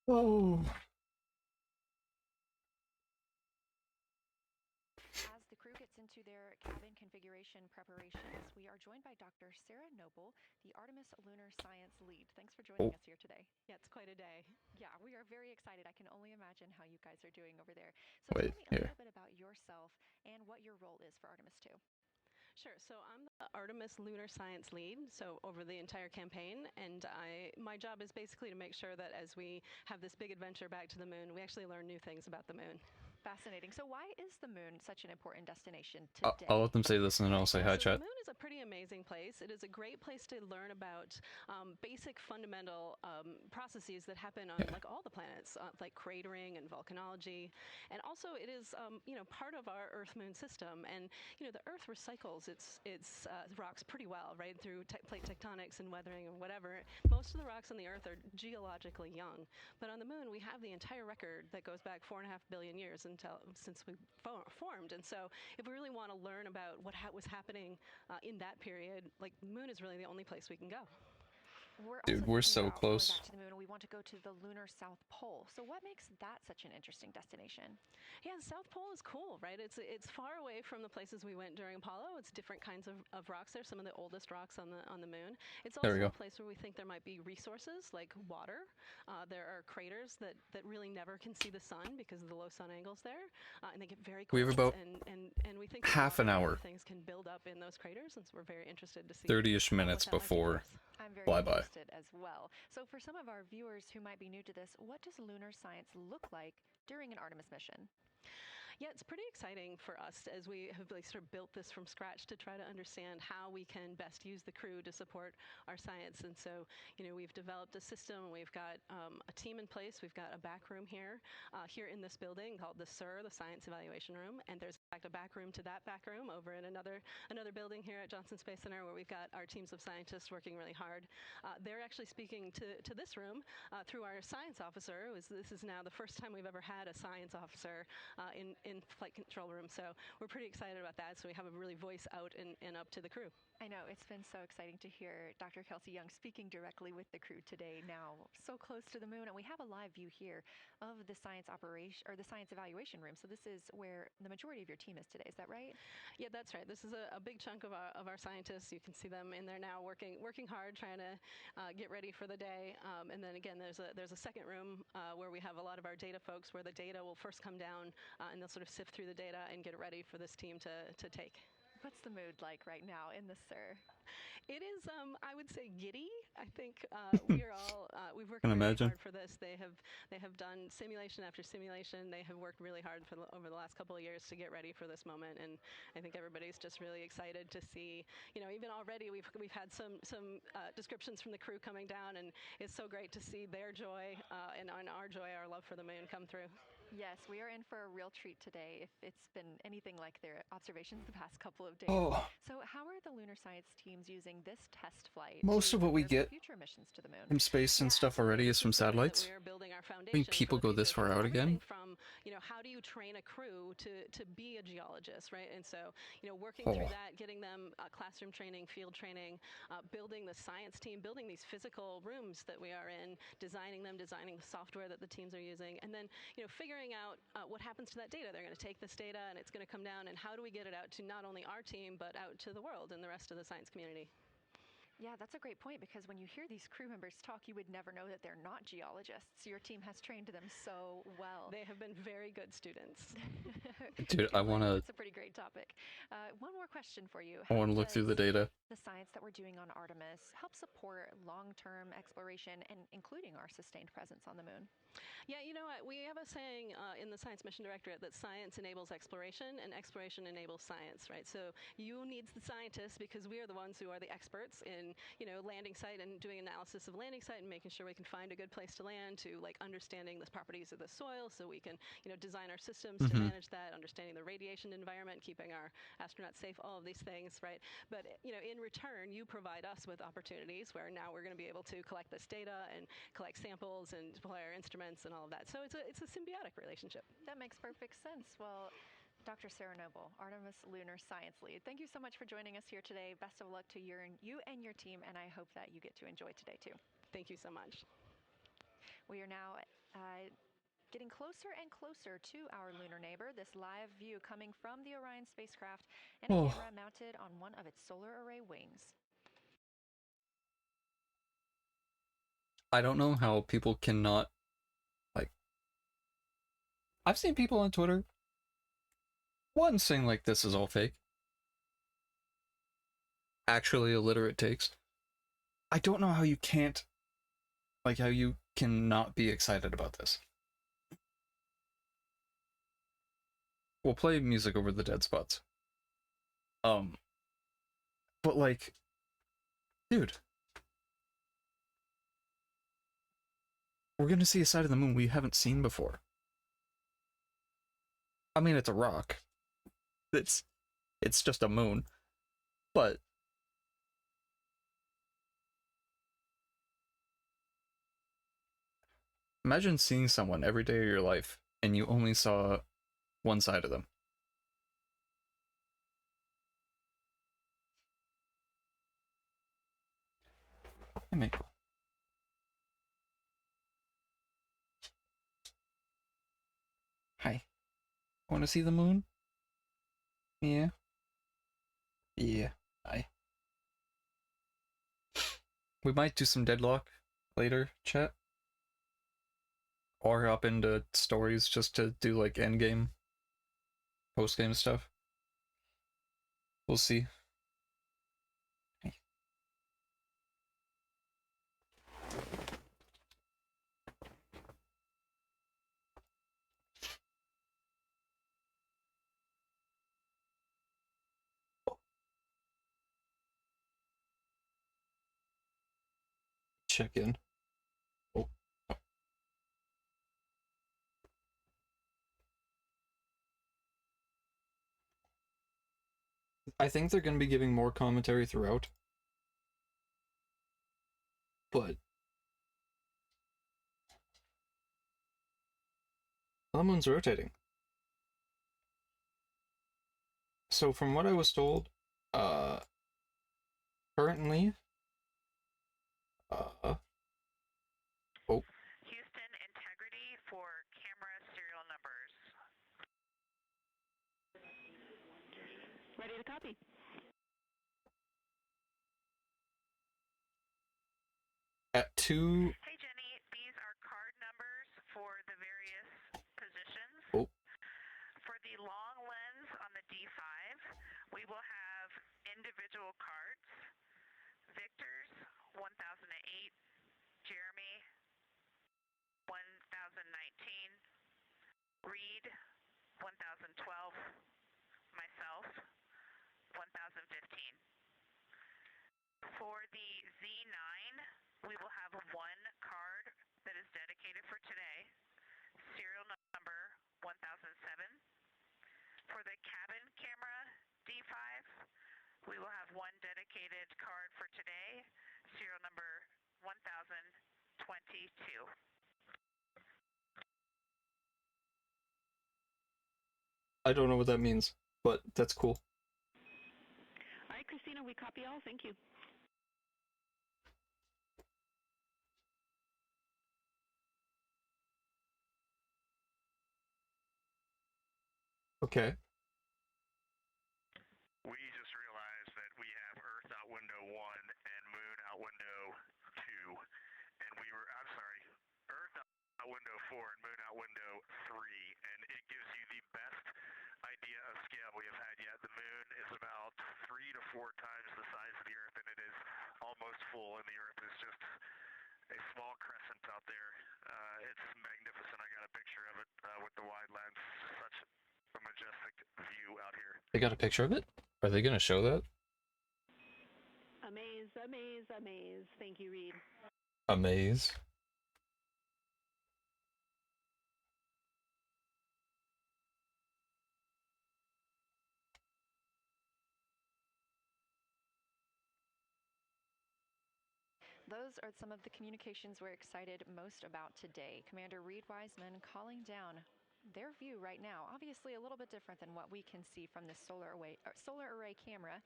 Oh. As the crew gets into their cabin configuration preparations, we are joined by Dr. Sarah Noble, the Artemis Lunar Science Lead. Thanks for joining Oh, us here today. Yeah, it's quite a day. Yeah, we are very excited. I can only imagine how you guys are doing over there. So tell wait, me a here. little bit about yourself and what your role is for Artemis 2. Sure. So I'm the Artemis Lunar Science Lead, so over the entire campaign, and my job is basically to make sure that as we have this big adventure back to the moon, we actually learn new things about the moon. Fascinating. So why is the moon such an important destination I'll let today? them say this and then I'll say Yeah, hi, so the chat. moon is a pretty amazing place. It is a great place to learn about basic fundamental processes that happen on Yeah. like all the planets, like cratering and volcanology, and also it is part of our Earth-Moon system. And the Earth recycles its rocks pretty well, right, through plate tectonics and weathering and whatever. Most of the rocks on the Earth are geologically young, but on the moon we have the entire record that goes back 4.5 billion years since we formed. And so if we really want to learn about what was happening in that period, like the moon is really the only place we can go. We're Dude, also we're thinking so about going back close. to the moon, and we want to go to the lunar South Pole. So, what makes that such an interesting destination? Yeah, the South Pole is cool, right? It's far away from the places we went during Apollo. It's different kinds of rocks there, some of the oldest rocks on the moon. It's There we also a go. place where we think there might be resources like water. There are craters that really never can see the sun because of the low sun angles there, and they get very We have cold. about And we think that half water an and other hour, things can build up in those craters, and so we're very interested to see 30-ish what minutes that might be for before us. I'm very flyby. interested as well. So, for some of our viewers who might be new to this, what does lunar science look like during an Artemis mission? Yeah, it's pretty exciting for us as we have like sort of built this from scratch to try to understand how we can best use the crew to support our science. And so, we've developed a system. We've got a team in place. We've got a back room here in this building called the SIR, the Science Evaluation Room. And there's in fact a back room to that back room over in another building here at Johnson Space Center where we've got our teams of scientists working really hard. They're actually speaking to this room through our science officer. This is now the first time we've ever had a science officer in flight control room. So we're pretty excited about that. So we have a really voice out and up to the crew. I know it's been so exciting to hear Dr. Kelsey Young speaking directly with the crew today, now so close to the moon. And we have a live view here of the science operation or the science evaluation room. So this is where the majority of your team is today. Is that right? Yeah, that's right. This is a big chunk of our scientists. You can see them in there now working hard, trying to get ready for the day. And then again, there's a second room where we have a lot of our data folks, where the data will first come down and they'll sort of sift through the data and get it ready for this team to take. What's the mood like right now in the SIR? It is, I would say, giddy. I think we are all we've worked Can very imagine. hard for this. They have done simulation after simulation. They have worked really hard over the last couple of years to get ready for this moment, and I think everybody's just really excited to see. Even already we've had some descriptions from the crew coming down, and it's so great to see their joy and our joy, our love for the moon come through. Yes, we are in for a real treat today if it's been anything like their observations the past couple of days. Oh, So, how are the lunar science teams using this test flight most to of what we prepare for get future missions to the moon? from space and Yeah, stuff absolutely. already is This from is the way that we satellites. are building our I mean, foundation for people the go this future. far So out everything again. from, how do you train a crew to be a geologist, right? And so, working through Oh, that, getting them classroom training, field training, building the science team, building these physical rooms that we are in, designing them, designing the software that the teams are using, and then, figuring out what happens to that data. They're going to take this data and it's going to come down, and how do we get it out to not only our team, but out to the world and the rest of the science community? Yeah, that's a great point because when you hear these crew members talk, you would never know that they're not geologists. Your team has trained them so well. They have been very good students. dude, I Feels like wanna it's a pretty great topic. One more question for you. I How wanna look through the does data. the science that we're doing on Artemis help support long-term exploration and including our sustained presence on the moon? Yeah, you know what? We have a saying in the Science Mission Directorate that science enables exploration and exploration enables science, right? So you need the scientists because we are the ones who are the experts in, landing site and doing analysis of landing site and making sure we can find a good place to land, to like understanding the properties of the soil so we can, design our systems to Mm-hmm. manage that, understanding the radiation environment, keeping our astronauts safe, all of these things, right? But, in return, you provide us with opportunities where now we're going to be able to collect this data and collect samples and deploy our instruments and all of that. So it's a symbiotic relationship. That makes perfect sense. Well, Dr. Sarah Noble, Artemis Lunar Science Lead, thank you so much for joining us here today. Best of luck to you and your team, and I hope that you get to enjoy today too. Thank you so much. We are now getting closer and closer to our lunar neighbor. This live view coming from the Orion spacecraft and a camera mounted on one of its solar array wings. I don't know how people cannot, like, I've seen people on Twitter, one saying like this is all fake. Actually illiterate takes. I don't know how you can't, like, how you cannot be excited about this. We'll play music over the dead spots. But like, dude, we're gonna see a side of the moon we haven't seen before. I mean, it's a rock. It's just a moon. But imagine seeing someone every day of your life and you only saw one side of them. Hey, Michael. Hi. Want to see the moon? Yeah. Yeah. Hi. We might do some deadlock later, chat. Or hop into stories just to do like endgame, post-game stuff. We'll see. Hey. Check in. Oh. I think they're going to be giving more commentary throughout. But the moon's rotating. So from what I was told, currently, oh. Houston, integrity for camera serial numbers. Ready to copy. At 2. Hey Jenny, these are card numbers for the various positions. Oh. For the long lens on the D5, we will have individual cards. Victor's 1008, Jeremy 1019, Reed 1012, myself 1015. For the Z9, we will have one card that is dedicated for today, serial number 1007. For the cabin camera D5, we will have one dedicated card for today, serial number 1022. I don't know what that means, but that's cool. All right, Christina, we copy all. Thank you. Okay. We just realized that we have Earth out window 1 and Moon out window 2, and I'm sorry, Earth out window 4 and Moon out window 3, and it gives you the best idea of scale we have had yet. The Moon is about 3 to 4 times the size of the Earth, and it is almost full, and the Earth is just a small crescent out there. It's magnificent. I got a picture of it with the wide lens. Such a majestic view out here. They got a picture of it? Are they going to show that? Amaze, amaze, amaze. Thank you, Reed. Amaze. Those are some of the communications we're excited most about today. Commander Reed Wiseman calling down their view right now. Obviously a little bit different than what we can see from this solar array camera.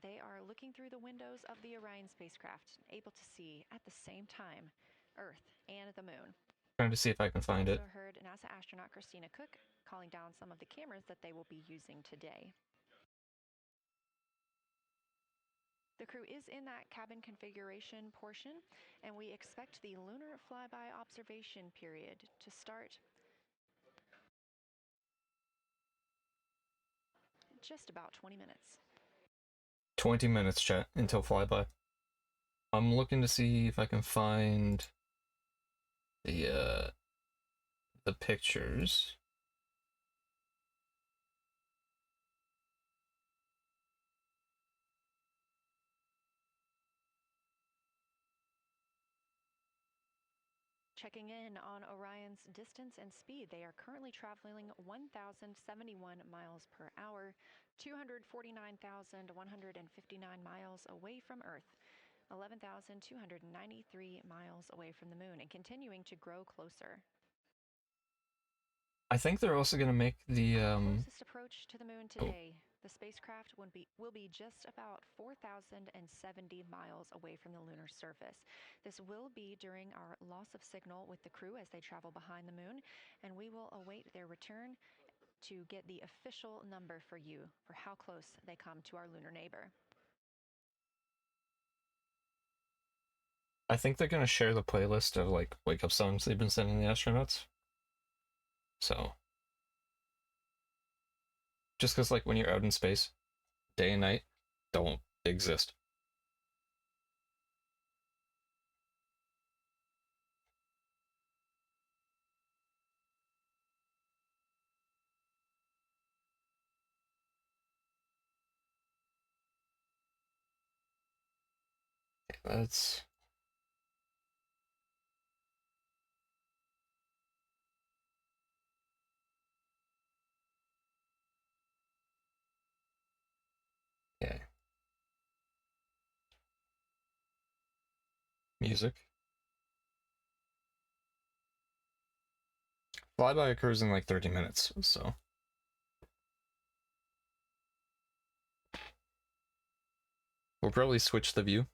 They are looking through the windows of the Orion spacecraft, able to see at the same time Earth and the moon. Trying to see if I can find it. Also heard NASA astronaut Christina Cook calling down some of the cameras that they will be using today. The crew is in that cabin configuration portion, and we expect the lunar flyby observation period to start just about 20 minutes. 20 minutes, chat, until flyby. I'm looking to see if I can find the pictures. Checking in on Orion's distance and speed, they are currently traveling 1,071 miles per hour, 249,159 miles away from Earth, 11,293 miles away from the moon, and continuing to grow closer. I think they're also gonna make the Closest approach to the moon today. The spacecraft will be just about 4,070 miles away from the lunar surface. This will be during our loss of signal with the crew as they travel behind the moon, and we will await their return to get the official number for you for how close they come to our lunar neighbor. I think they're gonna share the playlist of like wake up songs they've been sending the astronauts. So just because like when you're out in space, day and night don't exist. That's okay. Music. Flyby occurs in like 30 minutes, so we'll probably switch the view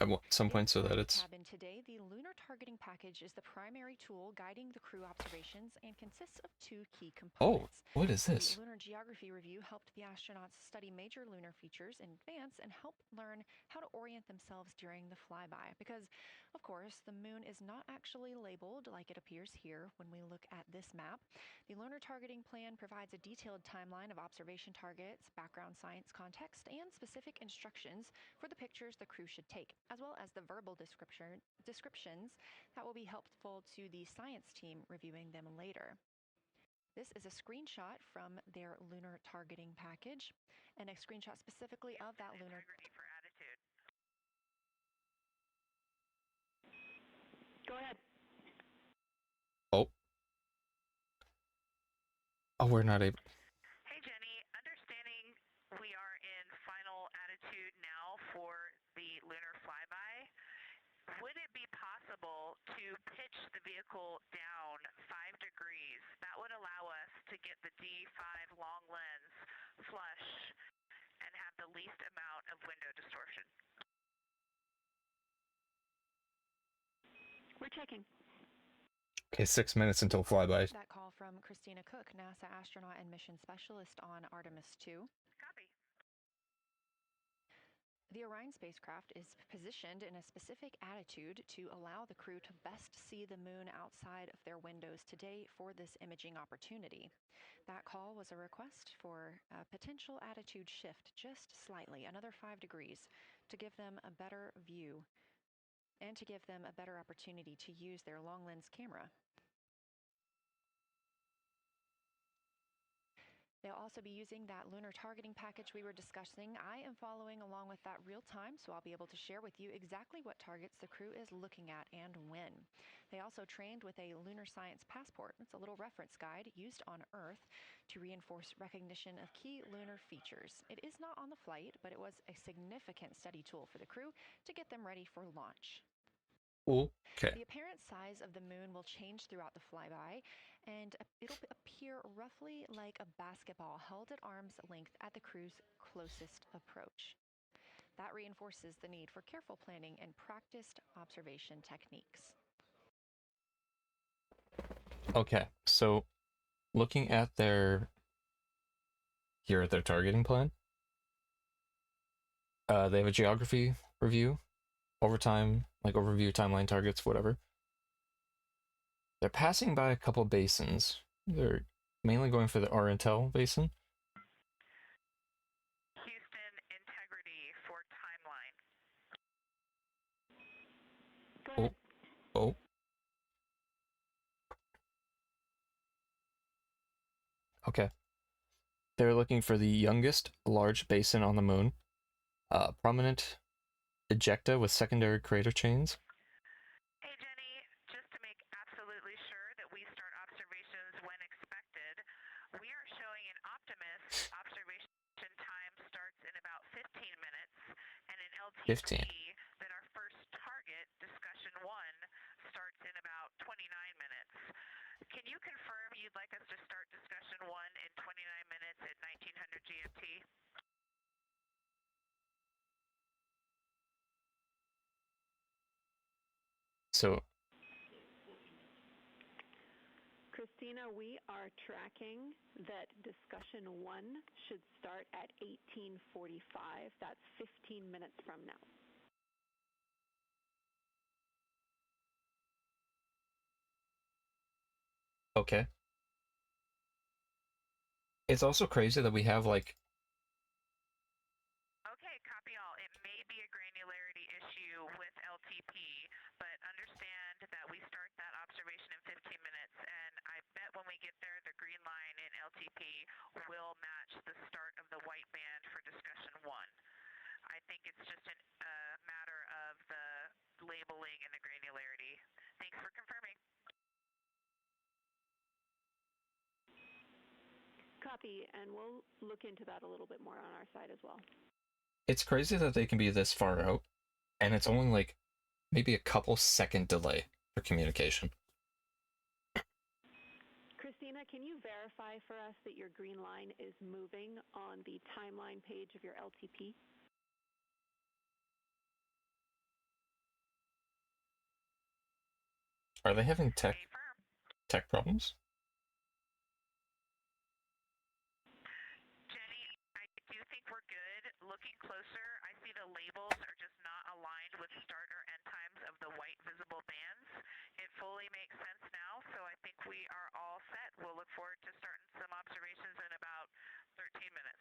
at some point so that it's cabin today, the lunar targeting package is the primary tool guiding the crew observations and consists of two key components. what is this? The Lunar Geography Review helped the astronauts study major lunar features in advance and help learn how to orient themselves during the flyby. Because, of course, the moon is not actually labeled like it appears here when we look at this map. The lunar targeting plan provides a detailed timeline of observation targets, background science context, and specific instructions for the pictures the crew should take, as well as the verbal descriptions that will be helpful to the science team reviewing them later. This is a screenshot from their lunar targeting package, and a screenshot specifically of that lunar. For attitude. Go ahead. Oh, we're not able. Hey Jenny, understanding we are in final attitude now for the lunar flyby, would it be possible to pitch the vehicle down 5 degrees? That would allow us to get the D5 long lens flush and have the least amount of window distortion. We're checking. Okay, 6 minutes until flyby. That call from Christina Cook, NASA astronaut and mission specialist on Artemis 2. Copy. The Orion spacecraft is positioned in a specific attitude to allow the crew to best see the moon outside of their windows today for this imaging opportunity. That call was a request for a potential attitude shift just slightly, another 5 degrees, to give them a better view and to give them a better opportunity to use their long lens camera. They'll also be using that lunar targeting package we were discussing. I am following along with that real time, so I'll be able to share with you exactly what targets the crew is looking at and when. They also trained with a lunar science passport. It's a little reference guide used on Earth to reinforce recognition of key lunar features. It is not on the flight, but it was a significant study tool for the crew to get them ready for launch. Okay. The apparent size of the moon will change throughout the flyby, and it'll appear roughly like a basketball held at arm's length at the crew's closest approach. That reinforces the need for careful planning and practiced observation techniques. Okay, so looking at their targeting plan, they have a geography review, overtime, like overview, timeline targets, whatever. They're passing by a couple basins. They're mainly going for the Oriental basin. Houston, integrity for timeline. Go Oh, ahead. oh. Okay. They're looking for the youngest large basin on the moon, prominent ejecta with secondary crater chains. Hey Jenny, just to make absolutely sure that we start observations when expected, we are showing an Optimus observation time starts in about 15 minutes, and an LTP 15. that our first target, discussion 1, starts in about 29 minutes. Can you confirm you'd like us to start discussion 1 in 29 minutes at 1900 GMT? So, Christina, we are tracking that discussion 1 should start at 18:45. That's 15 minutes from now. okay. It's also crazy that we have like Okay, copy all. It may be a granularity issue with LTP, but understand that we start that observation in 15 minutes, and I bet when we get there, the green line in LTP will match the start of the white band for discussion 1. I think it's just a matter of the labeling and the granularity. Thanks for confirming. Copy, and we'll look into that a little bit more on our side as well. it's crazy that they can be this far out, and it's only like maybe a couple second delay for communication. Christina, can you verify for us that your green line is moving on the timeline page of your LTP? Are they having Affirm. tech problems? Jenny, I do think we're good. Looking closer, I see the labels are just not aligned with start or end times of the white visible bands. It fully makes sense now, so I think we are all set. We'll look forward to starting some observations in about 13 minutes.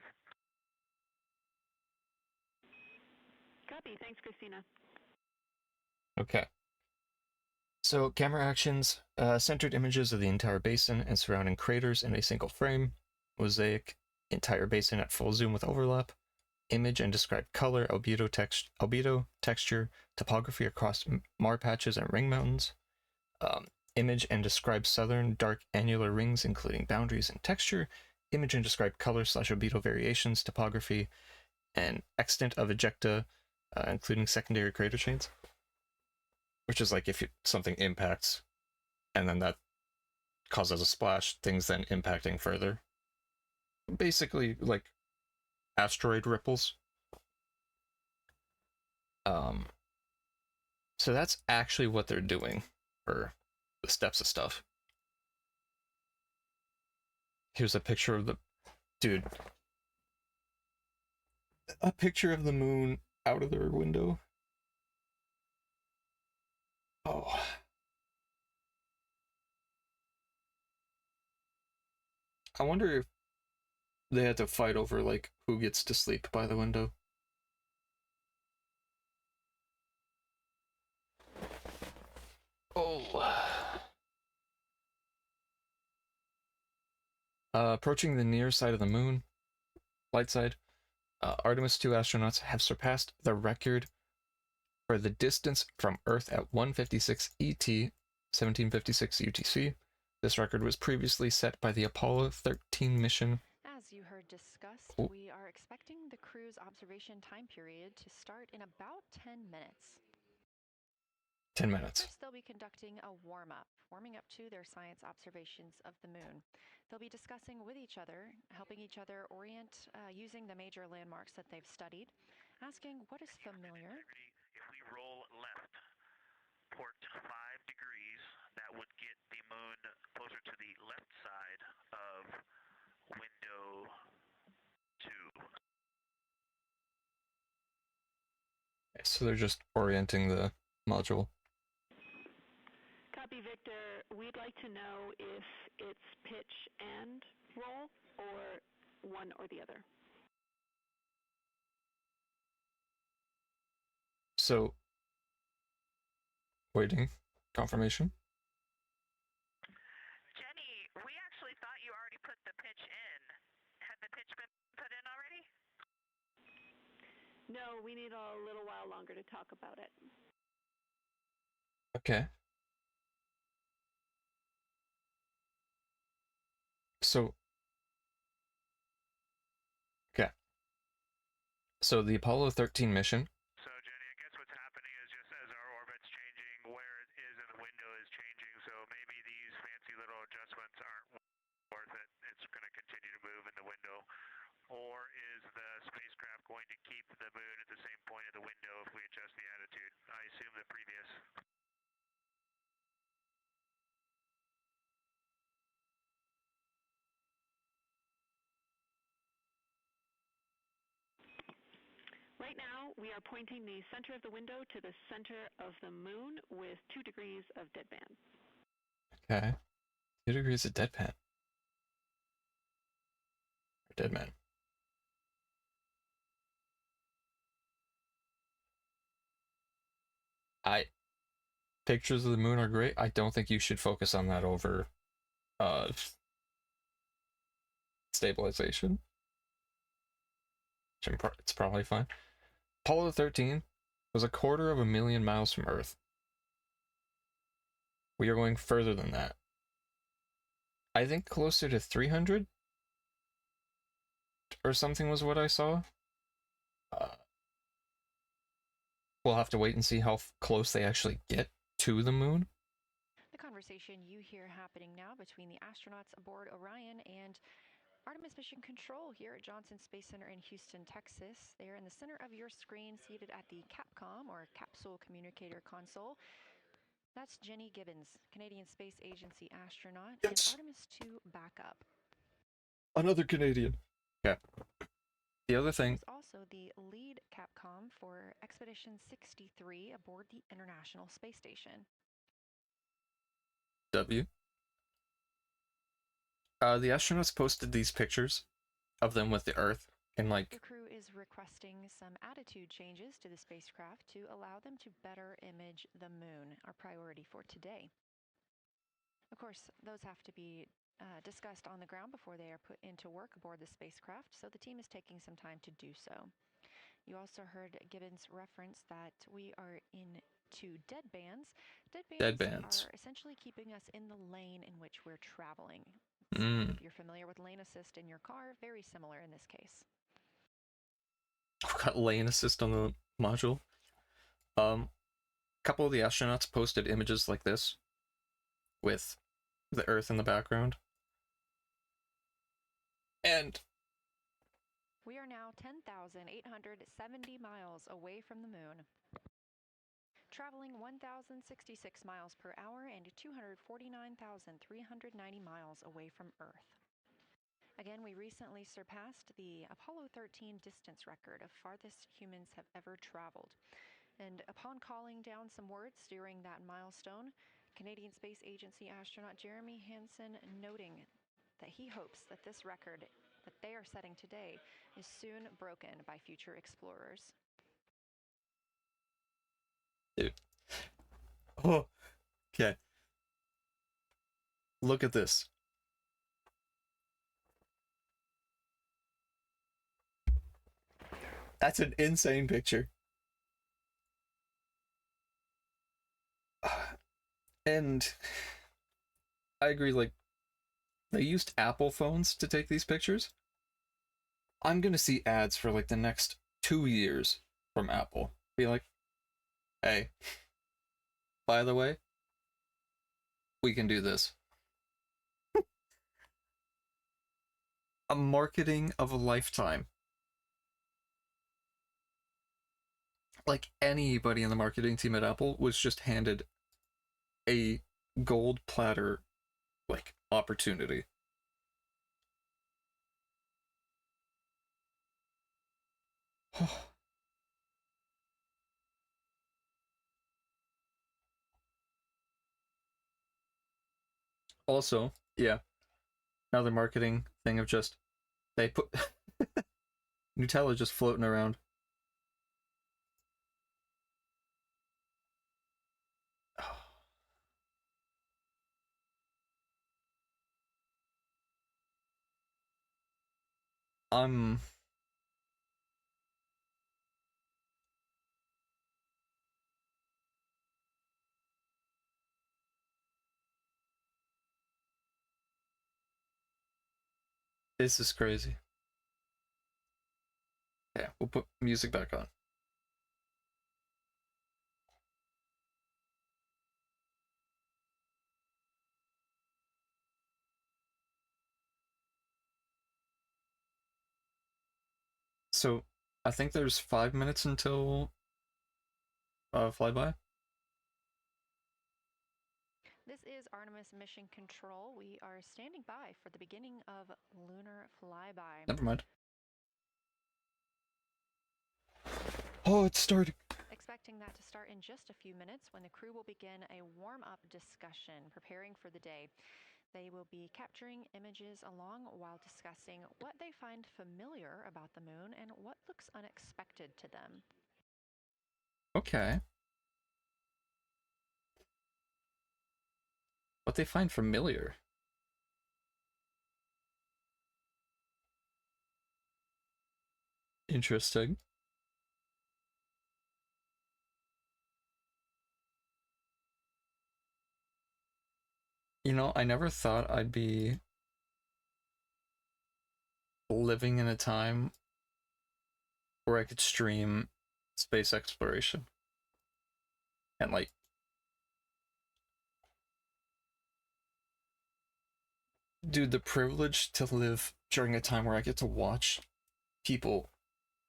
Copy. Thanks, Christina. Okay. So, camera actions, centered images of the entire basin and surrounding craters in a single frame, mosaic, entire basin at full zoom with overlap, image and describe color, albedo, texture, topography across mar patches and ring mountains, image and describe southern dark annular rings, including boundaries and texture, image and describe color / albedo variations, topography, and extent of ejecta, including secondary crater chains. Which is like if something impacts and then that causes a splash, things then impacting further. Basically, like asteroid ripples. So that's actually what they're doing for the steps of stuff. Here's a picture of the dude. A picture of the moon out of their window. Oh. I wonder if they had to fight over like who gets to sleep by the window. Oh. Approaching the near side of the moon, light side, Artemis 2 astronauts have surpassed the record for the distance from Earth at 156 ET, 1756 UTC. This record was previously set by the Apollo 13 mission. As you heard discussed, Oh. we are expecting the crew's observation time period to start in about 10 minutes. 10 minutes. First, they'll be conducting a warming up to their science observations of the moon. They'll be discussing with each other, helping each other orient using the major landmarks that they've studied, asking what is familiar. If we roll left, port 5 degrees, that would get the moon closer to So they're just orienting the module. Copy, Victor. We'd like to know if it's pitch and roll or one or the other. So, waiting. Confirmation. Jenny, we actually thought you already put the pitch in. Had the pitch been put in already? No, we need a little while longer to talk about it. Okay. So, okay. So the Apollo 13 mission. So, Jenny, I guess what's happening is just as our orbit's changing, where it is in the window is changing, so maybe these fancy little adjustments aren't worth it. It's going to continue to move in the window. Or is the spacecraft going to keep the moon at the same point of the window if we adjust the attitude? I assume the previous. Right now, we are pointing the center of the window to the center of the moon with 2 degrees of deadpan. Okay. 2 degrees of deadpan. Or deadman. Pictures of the moon are great. I don't think you should focus on that over stabilization. It's probably fine. Apollo 13 was 250,000 miles from Earth. We are going further than that. I think closer to 300 or something was what I saw. We'll have to wait and see how close they actually get to the moon. The conversation you hear happening now between the astronauts aboard Orion and Artemis Mission Control here at Johnson Space Center in Houston, Texas. They are in the center of your screen, seated at the CAPCOM, or Capsule Communicator Console. That's Jenny Gibbons, Canadian Space Agency astronaut, and Yes. Artemis 2 backup. Another Canadian. Okay. The other thing. There's also the lead Capcom for Expedition 63 aboard the International Space Station. W. The astronauts posted these pictures of them with the Earth and like. The crew is requesting some attitude changes to the spacecraft to allow them to better image the moon, our priority for today. Of course, those have to be discussed on the ground before they are put into work aboard the spacecraft, so the team is taking some time to do so. You also heard Gibbons reference that we are in 2 deadbands. Deadbands are essentially keeping us in the lane in which we're traveling. If you're familiar with lane assist in your car, very similar in this case. I've got lane assist on the module. A couple of the astronauts posted images like this with the Earth in the background. And we are now 10,870 miles away from the moon, traveling 1,066 miles per hour and 249,390 miles away from Earth. Again, we recently surpassed the Apollo 13 distance record of farthest humans have ever traveled. And upon calling down some words during that milestone, Canadian Space Agency astronaut Jeremy Hansen noting that he hopes that this record that they are setting today is soon broken by future explorers. Dude. Oh, okay. Look at this. That's an insane picture. And I agree, like, they used Apple phones to take these pictures. I'm gonna see ads for like the next 2 years from Apple. Be like, hey, by the way, we can do this. A marketing of a lifetime. Like anybody in the marketing team at Apple was just handed a gold platter, like, opportunity. Also, yeah, another marketing thing of just they put Nutella just floating around. I'm This is crazy. Yeah, we'll put music back on. So, I think there's 5 minutes until flyby. This is Artemis Mission Control. We are standing by for the beginning of lunar flyby. Never mind. Oh, it's starting. Expecting that to start in just a few minutes when the crew will begin a warm-up discussion, preparing for the day. They will be capturing images along while discussing what they find familiar about the moon and what looks unexpected to them. Okay. What they find familiar. Interesting. You know, I never thought I'd be living in a time where I could stream space exploration. And like dude, the privilege to live during a time where I get to watch people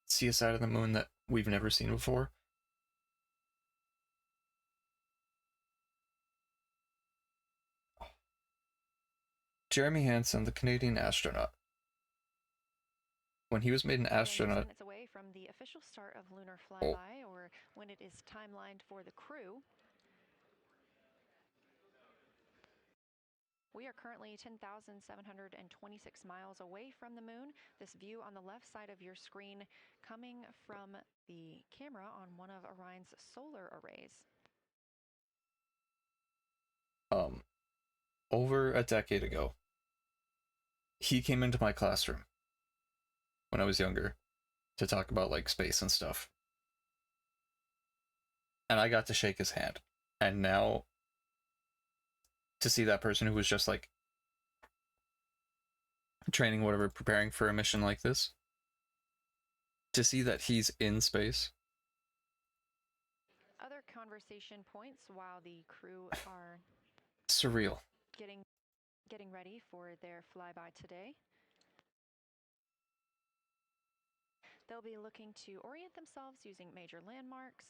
see a side of the moon that we've never seen before. Jeremy Hansen, the Canadian astronaut. When he was made an Again, just astronaut, minutes away from the official start of lunar flyby, or when it is timelined for the crew. We are currently 10,726 miles away from the moon. This view on the left side of your screen coming from the camera on one of Orion's solar arrays. over a decade ago, he came into my classroom when I was younger to talk about like space and stuff. And I got to shake his hand. And now to see that person who was just like training, whatever, preparing for a mission like this, to see that he's in space. Other conversation points while the crew are Surreal. getting ready for their flyby today. They'll be looking to orient themselves using major landmarks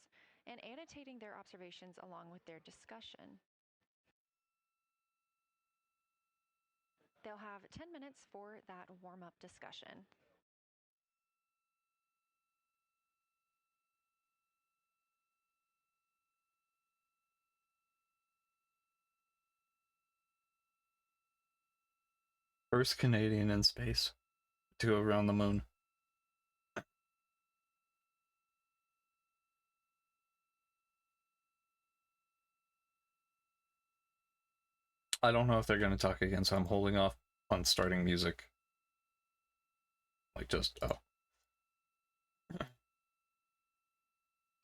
and annotating their observations along with their discussion. They'll have 10 minutes for that warm-up discussion. First Canadian in space to go around the moon. I don't know if they're going to talk again, so I'm holding off on starting music. Like, just, oh.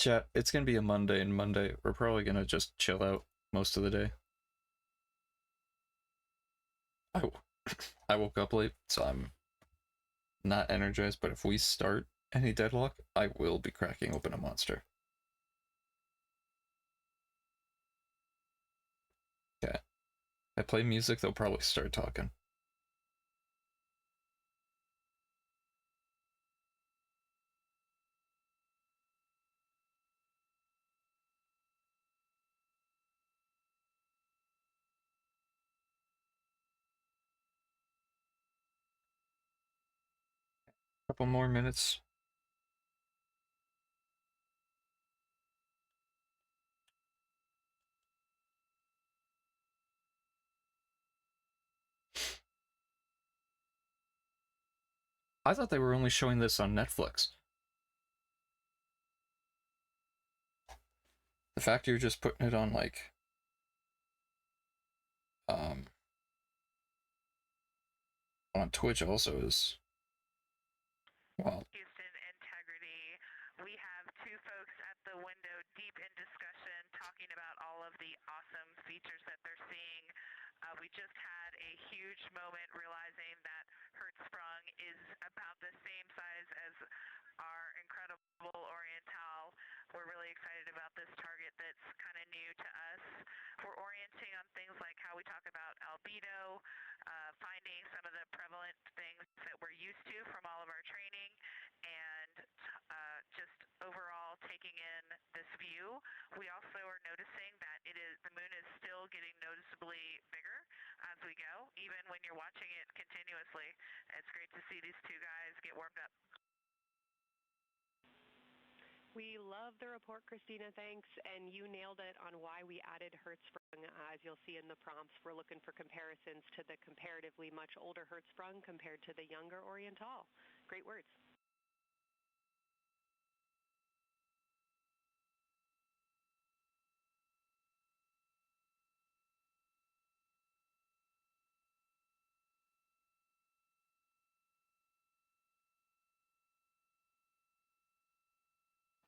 Chat, it's going to be a Monday, and Monday, we're probably going to just chill out most of the day. I woke up late, so I'm not energized, but if we start any deadlock, I will be cracking open a monster. Okay. I play music, they'll probably start talking. Couple more minutes. I thought they were only showing this on Netflix. The fact you're just putting it on, like, on Twitch also is, well, Houston Integrity. We have two folks at the window deep in discussion talking about all of the awesome features that they're seeing. We just had a huge moment realizing that Hertzsprung is about the same size as our incredible Oriental. We're really excited about this target that's kind of new to us. We're orienting on things like how we talk about albedo, finding some of the prevalent things that we're used to from all of our training, and just overall taking in this view. We also are noticing that the moon is still getting noticeably bigger as we go, even when you're watching it continuously. It's great to see these two guys get warmed up. We love the report, Christina, thanks. And you nailed it on why we added Hertzsprung. As you'll see in the prompts, we're looking for comparisons to the comparatively much older Hertzsprung compared to the younger Oriental. Great words.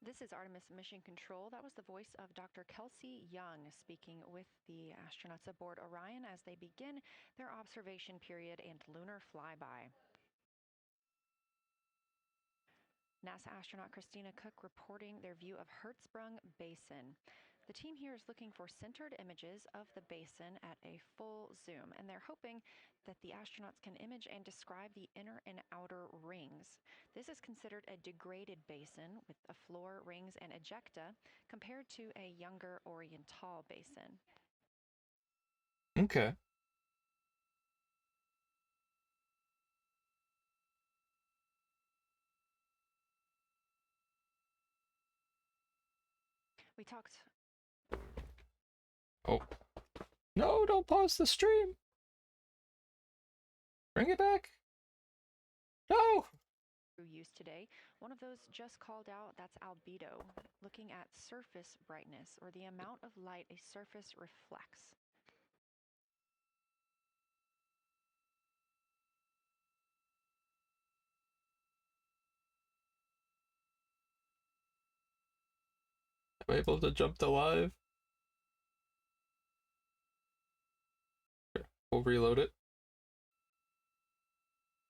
This is Artemis Mission Control. That was the voice of Dr. Kelsey Young speaking with the astronauts aboard Orion as they begin their observation period and lunar flyby. NASA astronaut Christina Cook reporting their view of Hertzsprung Basin. The team here is looking for centered images of the basin at a full zoom, and they're hoping that the astronauts can image and describe the inner and outer rings. This is considered a degraded basin with a floor, rings, and ejecta compared to a younger Oriental basin. okay. We talked. Oh. No, don't pause the stream! Bring it back! No! Used today. One of those just called out, that's albedo, looking at surface brightness or the amount of light a surface reflects. Am I able to jump to live? Here, we'll reload it.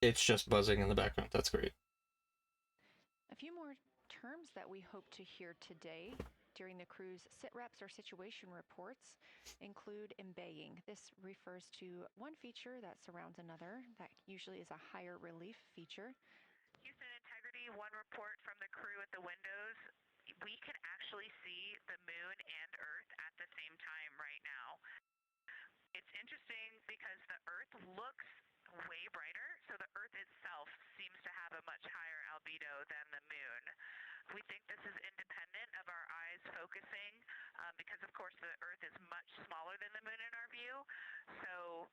It's just buzzing in the background. That's great. A few more terms that we hope to hear today during the crew's sit reps or situation reports include embaying. This refers to one feature that surrounds another. That usually is a higher relief feature. Houston Integrity, one report from the crew at the windows. We can actually see the moon and Earth at the same time right now. It's interesting because the Earth looks way brighter, so the Earth itself seems to have a much higher albedo than the moon. We think this is independent of our eyes focusing because, of course, the Earth is much smaller than the moon in our view. So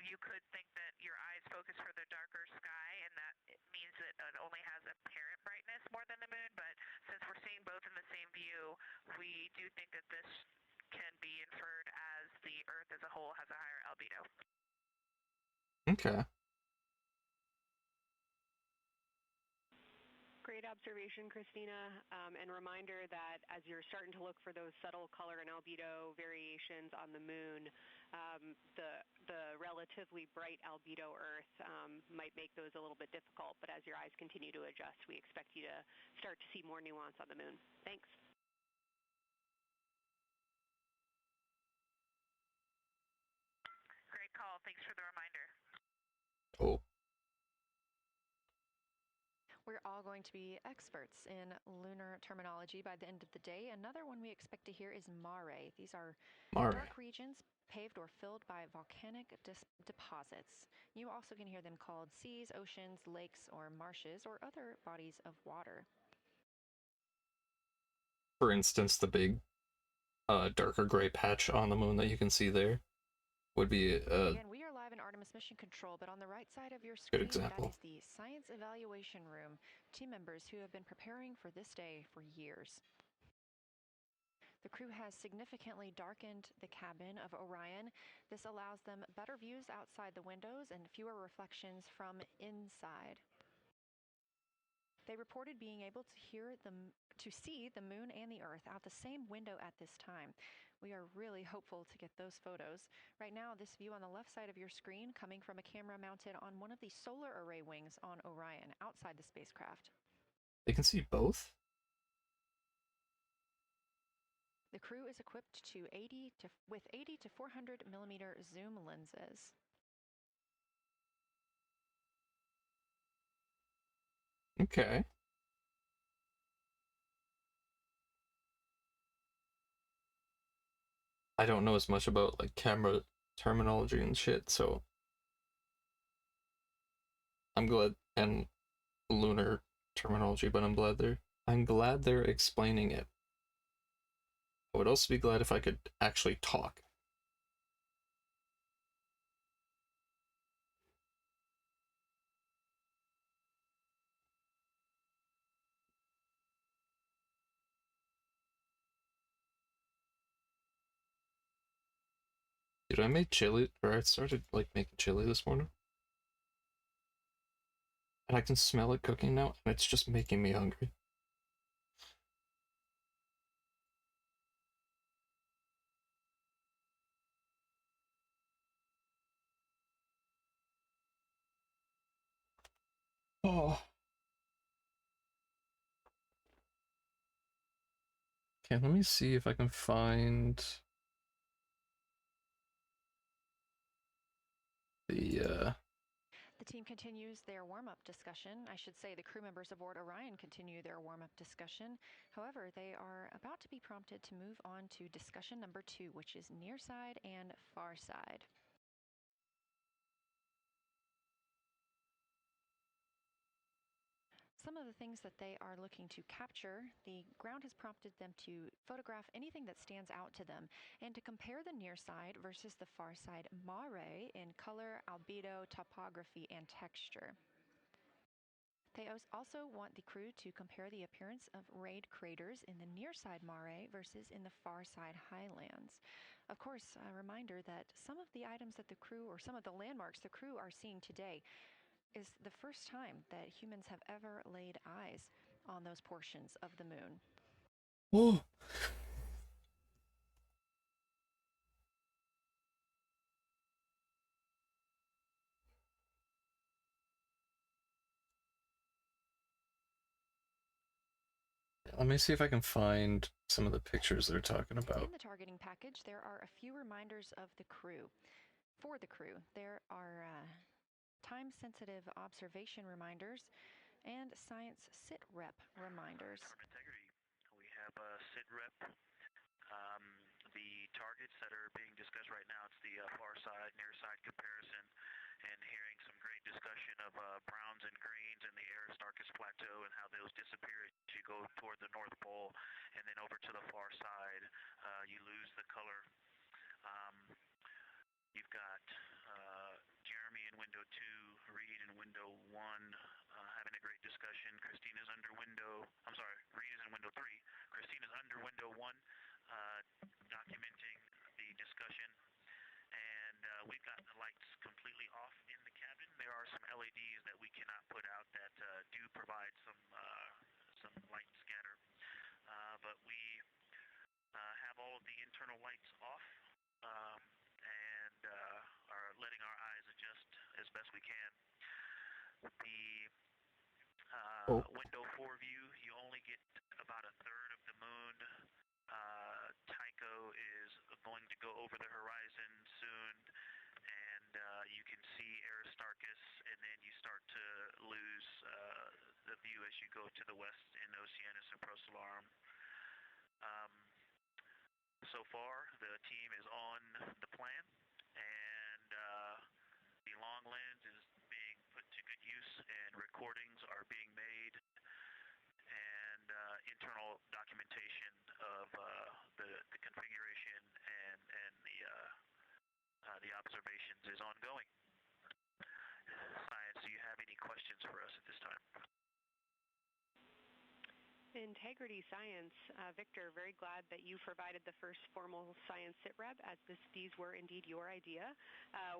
you could think that your eyes focus for the darker sky, and that it means that it only has apparent brightness more than the moon. But since we're seeing both in the same view, we do think that this can be inferred as the Earth as a whole has a higher albedo. Okay. Great observation, Christina, and reminder that as you're starting to look for those subtle color and albedo variations on the moon, the relatively bright albedo Earth might make those a little bit difficult, but as your eyes continue to adjust, we expect you to start to see more nuance on the moon. Thanks. Great call. Thanks for the reminder. Oh. We're all going to be experts in lunar terminology by the end of the day. Another one we expect to hear is mare. These are dark regions paved or filled by volcanic deposits. You also can hear them called seas, oceans, lakes, or marshes, or other bodies of water. For instance, the big darker gray patch on the moon that you can see there would be Again, we are live in Artemis Autonomous Mission Control, but on the right side of your Good screen, that example. is the Science Evaluation Room. Team members who have been preparing for this day for years. The crew has significantly darkened the cabin of Orion. This allows them better views outside the windows and fewer reflections from inside. They reported being able to see the moon and the Earth out the same window at this time. We are really hopeful to get those photos. Right now, this view on the left side of your screen coming from a camera mounted on one of the solar array wings on Orion outside the spacecraft. They can see both? The crew is equipped with 80 to 400 millimeter zoom lenses. Okay. I don't know as much about like camera terminology and shit, so I'm glad, and lunar terminology, but I'm glad they're explaining it. I would also be glad if I could actually talk. Dude, I made chili, or I started like making chili this morning. And I can smell it cooking now, and it's just making me hungry. Oh. Okay, let me see if I can find the The team continues their warm-up discussion. I should say the crew members aboard Orion continue their warm-up discussion. However, they are about to be prompted to move on to discussion number 2, which is near side and far side. Some of the things that they are looking to capture, the ground has prompted them to photograph anything that stands out to them and to compare the near side versus the far side mare in color, albedo, topography, and texture. They also want the crew to compare the appearance of rayed craters in the near side mare versus in the far side highlands. Of course, a reminder that some of the items that the crew, or some of the landmarks the crew are seeing today, is the first time that humans have ever laid eyes on those portions of the moon. oh. Let me see if I can find some of the pictures they're talking about. In the targeting package, there are a few reminders of the crew. For the crew, there are time-sensitive observation reminders and science sit rep reminders. Integrity. We have sit rep. The targets that are being discussed right now, it's the far side, near side comparison, and hearing some great discussion of browns and greens in the Aristarchus Plateau and how those disappear as you go toward the North Pole, and then over to the far side, you lose the color. You've got Jeremy in window 2, Reed in window 1, having a great discussion. Christina's under window, I'm sorry, Reed is in window 3. Christina's under window 1, documenting the discussion. And we've got the lights completely off in the cabin. There are some LEDs that we cannot put out that do provide some light scatter. But we have all of the internal lights off. And are letting our eyes adjust as best we can. The window 4 view, you only get about a third of the moon. Tycho is going to go over the horizon soon, and you can see Aristarchus, and then you start to lose the view as you go to the west in Oceanus and Procellarum. So far, the team is on the plan, and the long lens is being put to good use, and recordings are being made, and internal documentation of the configuration and the observations is ongoing. questions for us at this time. Integrity Science. Victor, very glad that you provided the first formal science sitrep, as these were indeed your idea.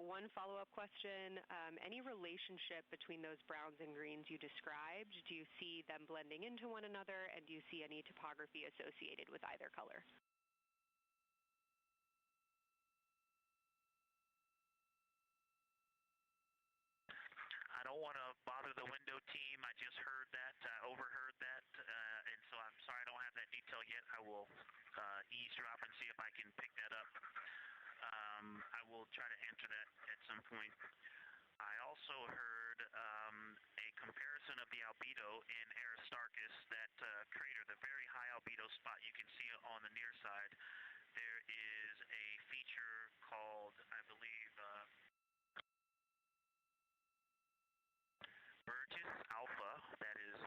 One follow-up question, any relationship between those browns and greens you described? Do you see them blending into one another, and do you see any topography associated with either color? I don't want to bother the window team. I just heard that, overheard that, and so I'm sorry I don't have that detail yet. I will eavesdrop and see if I can pick that up. I will try to answer that at some point. I also heard a comparison of the albedo in Aristarchus, that crater, the very high albedo spot. You can see it on the near side. There is a feature called, I believe, Burgess Alpha, that is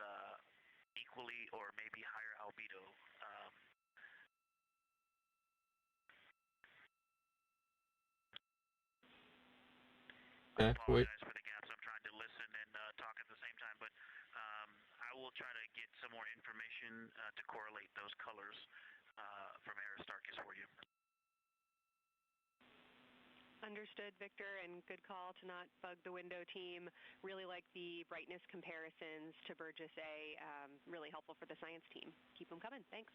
equally or maybe higher albedo. I apologize for the gaps. I'm trying to listen and talk at the same time, but I will try to get some more information to correlate those colors from Aristarchus for you. Understood, Victor, and good call to not bug the window team. Really like the brightness comparisons to Burgess A. Really helpful for the science team. Keep them coming. Thanks.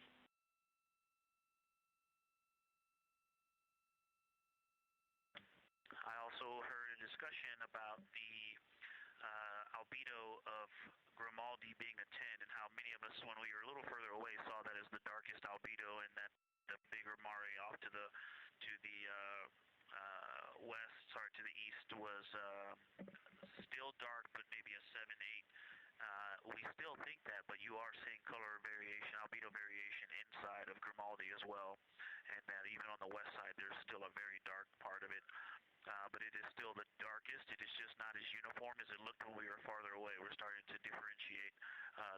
I also heard a discussion about the albedo of Grimaldi being a 10, and how many of us, when we were a little further away, saw that as the darkest albedo, and that the bigger Mare off to the to the east was still dark, but maybe a 7-8. We still think that, but you are seeing color variation, albedo variation inside of Grimaldi as well, and that even on the west side there's still a very dark part of it. But it is still the darkest. It is just not as uniform as it looked when we were farther away. We're starting to differentiate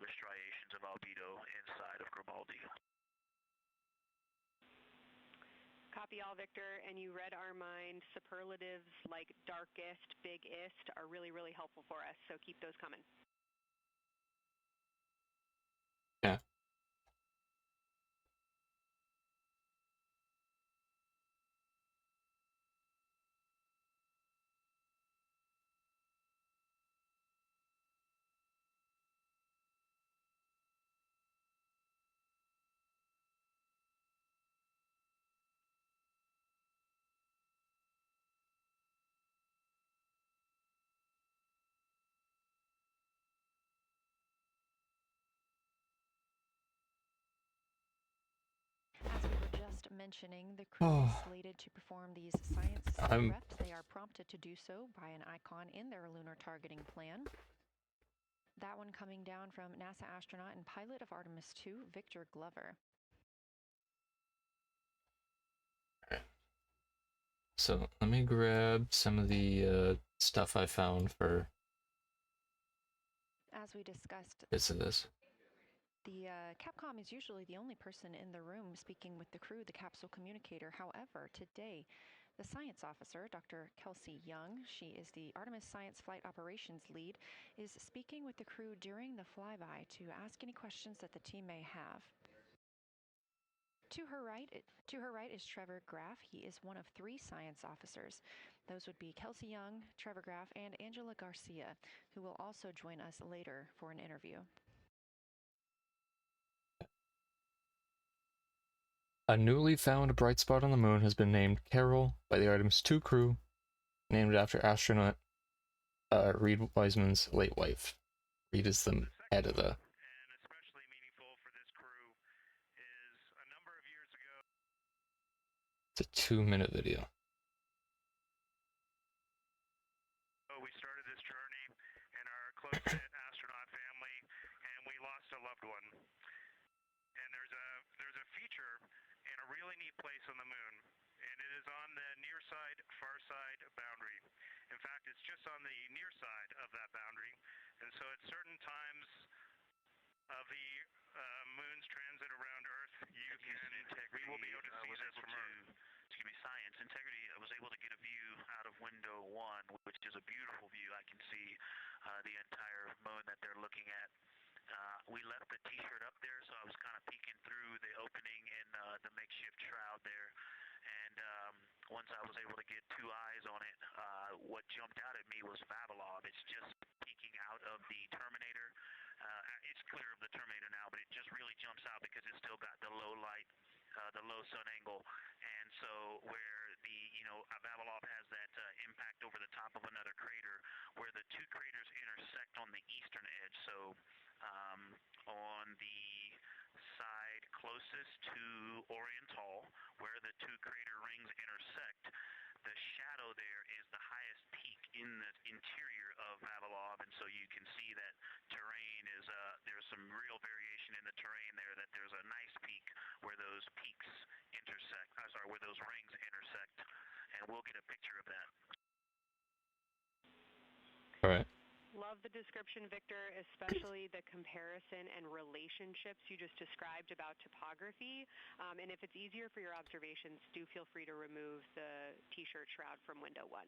the striations of albedo inside of Grimaldi. Copy all, Victor, and you read our mind. Superlatives like darkest, biggest are really, really helpful for us, so keep those coming. Yeah. As we were just mentioning, the crew is slated to perform these science reps. They are prompted to do so by an icon in their lunar targeting plan. That one coming down from NASA astronaut and pilot of Artemis II, Victor Glover. So let me grab some of the stuff I found for. As we discussed, bits of this. The Capcom is usually the only person in the room speaking with the crew, the capsule communicator. However, today, the science officer, Dr. Kelsey Young, she is the Artemis Science Flight Operations Lead, is speaking with the crew during the flyby to ask any questions that the team may have. To her right is Trevor Graff. He is one of 3 science officers. Those would be Kelsey Young, Trevor Graff, and Angela Garcia, who will also join us later for an interview. A newly found bright spot on the moon has been named Carol by the Artemis II crew, named after astronaut Reed Wiseman's late wife. Reed is the head of the. And especially meaningful for this crew is a number of years ago. It's a 2-minute video. We started this journey in our close-knit astronaut family, and we lost a loved one. And there's a feature in a really neat place on the moon, and it is on the near side, far side boundary. In fact, it's just on the near side of that boundary, and so at certain times of the moon's transit around Earth, we will be able to see this from Earth. Science integrity. I was able to get a view out of window 1, which is a beautiful view. I can see the entire makeshift shroud there. And once I was able to get two eyes on it, what jumped out at me was Vavilov. It's just peeking out of the Terminator. It's clear of the Terminator now, but it just really jumps out because it's still got the low light, the low sun angle. And so where the, Vavilov has that impact over the top of another crater, where the two craters intersect on the eastern edge. So on the side closest to Oriental, where the two crater rings intersect, the shadow there is the highest peak in the interior of Vavilov, and so you can see that terrain is, there's some real variation in the terrain there, that there's a nice peak where those peaks intersect, where those rings intersect, and we'll get a picture of that. All right. Love the description, Victor, especially the comparison and relationships you just described about topography. And if it's easier for your observations, do feel free to remove the T-shirt shroud from window 1.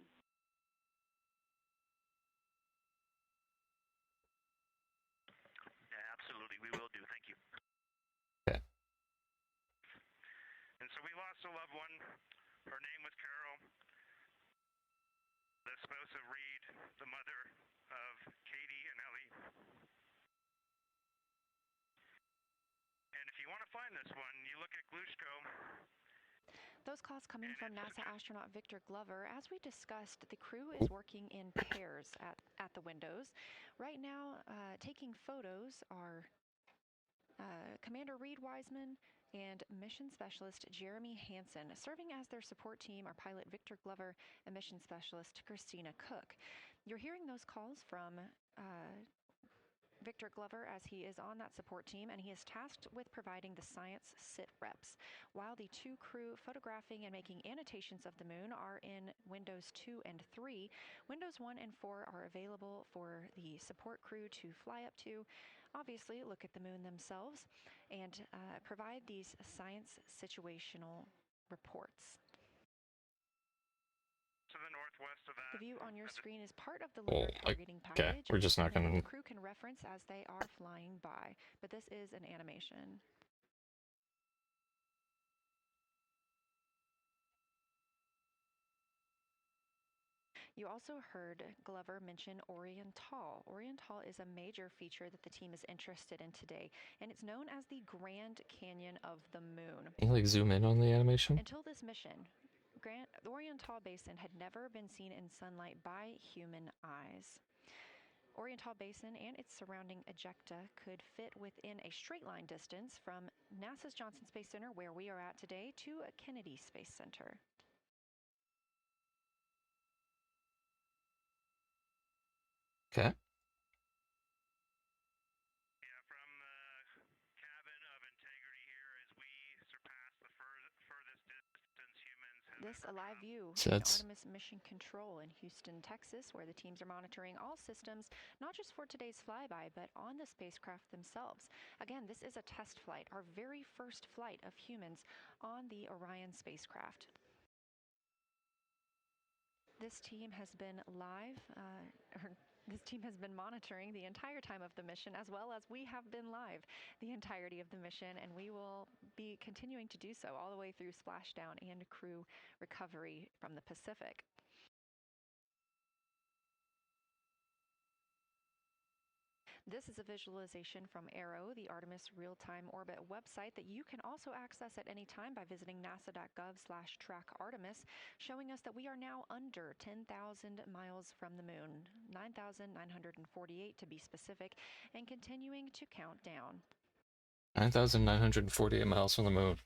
Yeah, absolutely, we will do. Thank you. Okay. And so we lost a loved one. Her name was Carol. The spouse of Reed, the mother of Katie and Ellie. And if you want to find this one, you look at Glushko. Those calls coming from NASA astronaut Victor Glover. As we discussed, the crew is working in pairs at the windows. Right now, taking photos are Commander Reed Wiseman and Mission Specialist Jeremy Hansen. Serving as their support team are pilot Victor Glover and Mission Specialist Christina Cook. You're hearing those calls from Victor Glover as he is on that support team, and he is tasked with providing the science sit reps, while the two crew photographing and making annotations of the moon are in Windows 2 and 3. Windows 1 and 4 are available for the support crew to fly up to, obviously look at the moon themselves, and provide these science situational reports. To the northwest of that. The view on your screen is part of the lunar targeting Okay, package. we're just not going The to... crew can reference as they are flying by, but this is an animation. You also heard Glover mention Oriental. Oriental is a major feature that the team is interested in today, and it's known as the Grand Canyon of the Moon. Can you zoom in on the animation? Until this mission, the Oriental Basin had never been seen in sunlight by human eyes. Oriental Basin and its surrounding ejecta could fit within a straight line distance from NASA's Johnson Space Center, where we are at today, to Kennedy Space Center. Okay. Yeah, from the cabin of Integrity here, as we surpass the furthest distance humans have This a live view So in that's... Artemis Mission Control in Houston, Texas, where the teams are monitoring all systems, not just for today's flyby, but on the spacecraft themselves. Again, this is a test flight, our very first flight of humans on the Orion spacecraft. This team has been this team has been monitoring the entire time of the mission, as well as we have been live the entirety of the mission, and we will be continuing to do so all the way through splashdown and crew recovery from the Pacific. This is a visualization from ARROW, the Artemis Real-Time Orbit website that you can also access at any time by visiting nasa.gov/trackartemis, showing us that we are now under 10,000 miles from the moon, 9,948 to be specific, and continuing to count down. 9,948 miles from the moon.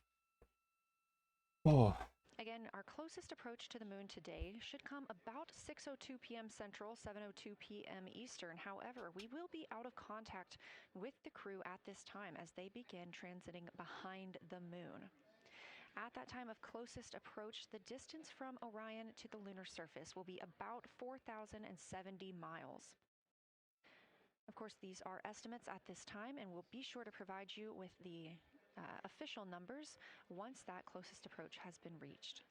Oh. Again, our closest approach to the moon today should come about 6:02 p.m. Central, 7:02 p.m. Eastern. However, we will be out of contact with the crew at this time as they begin transiting behind the moon. At that time of closest approach, the distance from Orion to the lunar surface will be about 4,070 miles. Of course, these are estimates at this time, and we'll be sure to provide you with the official numbers once that closest approach has been reached.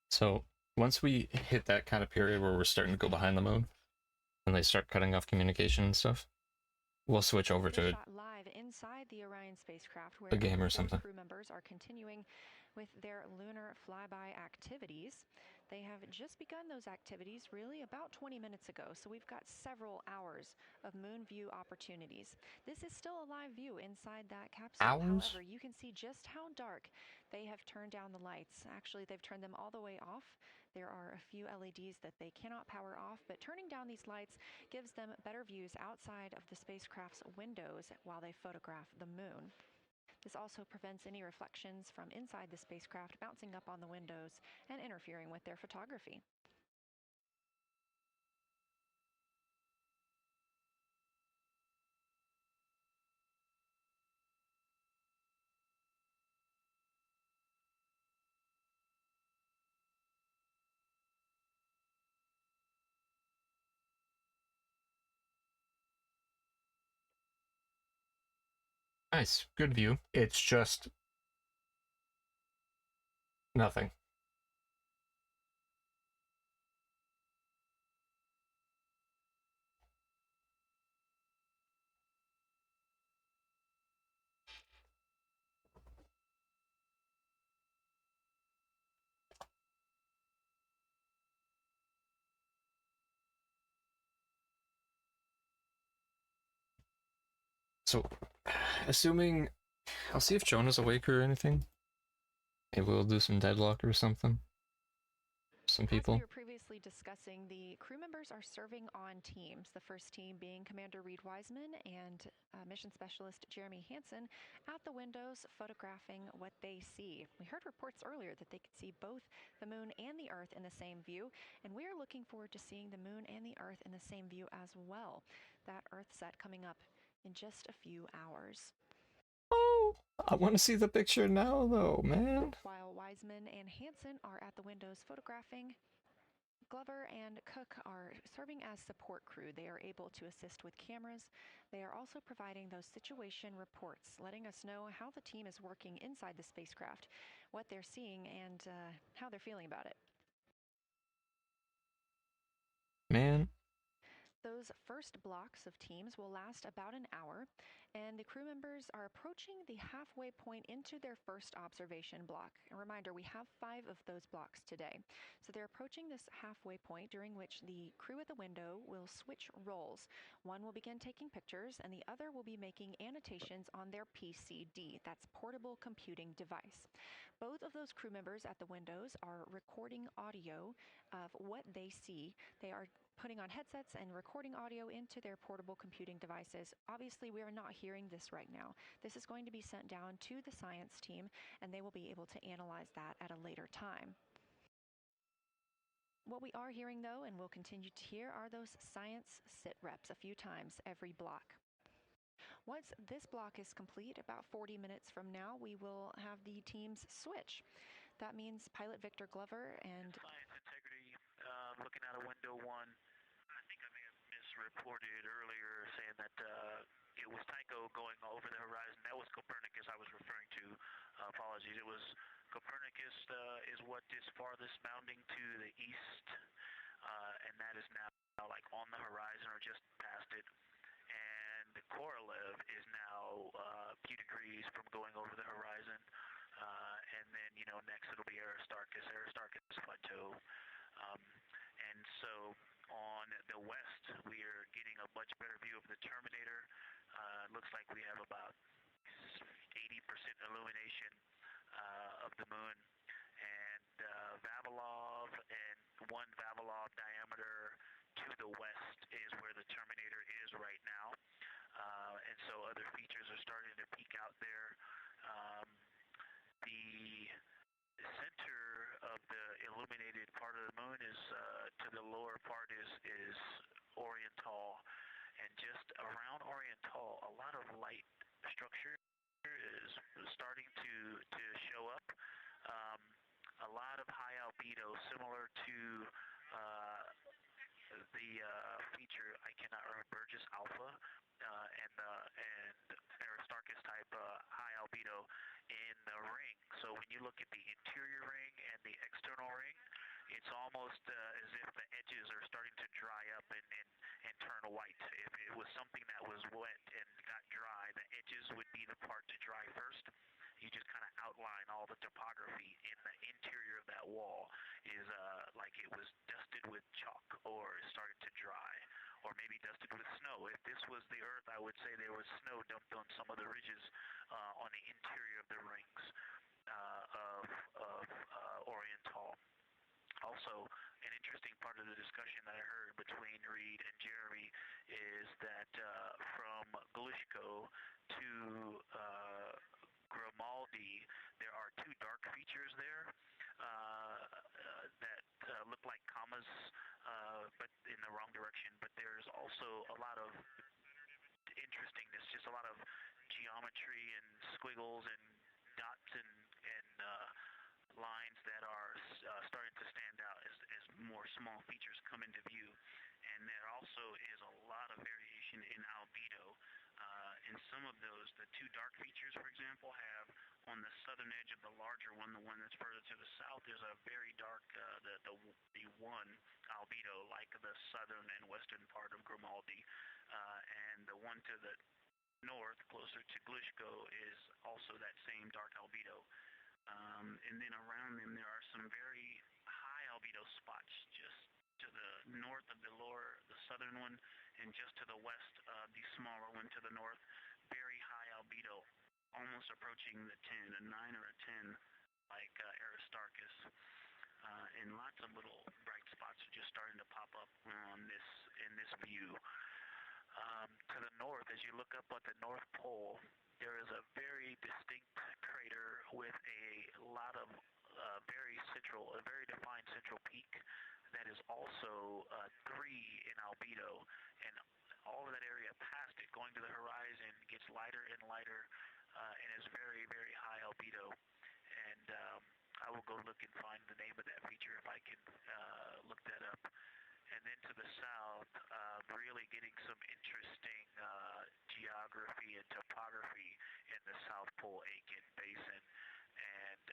So once we hit that kind of period where we're starting to go behind the moon and they start cutting off communication and stuff, we'll switch over This to shot live inside the Orion spacecraft, where a game or 4 something. crew members are continuing with their lunar flyby activities. They have just begun those activities really about 20 minutes ago, so we've got several hours of moon view opportunities. This is still a live view inside that capsule. Hours? However, you can see just how dark they have turned down the lights. Actually, they've turned them all the way off. There are a few LEDs that they cannot power off, but turning down these lights gives them better views outside of the spacecraft's windows while they photograph the moon. This also prevents any reflections from inside the spacecraft bouncing up on the windows and interfering with their photography. Nice, good view. It's just nothing. So, assuming, I'll see if Jonah's awake or anything. Maybe we'll do some deadlock or something. Some people. As we were previously discussing, the crew members are serving on teams. The first team being Commander Reed Wiseman and Mission Specialist Jeremy Hansen at the windows photographing what they see. We heard reports earlier that they could see both the moon and the Earth in the same view, and we are looking forward to seeing the moon and the Earth in the same view as well. That Earth set coming up in just a few hours. Oh, I want to see the picture now, though, man. While Wiseman and Hansen are at the windows photographing, Glover and Cook are serving as support crew. They are able to assist with cameras. They are also providing those situation reports, letting us know how the team is working inside the spacecraft, what they're seeing, and how they're feeling about it. Man. Those first blocks of teams will last about an hour, and the crew members are approaching the halfway point into their first observation block. A reminder, we have 5 of those blocks today. So they're approaching this halfway point during which the crew at the window will switch roles. One will begin taking pictures, and the other will be making annotations on their PCD, that's portable computing device. Both of those crew members at the windows are recording audio of what they see. They are putting on headsets and recording audio into their portable computing devices. Obviously, we are not hearing this right now. This is going to be sent down to the science team, and they will be able to analyze that at a later time. What we are hearing, though, and will continue to hear, are those science sit reps a few times every block. Once this block is complete, about 40 minutes from now, we will have the teams switch. That means pilot Victor Glover and Science integrity, looking out of window 1. I think I may have misreported earlier saying that it was Tycho going over the horizon. That was Copernicus I was referring to. Apologies. It was Copernicus is what is farthest bounding to the east, and that is now like on the horizon or just past it. And Korolev is now a few degrees from going over the horizon. And then, next it'll be Aristarchus Plateau. And so on the west, we are getting a much better view of the Terminator. It looks like we have about 80% illumination of the moon. And Vavilov and 1 Vavilov diameter to the west is where the Terminator is right now. And so other features are starting to peek out there. The center of the illuminated part of the moon is to the lower part is Oriental, and just around Oriental, a lot of light structure is starting to show up. A lot of high albedo, similar to the feature I cannot remember, Burgess Alpha and Aristarchus type high albedo in the ring. So when you look at the interior ring and the external ring, it's almost as if the edges are starting to dry up and turn white. If it was something that was wet and got dry, the edges would be the part to dry first. You just kind of outline all the topography in the interior of that wall is like it was dusted with chalk or started to dry, or maybe dusted with snow. If this was the Earth, I would say there was snow dumped on some of the ridges on the interior of the rings of Oriental. Also, an interesting part of the discussion that I heard between Reed and Jeremy is that from Glushko to Grimaldi, there are two dark features there that look like commas, but in the wrong direction. But there's also a lot of interestingness, just a lot of geometry and squiggles and dots and lines that are starting to stand out as more small features come into view. And there also is a lot of variation in albedo. In some of those, the two dark features, for example, have on the southern edge of the larger one, the one that's further to the south, there's a very dark, the one albedo, like the southern and western part of Grimaldi. And the one to the north, closer to Glushko, is also that same dark albedo. And then around them there are some very high albedo spots just to the north of the southern one, and just to the west of the smaller one to the north. Very high albedo, almost approaching the 10, a 9 or a 10, like Aristarchus. And lots of little bright spots are just starting to pop up in this view. To the north, as you look up at the North Pole, there is a very distinct crater with a lot of a very defined central peak that is also 3 in albedo, and all of that area past it, going to the horizon, gets lighter and lighter, and is very, very high albedo. And I will go look and find the name of that feature if I can look that up. And then to the south, really getting some interesting geography and topography in the South Pole Aitken Basin. And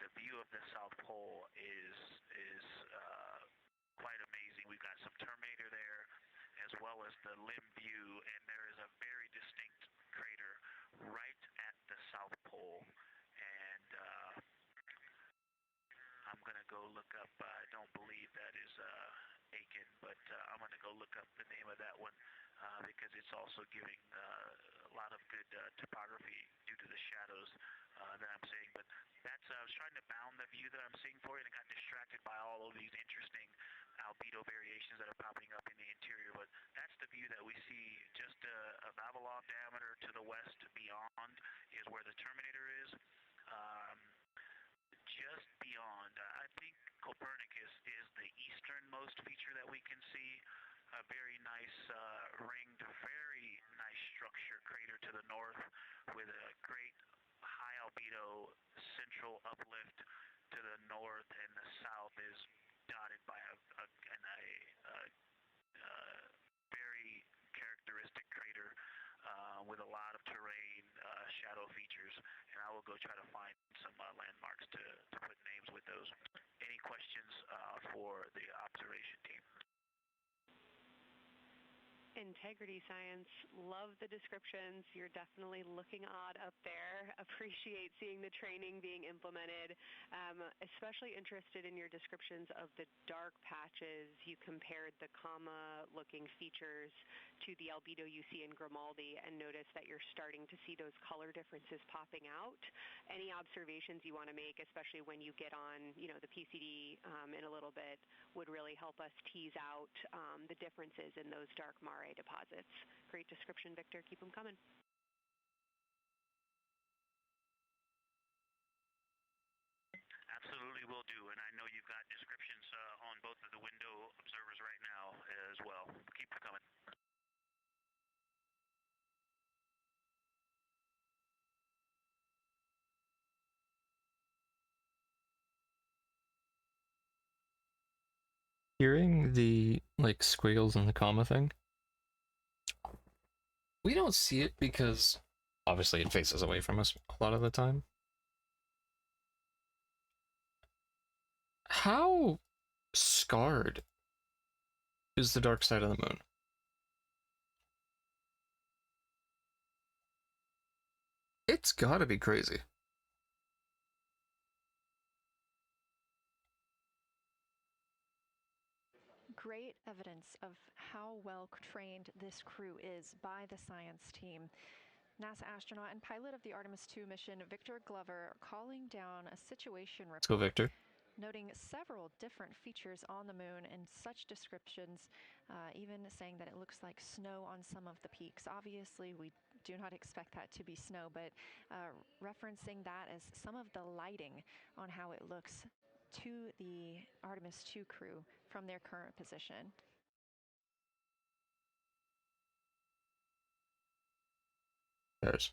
the view of the South Pole is quite amazing. We've got some Terminator there, as well as the limb view, and there is a very distinct crater right at the South Pole. And I'm going to go look up, I don't believe that is Aiken, but I'm going to go look up the name of that one because it's also giving a lot of good topography due to the shadows that I'm seeing. But that's I was trying to bound the view that I'm seeing for it and got distracted by all of these interesting albedo variations that are popping up in the interior. But that's the view that we see just a Vavilov diameter to the west beyond is where the Terminator is. Just beyond, I think Copernicus is the easternmost feature that we can see. A very nice ringed, very nice structure crater to the north with a great high albedo central uplift to the north, and the south is dotted by a very characteristic crater with a lot of terrain, shadow features, and I will go try to find some landmarks to put names with those. Any questions for the observation team? Integrity Science, love the descriptions. You're definitely looking odd up there. Appreciate seeing the training being implemented. Especially interested in your descriptions of the dark patches. You compared the comma-looking features to the albedo you see in Grimaldi and noticed that you're starting to see those color differences popping out. Any observations you want to make, especially when you get on, the PCD in a little bit, would really help us tease out the differences in those dark mare deposits. Great description, Victor. Keep them coming. Absolutely will do, and I know you've got descriptions on both of the window observers right now as well. Keep them coming. Hearing the squiggles and the comma thing, we don't see it because obviously it faces away from us a lot of the time. How scarred is the dark side of the moon? It's gotta be crazy. Great evidence of how well trained this crew is by the science team. NASA astronaut and pilot of the Artemis II mission, Victor Glover, calling down a situation Let's go, report, Victor. noting several different features on the moon and such descriptions, even saying that it looks like snow on some of the peaks. Obviously, we do not expect that to be snow, but referencing that as some of the lighting on how it looks to the Artemis II crew from their current position. There's.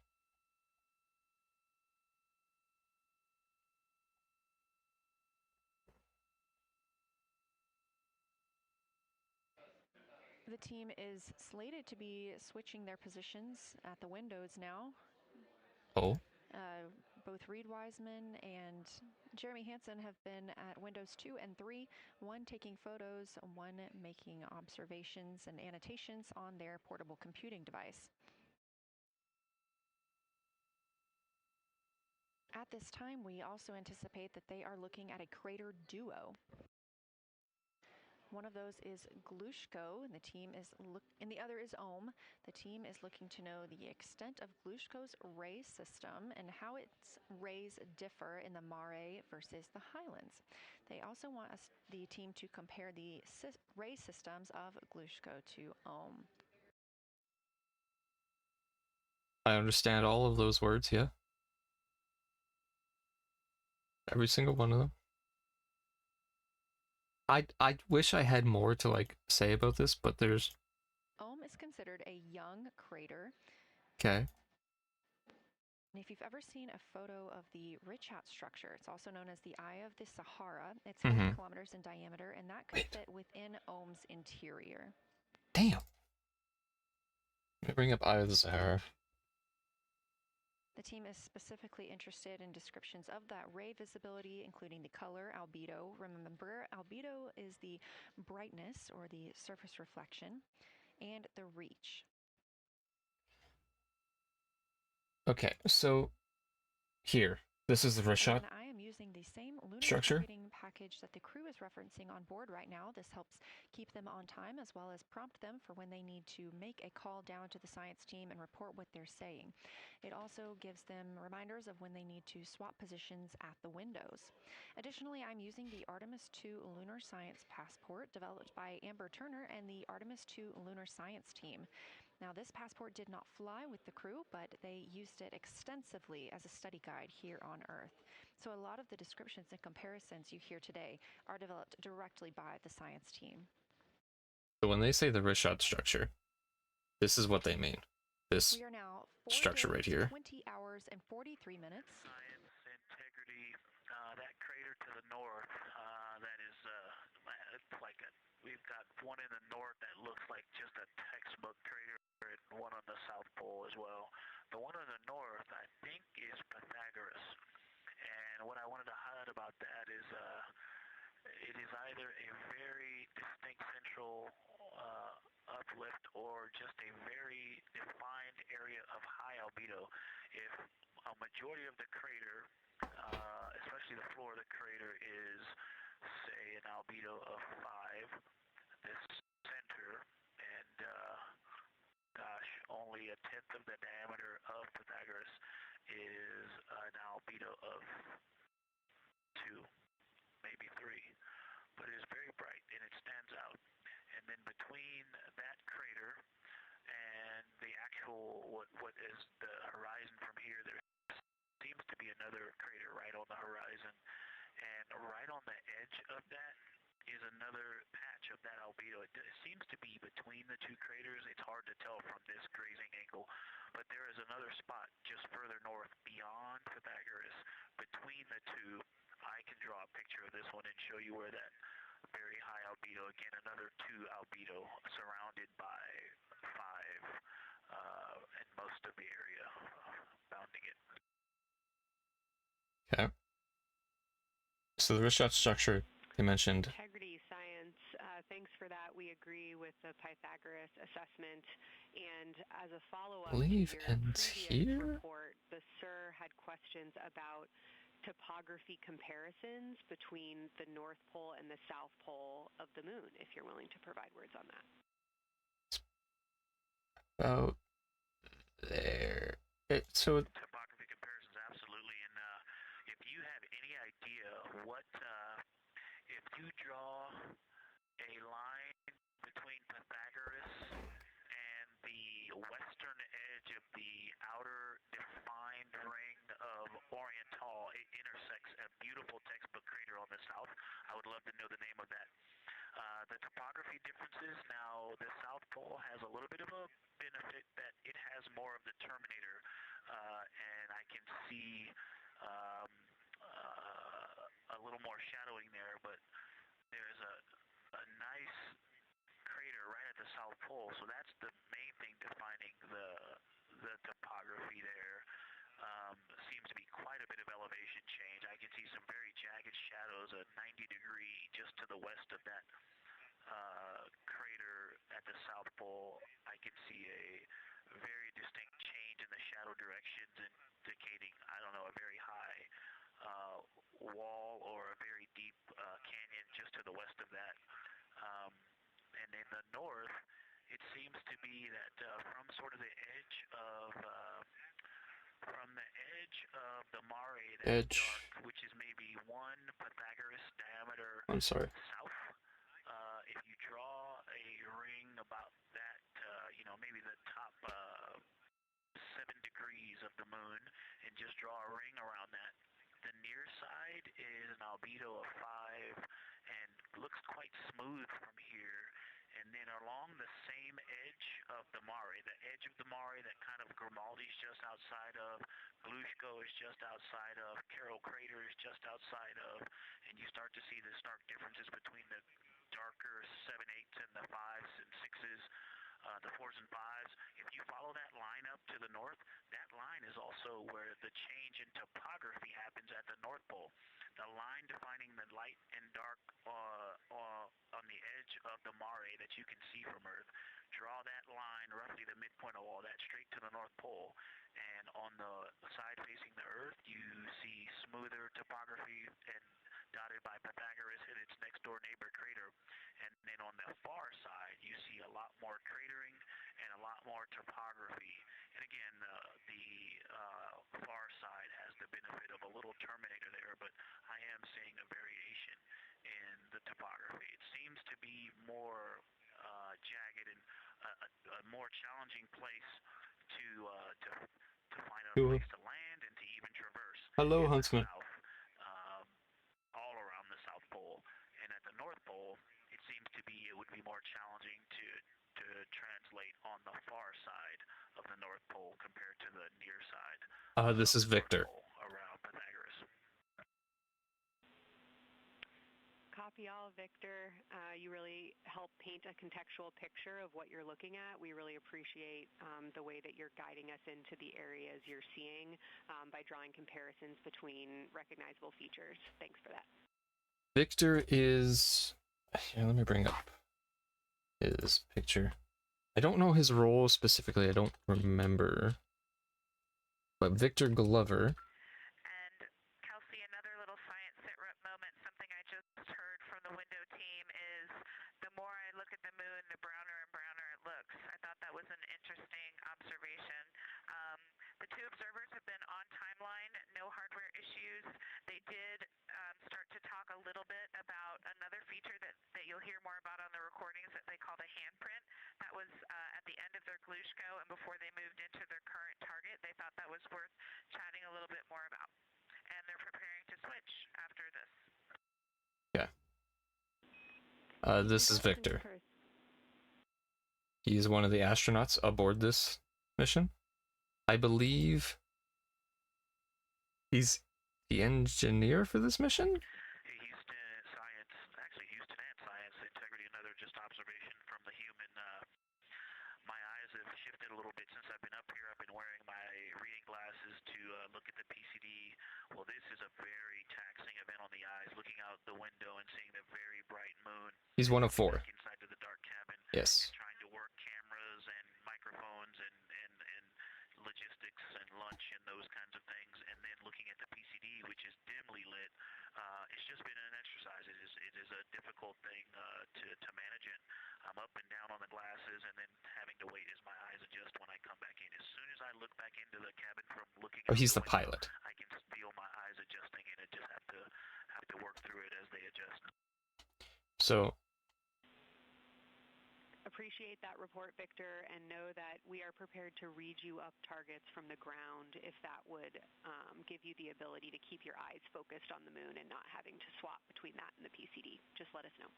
The team is slated to be switching their positions at the windows now. Oh. Both Reed Wiseman and Jeremy Hansen have been at windows 2 and 3, one taking photos, one making observations and annotations on their portable computing device. At this time, we also anticipate that they are looking at a crater duo. One of those is Glushko, and the other is Ohm. The team is looking to know the extent of Glushko's ray system and how its rays differ in the Mare versus the Highlands. They also want the team to compare the ray systems of Glushko to Ohm. I understand all of those words, yeah. Every single one of them. I wish I had more to like say about this, but there's. Ohm is considered a young crater. Okay. And if you've ever seen a photo of the Richat structure, it's also known as the Eye of the Sahara. It's 40 kilometers in diameter, and that could fit within Ohm's interior. Damn. Let me bring up Eye of the Sahara. The team is specifically interested in descriptions of that ray visibility, including the color, albedo. Remember, albedo is the brightness or the surface reflection, and the reach. Okay, so here, this is the Richat I am using the same lunar structure targeting package that the crew is referencing on board right now. This helps keep them on time as well as prompt them for when they need to make a call down to the science team and report what they're saying. It also gives them reminders of when they need to swap positions at the windows. Additionally, I'm using the Artemis II Lunar Science Passport developed by Amber Turner and the Artemis II Lunar Science team. Now, this passport did not fly with the crew, but they used it extensively as a study guide here on Earth. So a lot of the descriptions and comparisons you hear today are developed directly by the science team. So when they say the Richat structure, this is what they mean. This we are now 4 structure days, right here. 20 hours and 43 minutes. Science integrity, that crater to the north, that is, it's like we've got one in the north that looks like just a textbook crater, and one on the South Pole as well. The one on the north, I think, is Pythagoras. And what I wanted to highlight about that is it is either a very distinct central uplift or just a very defined area of high albedo. If a majority of the crater, especially the floor of the crater, is, say, an albedo of 5, this center, and gosh, only a tenth of the diameter of Pythagoras is an albedo of 2, maybe 3, but it is very bright and it stands out. And then between that crater and the actual what is the horizon from here, there seems to be another crater right on the horizon, and right on the edge of that is another patch of that albedo. It seems to be between the two craters. It's hard to tell from this grazing angle, but there is another spot just further north beyond Pythagoras. Between the two, I can draw a picture of this one and show you where that very high albedo, again another 2 albedo surrounded by 5 and most of the area bounding it. Okay. So the Richat structure they mentioned. Integrity science. Thanks for that. We agree with the Pythagoras assessment. And as a follow-up to your previous report, the SIR had questions about topography comparisons between the North Pole and the South Pole of the moon, if you're willing to provide words on that. About there. So Topography comparisons, absolutely. And if you have any idea what, if you draw a line between Pythagoras and the western edge of the outer defined ring of Oriental, it intersects a beautiful textbook crater on the south. I would love to know the name of that. The topography differences, now the South Pole has a little bit of a benefit that it has more of the Terminator, and I can see a little more shadowing there, but there's a nice crater right at the South Pole, so that's the main thing defining the topography there. Seems to be quite a bit of elevation change. I can see some very jagged shadows, a 90-degree just to the west of that crater at the South Pole. I can see a very distinct change in the shadow directions, indicating, I don't know, a very high wall or a very deep canyon just to the west of that. And in the north, it seems to be that from sort of the edge of the Mare, that dark, which is maybe one Pythagoras diameter I'm sorry. south. If you draw a ring about that, maybe the top 7 degrees of the moon, and just draw a ring around that, the near side is an albedo of 5 and looks quite smooth from here. And then along the same edge of the Mare, the edge of the Mare that kind of Grimaldi's just outside of, Glushko is just outside of, Carroll Crater is just outside of, and you start to see the stark differences between the darker 7/8 and the 5s and 6s, the 4s and 5s. If you follow that line up to the north, that line is also where the change in topography happens at the North Pole. The line defining the light and dark on the edge of the Mare that you can see from Earth. Draw that line, roughly the midpoint of all that, straight to the North Pole. And on the side facing the Earth, you see smoother topography and dotted by Pythagoras and its next door neighbor crater. And then on the far side, you see a lot more cratering and a lot more topography. And again, the far side has the benefit of a little terminator there, but I am seeing a variation in the topography. It seems to be more jagged and a more challenging place to find a place to land and to even traverse. Hello, Huntsman. South, all around the South Pole, and at the North Pole, it seems to be it would be more challenging to translate on the far side of the North Pole compared to the near side. This is Victor. Around Pythagoras. Copy all, Victor. You really help paint a contextual picture of what you're looking at. We really appreciate the way that you're guiding us into the areas you're seeing by drawing comparisons between recognizable features. Thanks for that. Victor is... Here, let me bring up his picture. I don't know his role specifically. I don't remember. But Victor Glover. And Kelsey, another little science sit rep moment, something I just heard from the window team is the more I look at the moon, the browner and browner it looks. I thought that was an interesting observation. The two observers have been on timeline, no hardware issues. They did start to talk a little bit about another feature that you'll hear more about on the recordings that they call the handprint. That was at the end of their Glushko and before they moved into their current target. They thought that was worth chatting a little bit more about. And they're preparing to switch after this. Yeah. This is Victor. He's one of the astronauts aboard this mission. I believe he's the engineer for this mission? Houston Science, actually Houston and Science Integrity, another just observation from the human. My eyes have shifted a little bit since I've been up here. I've been wearing my reading glasses to look at the PCD. Well, this is a very taxing event on the eyes, looking out the window and seeing the very bright moon. He's one of 4. Inside to the dark cabin. Yes. Trying to work cameras and microphones and logistics and lunch and those kinds of things. And looking Oh, out he's the the window, pilot. I can feel my eyes adjusting, and it just have to work through it as they adjust. So Appreciate that report, Victor, and know that we are prepared to read you up targets from the ground if that would give you the ability to keep your eyes focused on the moon and not having to swap between that and the PCD. Just let us know.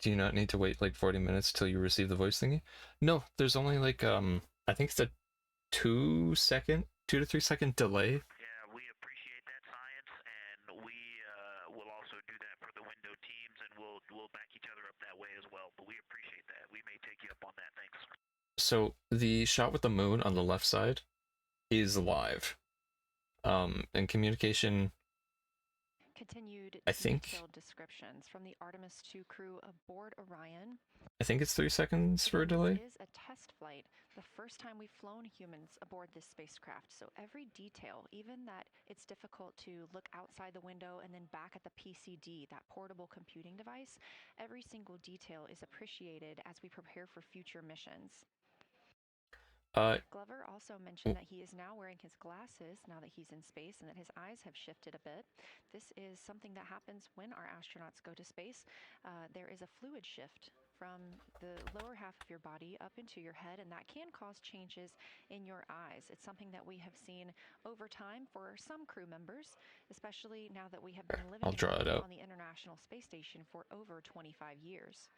do you not need to wait like 40 minutes till you receive the voice thingy? No, there's only like I think it's a 2 to 3 second delay. Yeah, we appreciate that, science, and we will also do that for the window teams, and we'll back each other up that way as well. But we appreciate that. We may take you up on that. Thanks. So the shot with the moon on the left side is live. And communication, Continued I think detailed descriptions from the Artemis 2 crew aboard Orion. it's 3 seconds for a Again, delay. this is a test flight, the first time we've flown humans aboard this spacecraft. So every detail, even that it's difficult to look outside the window and then back at the PCD, that portable computing device, every single detail is appreciated as we prepare for future missions. Glover also mentioned that he is now wearing his glasses now that he's in space and that his eyes have shifted a bit. This is something that happens when our astronauts go to space. There is a fluid shift from the lower half of your body up into your head, and that can cause changes in your eyes. It's something that we have seen over time for some crew members, especially now that we have been living I'll draw it out. on the International Space Station for over 25 years.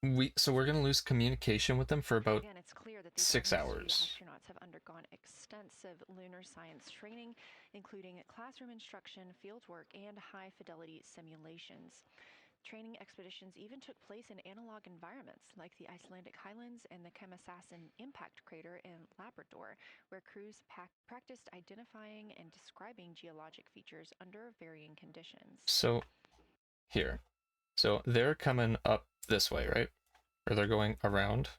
We're gonna lose communication with them for about Again, it's clear that these 6 Artemis hours. 2 astronauts have undergone extensive lunar science training, including classroom instruction, fieldwork, and high-fidelity simulations. Training expeditions even took place in analog environments like the Icelandic highlands and the Kemasassen impact crater in Labrador, where crews practiced identifying and describing geologic features under varying conditions. So here. So they're coming up this way, right? Or they're going around.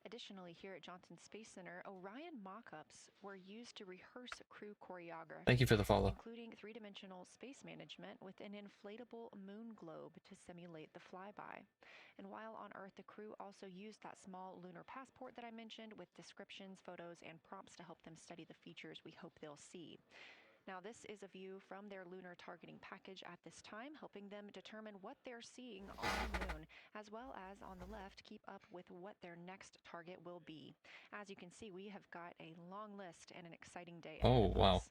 Additionally, here at Johnson Space Center, Orion mock-ups were used to rehearse crew choreography. Thank you for the follow. Including three-dimensional space management with an inflatable moon globe to simulate the flyby. And while on Earth, the crew also used that small lunar passport that I mentioned with descriptions, photos, and prompts to help them study the features we hope they'll see. Now, this is a view from their lunar targeting package at this time, helping them determine what they're seeing on the moon, as well as on the left, keep up with what their next target will be. As you can see, we have got a long list and an exciting day ahead of us.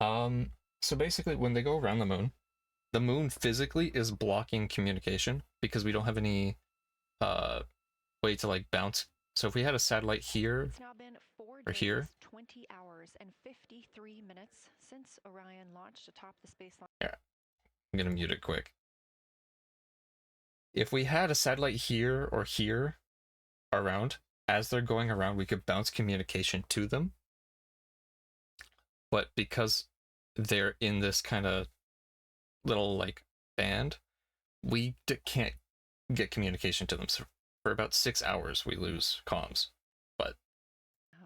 Wow. So basically, when they go around the moon physically is blocking communication because we don't have any way to like bounce. So if we had a satellite here It's now been 4 days, here, 20 hours, and 53 minutes since Orion launched atop the space line. Yeah, I'm gonna mute it quick. If we had a satellite here or here around, as they're going around, we could bounce communication to them. But because they're in this kind of little like band, we can't get communication to them. So for about 6 hours, we lose comms. But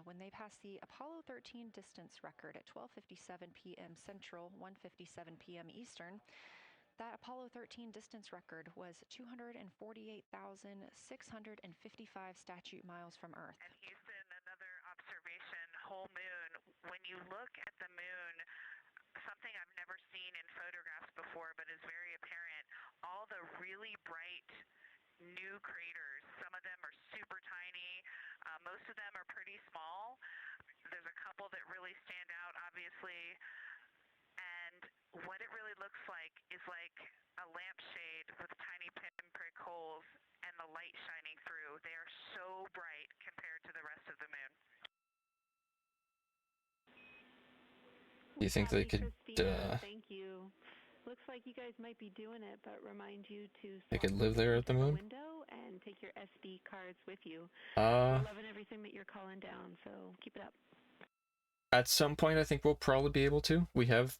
when they passed the Apollo 13 distance record at 12:57 p.m. Central, 1:57 p.m. Eastern, that Apollo 13 distance record was 248,655 statute miles from Earth. And Houston, another observation, whole moon. When you look at the moon, something I've never seen in photographs before, but is very apparent, all the really bright new craters. Some of them are super tiny. Most of them are pretty small. There's a couple that really stand out, obviously. And what it really looks like is like a lampshade with tiny pinprick holes and the light shining through. They are so bright compared to the rest of the moon. do you think they could Thank you. Looks like you guys might be doing it, but remind you to they could live there at the moon? window and take your SD cards with you. We're loving everything that you're calling down, so keep it up. At some point, I think we'll probably be able to. We have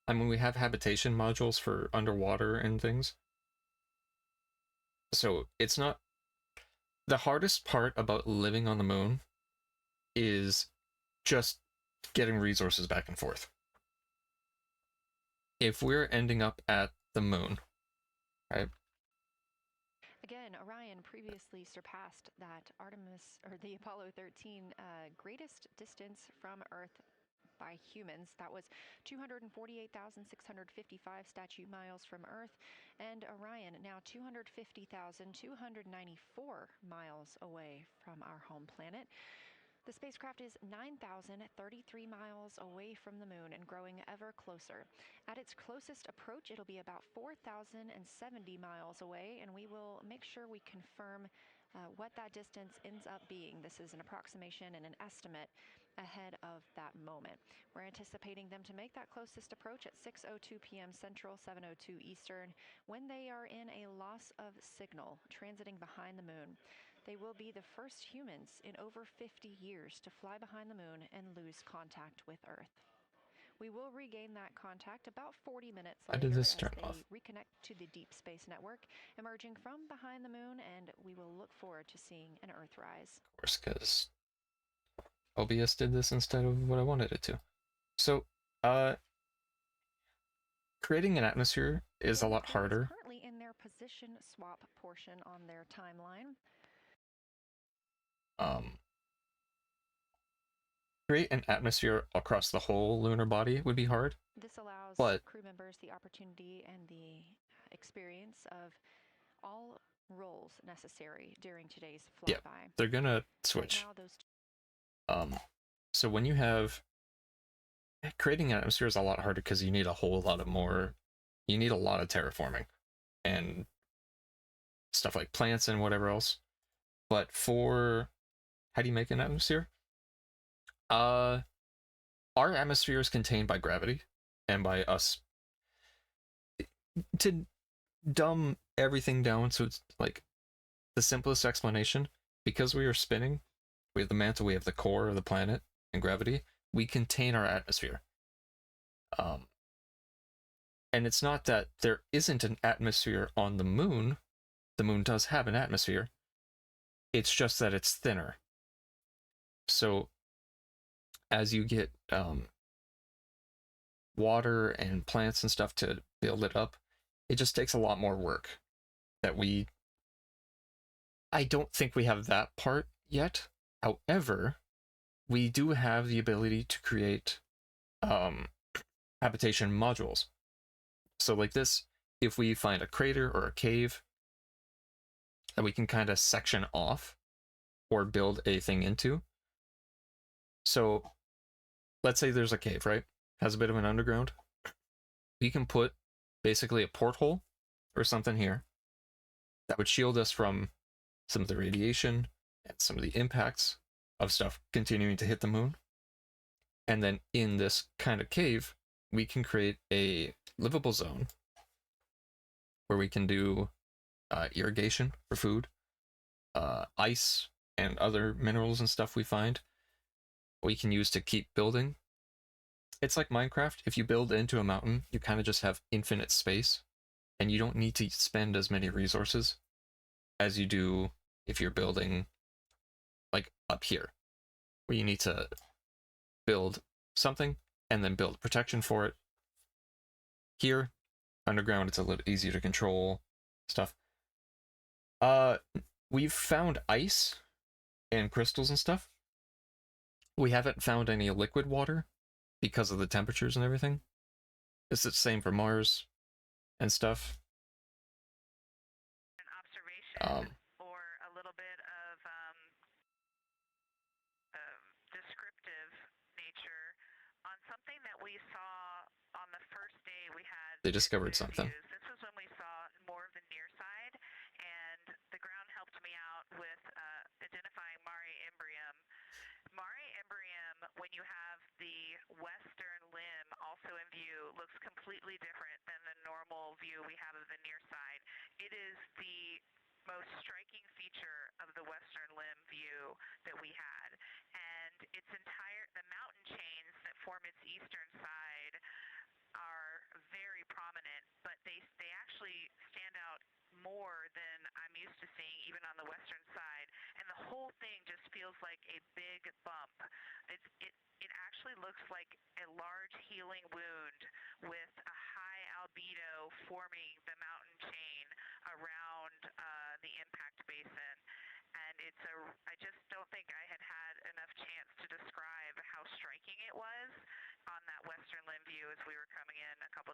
habitation modules for underwater and things. So it's not... The hardest part about living on the moon is just getting resources back and forth. If we're ending up at the moon, right? Again, Orion previously surpassed that Artemis or the Apollo 13 greatest distance from Earth by humans. That was 248,655 statute miles from Earth, and Orion now 250,294 miles away from our home planet. The spacecraft is 9,033 miles away from the moon and growing ever closer. At its closest approach, it'll be about 4,070 miles away, and we will make sure we confirm what that distance ends up being. This is an approximation and an estimate ahead of that moment. We're anticipating them to make that closest approach at 6:02 p.m. Central, 7:02 Eastern, when they are in a loss of signal, transiting behind the moon. They will be the first humans in over 50 years to fly behind the moon and lose contact with Earth. We will regain that contact about 40 minutes Why later did this as turn they off? reconnect to the Deep Space Network, emerging from behind the moon, and we will look forward to seeing an Earthrise. Of course, because OBS did this instead of what I wanted it to. So, creating an atmosphere is a lot harder. Currently in their position swap portion on their timeline. Create an atmosphere across the whole lunar body would be hard. This allows but crew members the opportunity and the experience of all roles necessary during today's flyby. Yeah, they're gonna switch. Right now, so when you have creating an atmosphere is a lot harder because you need a whole lot of more. You need a lot of terraforming and stuff like plants and whatever else. But for how do you make an atmosphere? Our atmosphere is contained by gravity and by us. To dumb everything down, so it's like the simplest explanation, because we are spinning, we have the mantle, we have the core of the planet, and gravity, we contain our atmosphere. And it's not that there isn't an atmosphere on the moon. The moon does have an atmosphere. It's just that it's thinner. So as you get water and plants and stuff to build it up, it just takes a lot more work that I don't think we have that part yet. However, we do have the ability to create habitation modules. So like this, if we find a crater or a cave that we can kind of section off or build a thing into. So let's say there's a cave, right? Has a bit of an underground. We can put basically a porthole or something here that would shield us from some of the radiation and some of the impacts of stuff continuing to hit the moon. And then in this kind of cave, we can create a livable zone where we can do irrigation for food, ice and other minerals and stuff we find we can use to keep building. It's like Minecraft. If you build into a mountain, you kind of just have infinite space, and you don't need to spend as many resources as you do if you're building like up here, where you need to build something and then build protection for it. Here, underground, it's a little easier to control stuff. We've found ice and crystals and stuff. We haven't found any liquid water because of the temperatures and everything. It's the same for Mars and stuff. An observation or a little bit of descriptive nature on something that we saw on the first day we had. They discovered something. This was when we saw more of the near side, and the ground helped me out with identifying Mare Imbrium. Mare Imbrium, when you have the western limb also in view, looks completely different than the normal view we have of the near side. It is the most striking feature of the western limb view that we had, and the mountain chains that form its eastern side are very prominent, but they actually stand out more than I'm used to seeing even on the western side, and the whole thing just feels like a big bump. It actually looks like a large healing wound with a high albedo forming the mountain chain around the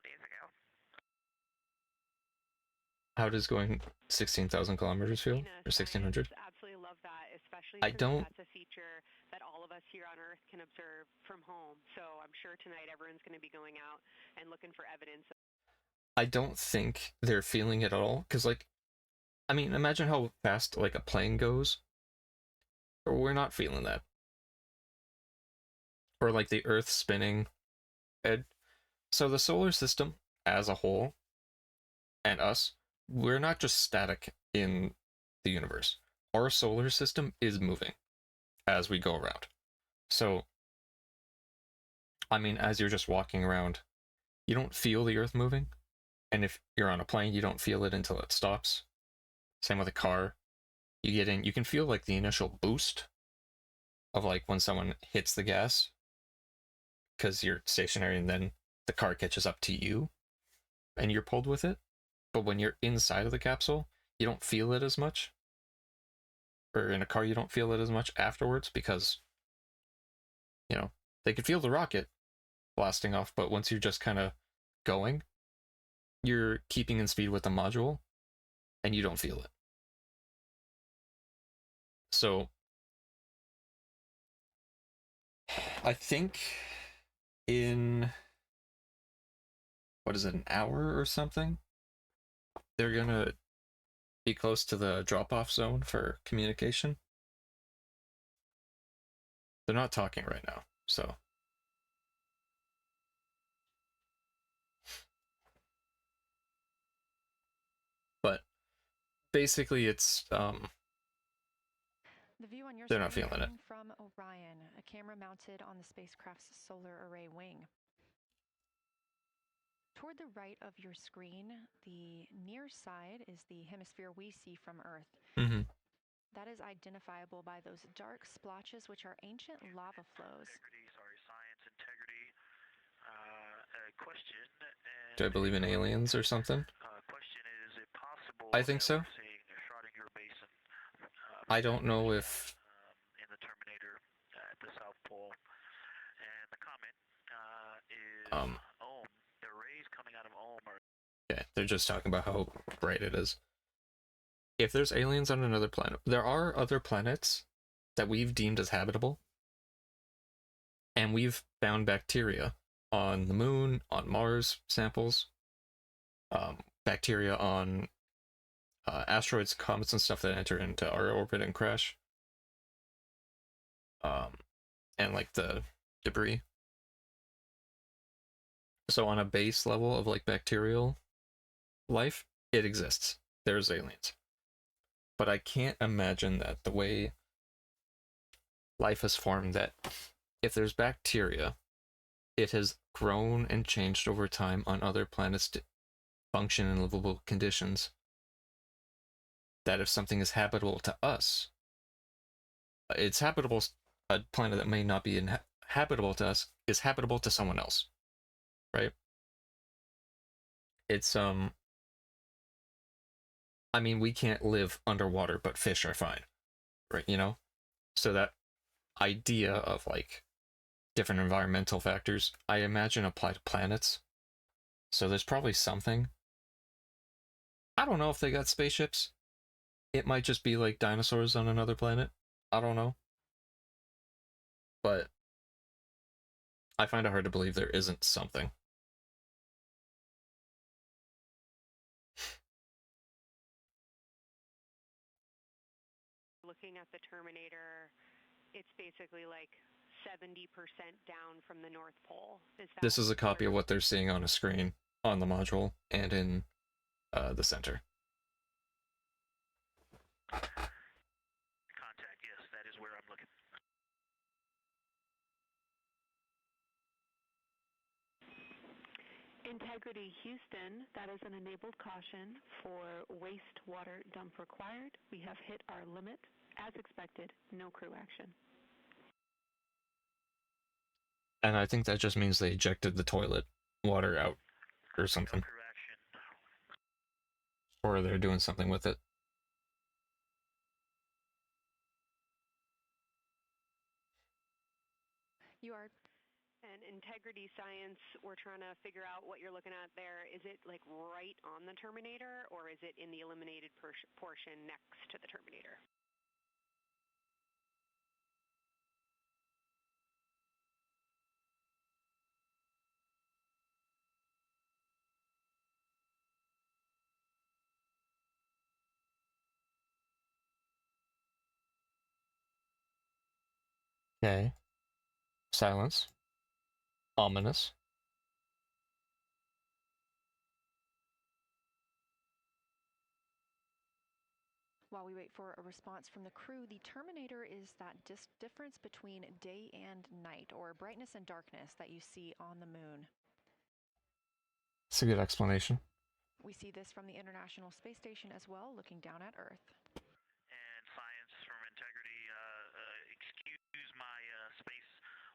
days ago. How does going 16,000 kilometers feel? Or 1,600? Absolutely love that, especially I since don't. that's a feature that all of us here on Earth can observe from home. So I'm sure tonight everyone's going to be going out and looking for evidence. I don't think they're feeling it at all. Because, like, I mean, imagine how fast, like, a plane goes. We're not feeling that. Or, like, the Earth spinning. So the solar system as a whole, and us, we're not just static in the universe. Our solar system is moving as we go around. So, I mean, as you're just walking around, you don't feel the Earth moving. And if you're on a plane, you don't feel it until it stops. Same with a car. You get in, you can feel like the initial boost of like when someone hits the gas because you're stationary and then the car catches up to you and you're pulled with it. But when you're inside of the capsule, you don't feel it as much. Or in a car, you don't feel it as much afterwards because, you know, they could feel the rocket blasting off, but once you're just kind of going, you're keeping in speed with the module and you don't feel it. So I think in, what is it, an hour or something, they're gonna be close to the drop-off zone for communication. They're not talking right now, so. But basically it's The view on your they're not screen feeling it. coming from Orion, a camera mounted on the spacecraft's solar array wing. Toward the right of your screen, the near side is the hemisphere we see from Earth. Mm-hmm. That is identifiable by those dark splotches, which are ancient lava flows. Science integrity. Question. Do I believe in aliens or something? Question is it possible? I think so. Seeing Schrodinger Basin. I don't know if in the Terminator at the South Pole, and the comment is Ohm. The rays coming out of Ohm are. Yeah, they're just talking about how bright it is. If there's aliens on another planet, there are other planets that we've deemed as habitable, and we've found bacteria on the moon, on Mars samples, bacteria on asteroids, comets, and stuff that enter into our orbit and crash, and like the debris. So on a base level of like bacterial life, it exists. There's aliens. But I can't imagine that the way life has formed, that if there's bacteria, it has grown and changed over time on other planets to function in livable conditions. That if something is habitable to us, it's habitable. A planet that may not be habitable to us is habitable to someone else, right? It's I mean, we can't live underwater, but fish are fine, right? You know, so that idea of like different environmental factors, I imagine apply to planets. So there's probably something. I don't know if they got spaceships. It might just be like dinosaurs on another planet. I don't know. But I find it hard to believe there isn't something. Looking at the Terminator, it's basically like 70% down from the North Pole. This is a copy of what they're seeing on a screen on the module and in the center. Contact, yes, that is where I'm looking. Integrity Houston, that is an enabled caution for wastewater dump required. We have hit our limit. As expected, no crew action. And I think that just means they ejected the toilet water out or something. No crew action. Or they're doing something with it. You are. And integrity science, we're trying to figure out what you're looking at there. Is it like right on the terminator, or is it in the eliminated portion next to the terminator? Okay. Silence. Ominous. While we wait for a response from the crew, the terminator is that difference between day and night, or brightness and darkness, that you see on the moon. It's a good explanation. We see this from the International Space Station as well, looking down at Earth. And science from integrity, excuse my space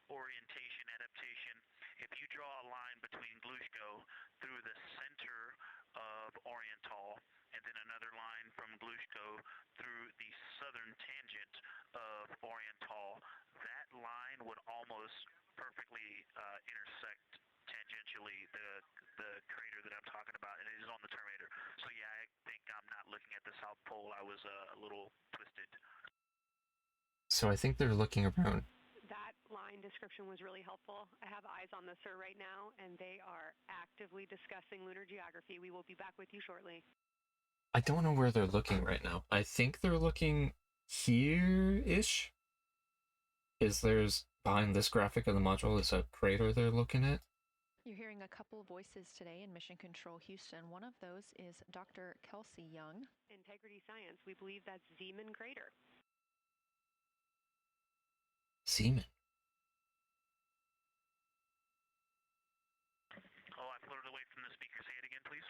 orientation adaptation. If you draw a line between Glushko through the center of Oriental, and then another line from Glushko through the southern tangent of Oriental, that line would almost perfectly intersect tangentially the crater that I'm talking about, and it is on the terminator. So yeah, I think I'm not looking at the South Pole. I was a little twisted. So I think they're looking around. That line description was really helpful. I have eyes on the SIR right now, and they are actively discussing lunar geography. We will be back with you shortly. I don't know where they're looking right now. I think they're looking here-ish. There's behind this graphic of the module is a crater they're looking at. You're hearing a couple of voices today in Mission Control Houston. One of those is Dr. Kelsey Young. Integrity Science, we believe that's Zeeman Crater. Seaman. Oh, I floated away from the speaker. Say it again, please.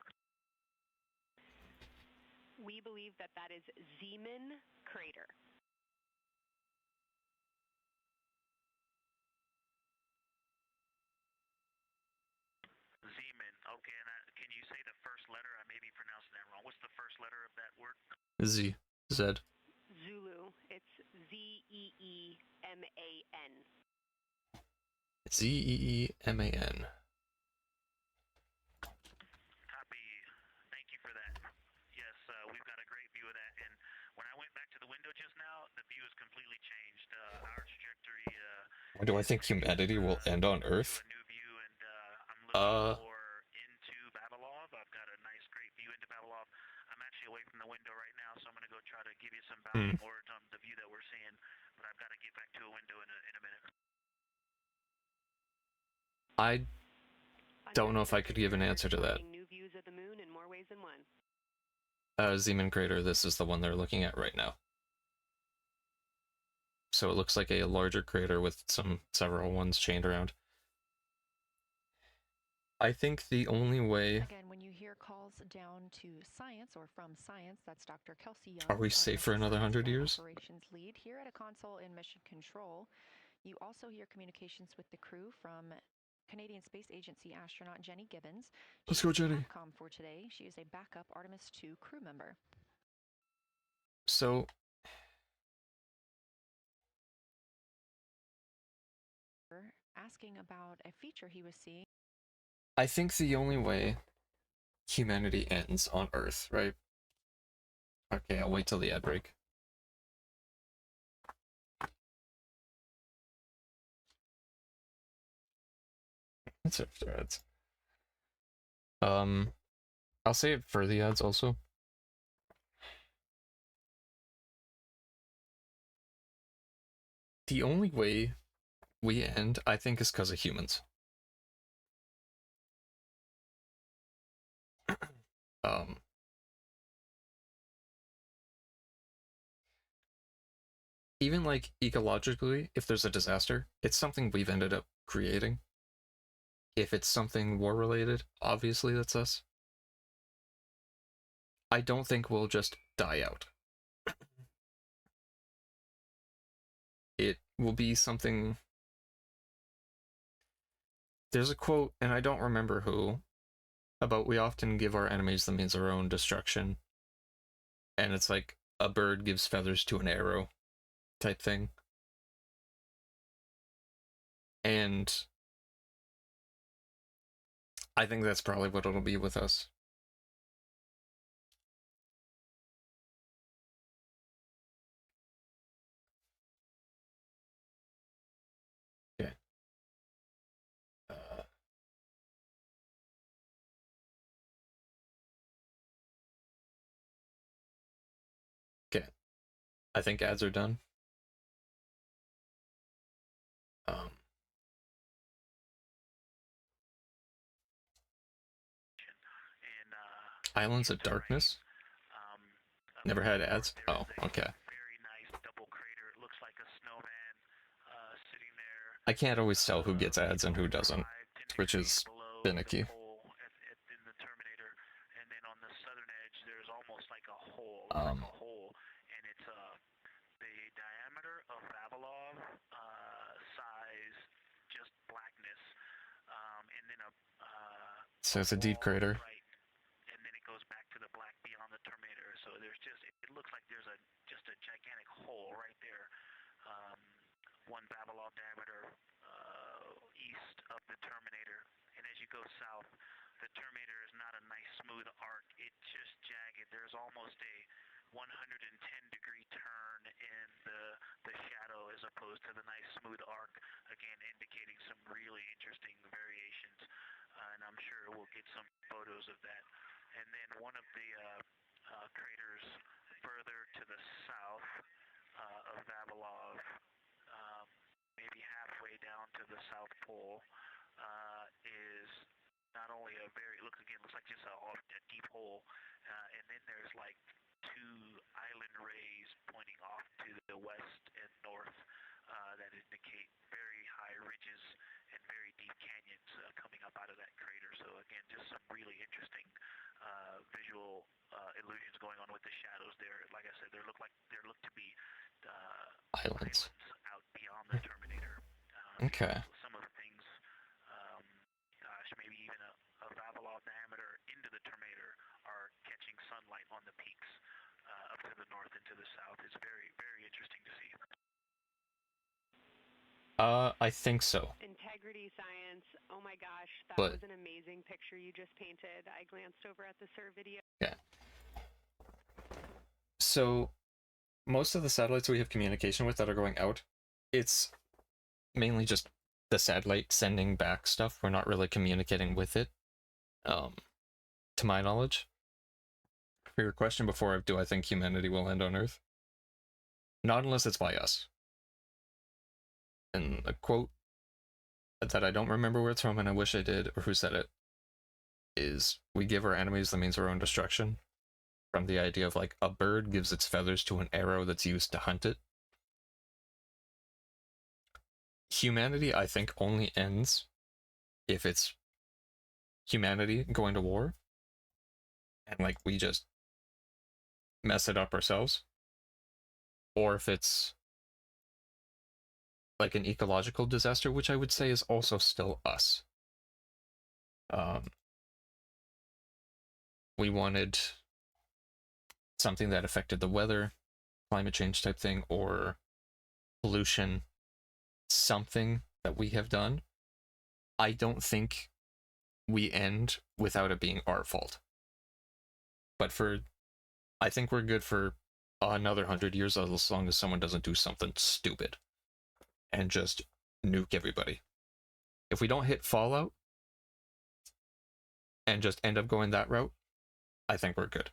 We believe that that is Zeeman Crater. Zeeman. Okay, and can you say the first letter? I may be pronouncing that wrong. What's the first letter of that word? Z. Z. Zulu. It's Zeeman. Zeeman. Copy. Thank you for that. Yes, we've got a great view of that. And when I went back to the window just now, the view has completely changed. Our trajectory. Why do I think humanity will end on Earth? A new view, and I'm looking more into Babalov. I've got a nice, great view into Babalov. I'm actually away from the window right now, so I'm going to go try to give you some bounding words on the view that we're seeing. But I've got to get back to a window in a minute. I don't know if I could give an answer to that. New views of the moon in more ways than one. Zeeman Crater, this is the one they're looking at right now. So it looks like a larger crater with several ones chained around. I think the only way... Again, when you hear calls down to science or from science, that's Dr. Kelsey Young. Are we safe for another 100 years? Operations lead here at a console in Mission Control. You also hear communications with the crew from Canadian Space Agency astronaut Jenny Gibbons. Let's go, Jenny. Capcom for today. She is a backup Artemis II crew member. So... asking about a feature he was seeing. I think the only way humanity ends on Earth, right? Okay, I'll wait till the ad break. That's after ads. I'll say it for the ads also. The only way we end, I think, is because of humans. Even like ecologically, if there's a disaster, it's something we've ended up creating. If it's something war related, obviously that's us. I don't think we'll just die out. It will be something... There's a quote, and I don't remember who, about we often give our enemies the means of our own destruction. And it's like a bird gives feathers to an arrow type thing. And I think that's probably what it'll be with us. Okay. Okay. I think ads are done. Islands of Darkness? Never had ads? Oh, okay. Very nice double crater. It looks like a snowman sitting there. I can't always tell who gets ads and who doesn't, which is finicky. In the Terminator, and then on the southern edge, there's almost like a hole, and it's the diameter of Vavilov size, just blackness, and then So it's a deep crater. right, and then it goes back to the black beyond the Terminator. So there's just it looks like there's just a gigantic hole right there, one Vavilov diameter east of the Terminator. And as you go south, the Terminator is not a nice smooth arc. It's just jagged. There's almost a 110-degree turn in the shadow as opposed to the nice smooth arc, again indicating some really interesting variations. And I'm sure we'll get some photos of that. And then one of the craters further to the south of Vavilov, maybe halfway down to the South Pole, is not only looks like just a deep hole, and then there's like two island rays pointing off to the west and north that indicate very high ridges and very deep canyons coming up out of that crater. So again, just some really interesting visual illusions going on with the shadows there. Like I said, there look to be islands out beyond the Terminator. Okay. Some of the things, maybe even a Vavilov diameter into the Terminator are catching sunlight on the peaks up to the north and to the south. It's very, very interesting to see. I think so. Integrity science. Oh my gosh, that But was an amazing picture you just painted. I glanced over at the SIR video. yeah. So most of the satellites we have communication with that are going out, it's mainly just the satellite sending back stuff. We're not really communicating with it, to my knowledge. For your question before, do I think humanity will end on Earth? Not unless it's by us. And a quote that I don't remember where it's from, and I wish I did, or who said it, is, we give our enemies the means of our own destruction. From the idea of like a bird gives its feathers to an arrow that's used to hunt it. Humanity, I think, only ends if it's humanity going to war and like we just mess it up ourselves, or if it's like an ecological disaster, which I would say is also still us. We wanted something that affected the weather, climate change type thing, or pollution, something that we have done. I don't think we end without it being our fault. But I think we're good for another 100 years as long as someone doesn't do something stupid and just nuke everybody. If we don't hit Fallout and just end up going that route, I think we're good.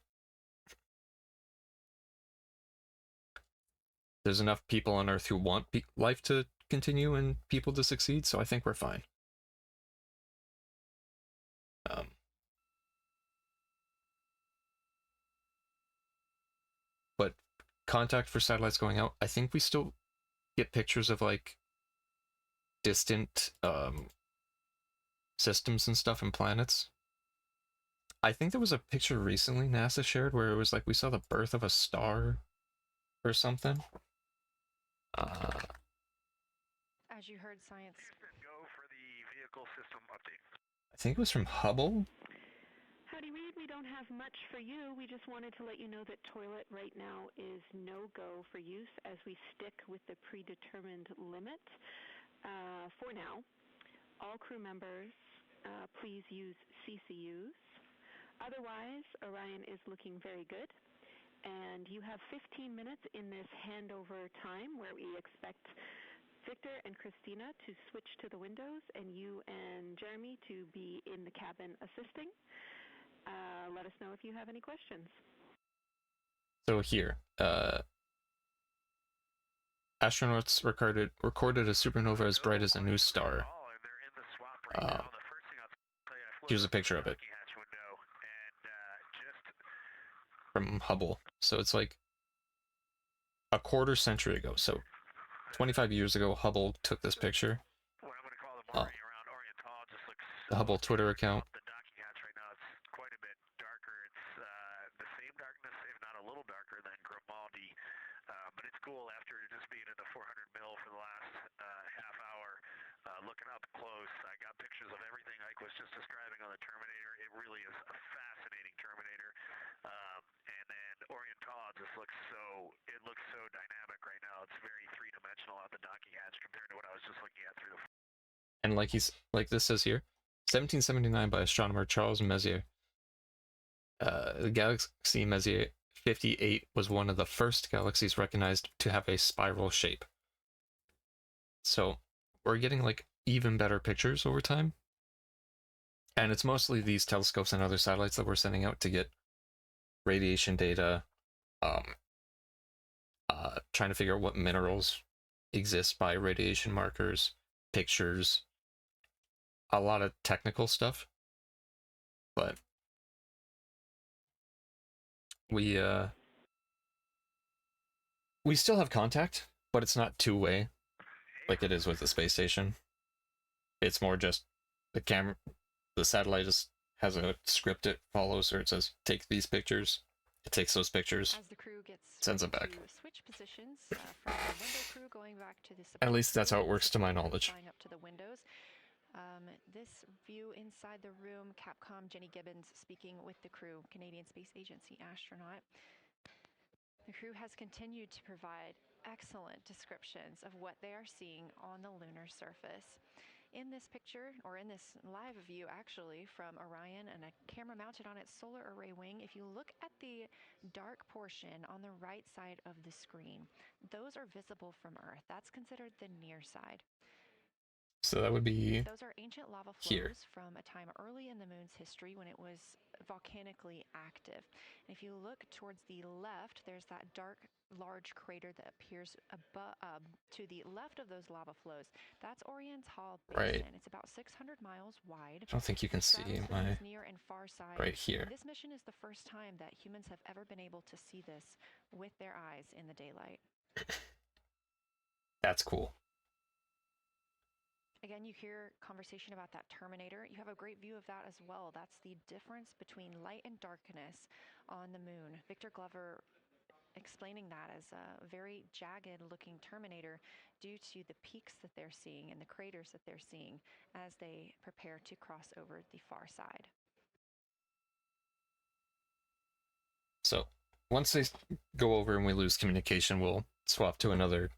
There's enough people on Earth who want life to continue and people to succeed, so I think we're fine. But contact for satellites going out, I think we still get pictures of like distant systems and stuff and planets. I think there was a picture recently NASA shared where it was like we saw the birth of a star or something. As you heard, science. Go for the vehicle system update. I think it was from Hubble. Howdy, Reed. We don't have much for you. We just wanted to let you know that toilet right now is no-go for use as we stick with the predetermined limit for now. All crew members, please use CCUs. Otherwise, Orion is looking very good. And you have 15 minutes in this handover time where we expect Victor and Christina to switch to the windows and you and Jeremy to be in the cabin assisting. Let us know if you have any questions. So here, astronauts recorded a supernova as bright as a new star. Here's a picture of it from Hubble. So it's like a quarter century ago. So 25 years ago, Hubble took this picture. The Hubble Twitter account. But it's cool after just being in the 400 mil for the last half hour, looking up close. I got pictures of everything Ike was just describing on the Terminator. It really is a fascinating Terminator. And then Oriental just looks so dynamic right now. It's very three-dimensional out the docking hatch compared to what I was just looking at through the. And like this says here, 1779 by astronomer Charles Messier. The galaxy Messier 58 was one of the first galaxies recognized to have a spiral shape. So we're getting like even better pictures over time. And it's mostly these telescopes and other satellites that we're sending out to get radiation data, trying to figure out what minerals exist by radiation markers, pictures, a lot of technical stuff. But we still have contact, but it's not two-way like it is with the space station. It's more just the satellite has a script it follows, or it says take these pictures. It takes those pictures, As the crew gets sends them back. switch positions from the window crew going back to the At least that's how it works to my knowledge. flying up to the windows. This view inside the room, Capcom Jenny Gibbons speaking with the crew, Canadian Space Agency astronaut. The crew has continued to provide excellent descriptions of what they are seeing on the lunar surface. In this picture, or in this live view actually, from Orion and a camera mounted on its solar array wing, if you look at the dark portion on the right side of the screen, those are visible from Earth. That's considered the near side. So that would be those are ancient lava flows here. From a time early in the moon's history when it was volcanically active. And if you look towards the left, there's that dark, large crater that appears to the left of those lava flows. That's Oriental Basin. Right. It's about 600 miles wide. I don't think you can see my near and far side. right here. This mission is the first time that humans have ever been able to see this with their eyes in the daylight. That's cool. Again, you hear conversation about that Terminator. You have a great view of that as well. That's the difference between light and darkness on the moon. Victor Glover explaining that as a very jagged looking Terminator due to the peaks that they're seeing and the craters that they're seeing as they prepare to cross over the far side. So once they go over and we lose communication, we'll swap to another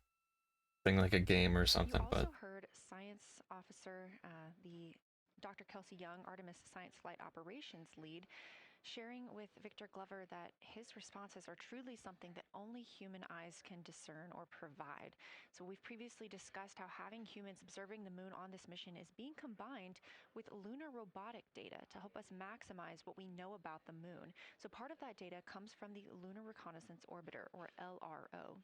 thing like a game or something. You also but heard Science Officer, the Dr. Kelsey Young, Artemis Science Flight Operations Lead, sharing with Victor Glover that his responses are truly something that only human eyes can discern or provide. So we've previously discussed how having humans observing the moon on this mission is being combined with lunar robotic data to help us maximize what we know about the moon. So part of that data comes from the Lunar Reconnaissance Orbiter, or LRO.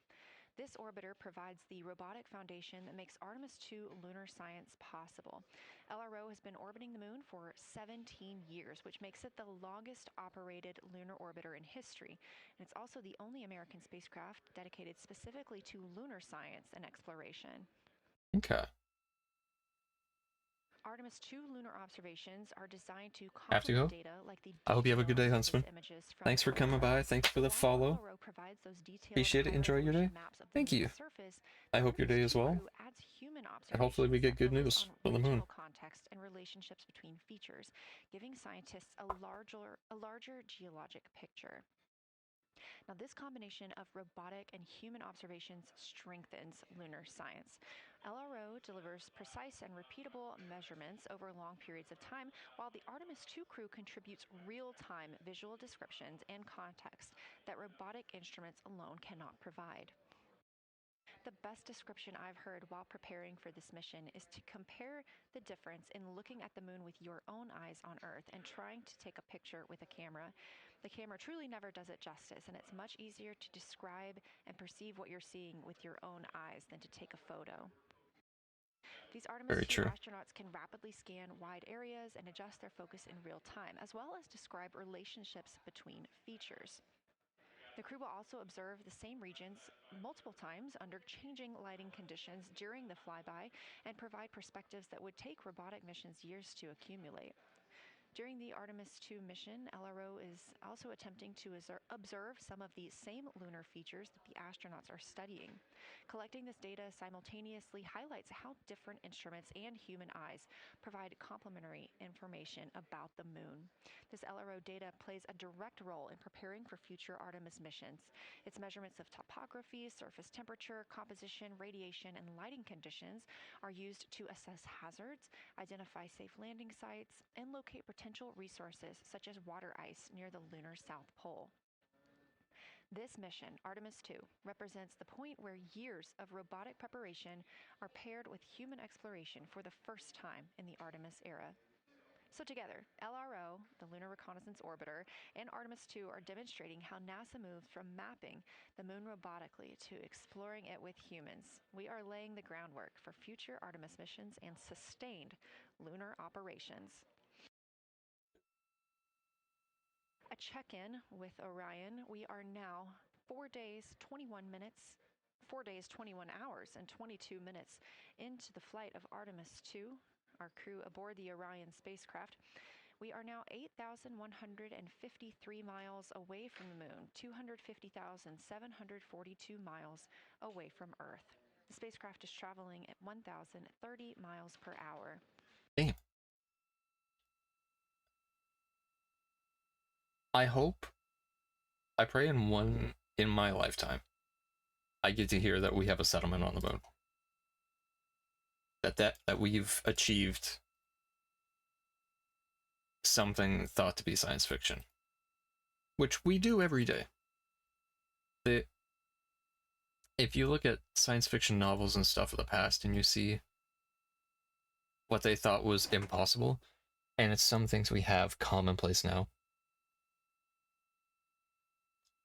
This orbiter provides the robotic foundation that makes Artemis II lunar science possible. LRO has been orbiting the moon for 17 years, which makes it the longest operated lunar orbiter in history. And it's also the only American spacecraft dedicated specifically to lunar science and exploration. okay. Artemis II lunar observations are designed to Have to go? complement data like the I hope you have a good day, detailed Huntsman. images from Thanks for coming by. Thanks for the follow. LRO provides those detailed Appreciate it. Enjoy your day. high-resolution maps of the Thank you. moon's surface. I hope your day as well. Adds human And hopefully we get good news on from the moon. regional context and relationships between features, giving scientists a larger geologic picture. Now, this combination of robotic and human observations strengthens lunar science. LRO delivers precise and repeatable measurements over long periods of time, while the Artemis II crew contributes real-time visual descriptions and context that robotic instruments alone cannot provide. The best description I've heard while preparing for this mission is to compare the difference in looking at the moon with your own eyes on Earth and trying to take a picture with a camera. The camera truly never does it justice, and it's much easier to describe and perceive what you're seeing with your own eyes than to take a photo. These Artemis Very 2 true. astronauts can rapidly scan wide areas and adjust their focus in real time, as well as describe relationships between features. The crew will also observe the same regions multiple times under changing lighting conditions during the flyby and provide perspectives that would take robotic missions years to accumulate. During the Artemis II mission, LRO is also attempting to observe some of the same lunar features that the astronauts are studying. Collecting this data simultaneously highlights how different instruments and human eyes provide complementary information about the moon. This LRO data plays a direct role in preparing for future Artemis missions. Its measurements of topography, surface temperature, composition, radiation, and lighting conditions are used to assess hazards, identify safe landing sites, and locate potential resources such as water ice near the lunar South Pole. This mission, Artemis II, represents the point where years of robotic preparation are paired with human exploration for the first time in the Artemis era. So together, LRO, the Lunar Reconnaissance Orbiter, and Artemis II are demonstrating how NASA moves from mapping the moon robotically to exploring it with humans. We are laying the groundwork for future Artemis missions and sustained lunar operations. A check-in with Orion. We are now 4 days, 21 minutes, 4 days, 21 hours, and 22 minutes into the flight of Artemis II, our crew aboard the Orion spacecraft. We are now 8,153 miles away from the moon, 250,742 miles away from Earth. The spacecraft is traveling at 1,030 miles per hour. Damn. I pray in my lifetime, I get to hear that we have a settlement on the moon. That we've achieved something thought to be science fiction, which we do every day. If you look at science fiction novels and stuff of the past and you see what they thought was impossible, and it's some things we have commonplace now.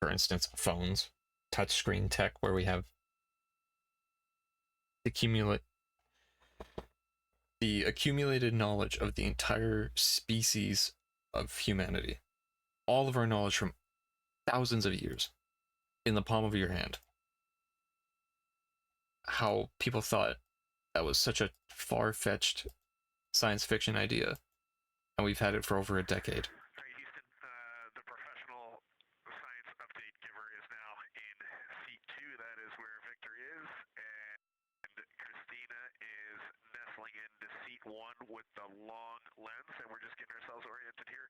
For instance, phones, touchscreen tech, where we have the accumulated knowledge of the entire species of humanity. All of our knowledge from thousands of years in the palm of your hand. How people thought that was such a far-fetched science fiction idea, and we've had it for over a decade. All right, Houston, the professional science update giver is now in seat 2. That is where Victor is, and Christina is nestling into seat 1 with the long lens, and we're just getting ourselves oriented here.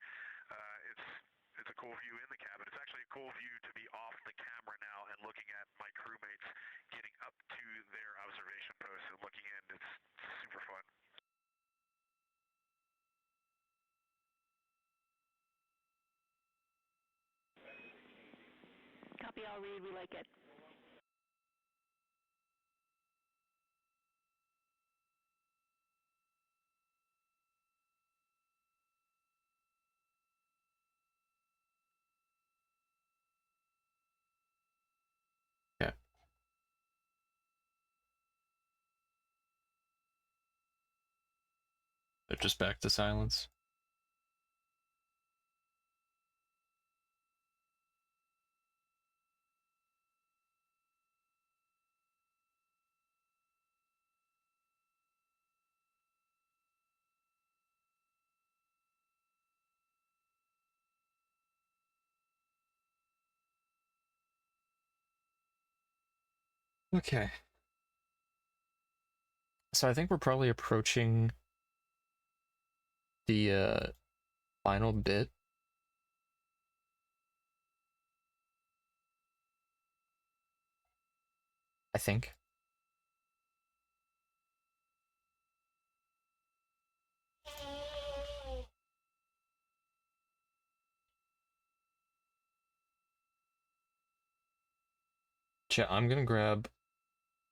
It's a cool view in the cabin. It's actually a cool view to be off the camera now and looking at my crewmates getting up to their observation posts and looking in. It's super fun. Copy, I'll read. We like it. Okay. They're just back to silence. Okay. So I think we're probably approaching the final bit I think. Chat, I'm gonna grab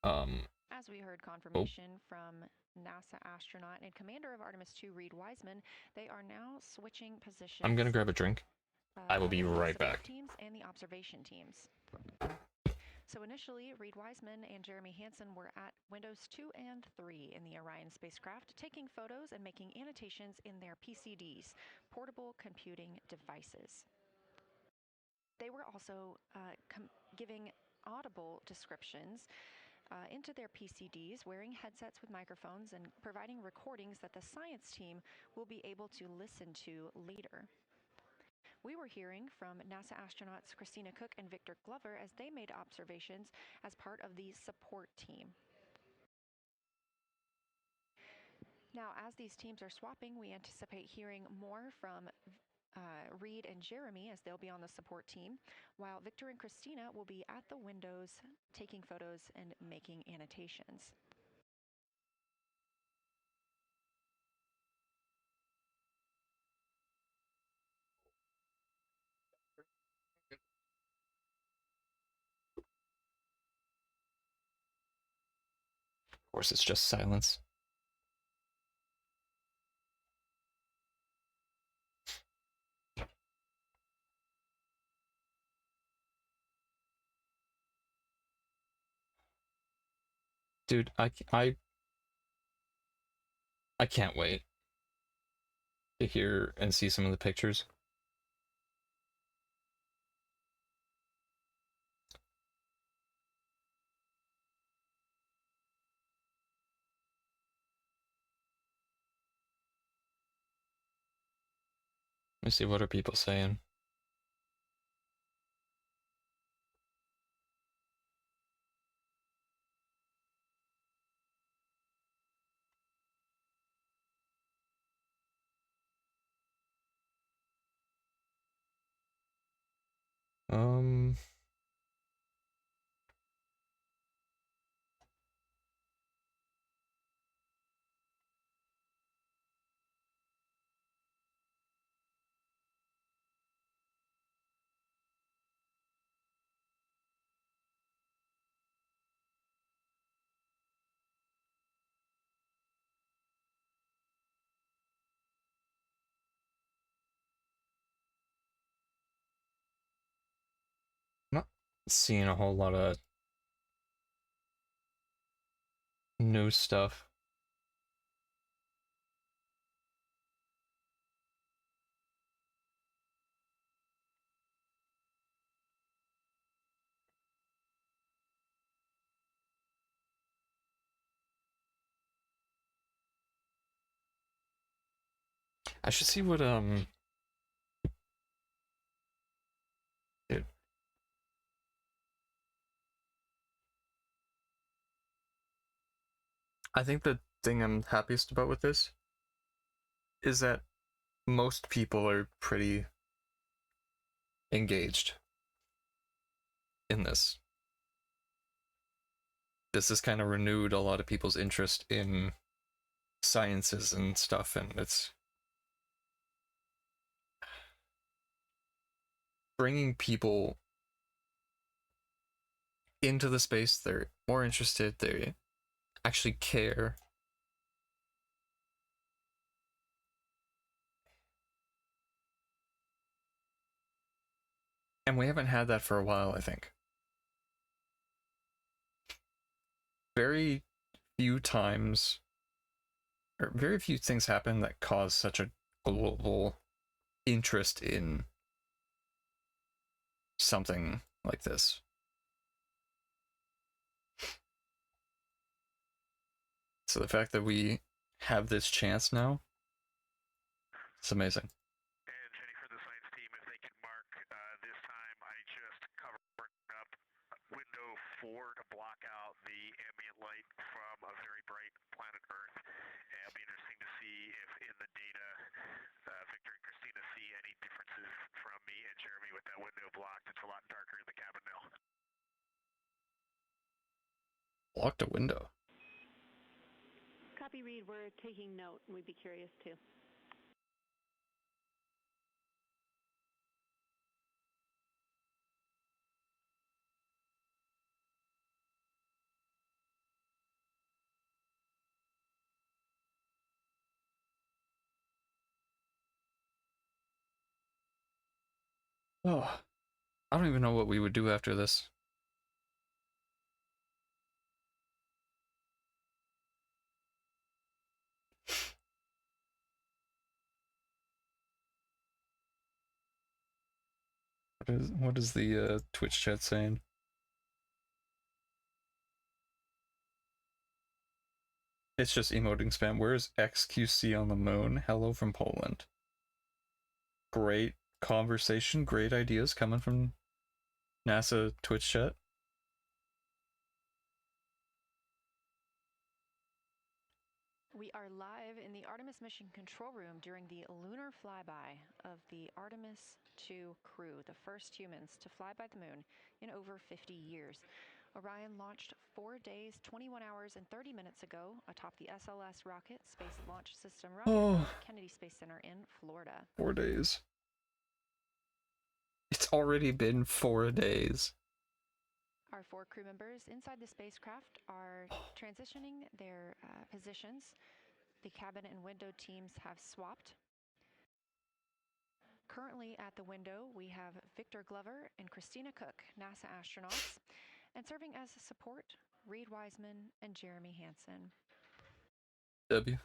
As we heard confirmation from NASA astronaut and commander of Artemis 2, Reed Wiseman, they are now switching positions. I'm gonna grab a drink. I will be the right support back. Teams and the observation teams. So initially, Reed Wiseman and Jeremy Hansen were at Windows 2 and 3 in the Orion spacecraft, taking photos and making annotations in their PCDs, portable computing devices. They were also giving audible descriptions into their PCDs, wearing headsets with microphones and providing recordings that the science team will be able to listen to later. We were hearing from NASA astronauts Christina Cook and Victor Glover as they made observations as part of the support team. Now, as these teams are swapping, we anticipate hearing more from Reed and Jeremy as they'll be on the support team, while Victor and Christina will be at the windows taking photos and making annotations. Of course, it's just silence. Dude, I can't wait to hear and see some of the pictures. Let me see, what are people saying? Not seeing a whole lot of new stuff. I should see what dude. I think the thing I'm happiest about with this is that most people are pretty engaged in this. This has kind of renewed a lot of people's interest in sciences and stuff, and it's bringing people into the space. They're more interested, they actually care. And we haven't had that for a while, I think. Very few times, or very few things happen that cause such a global interest in something like this. So the fact that we have this chance now, it's amazing. And Jenny, for the science team, if they can mark this time, I just covered up window 4 to block out the ambient light from a very bright planet Earth. And it'll be interesting to see if in the data, Victor and Christina see any differences from me and Jeremy with that window blocked. It's a lot darker in the cabin now. locked a window. Copy, Reed. We're taking note, and we'd be curious too. Oh, I don't even know what we would do after this. What is the Twitch chat saying? It's just emoting spam. Where's XQC on the moon? Hello from Poland. Great conversation, great ideas coming from NASA Twitch chat. We are live in the Artemis mission control room during the lunar flyby of the Artemis 2 crew, the first humans to fly by the moon in over 50 years. Orion launched 4 days, 21 hours, and 30 minutes ago atop the SLS rocket Space Launch System rocket at Kennedy Space Center in Florida. 4 days. It's already been 4 days. Our 4 crew members inside the spacecraft are transitioning their positions. The cabin and window teams have swapped. Currently at the window, we have Victor Glover and Christina Cook, NASA astronauts, and serving as support, Reed Wiseman and Jeremy Hansen. W.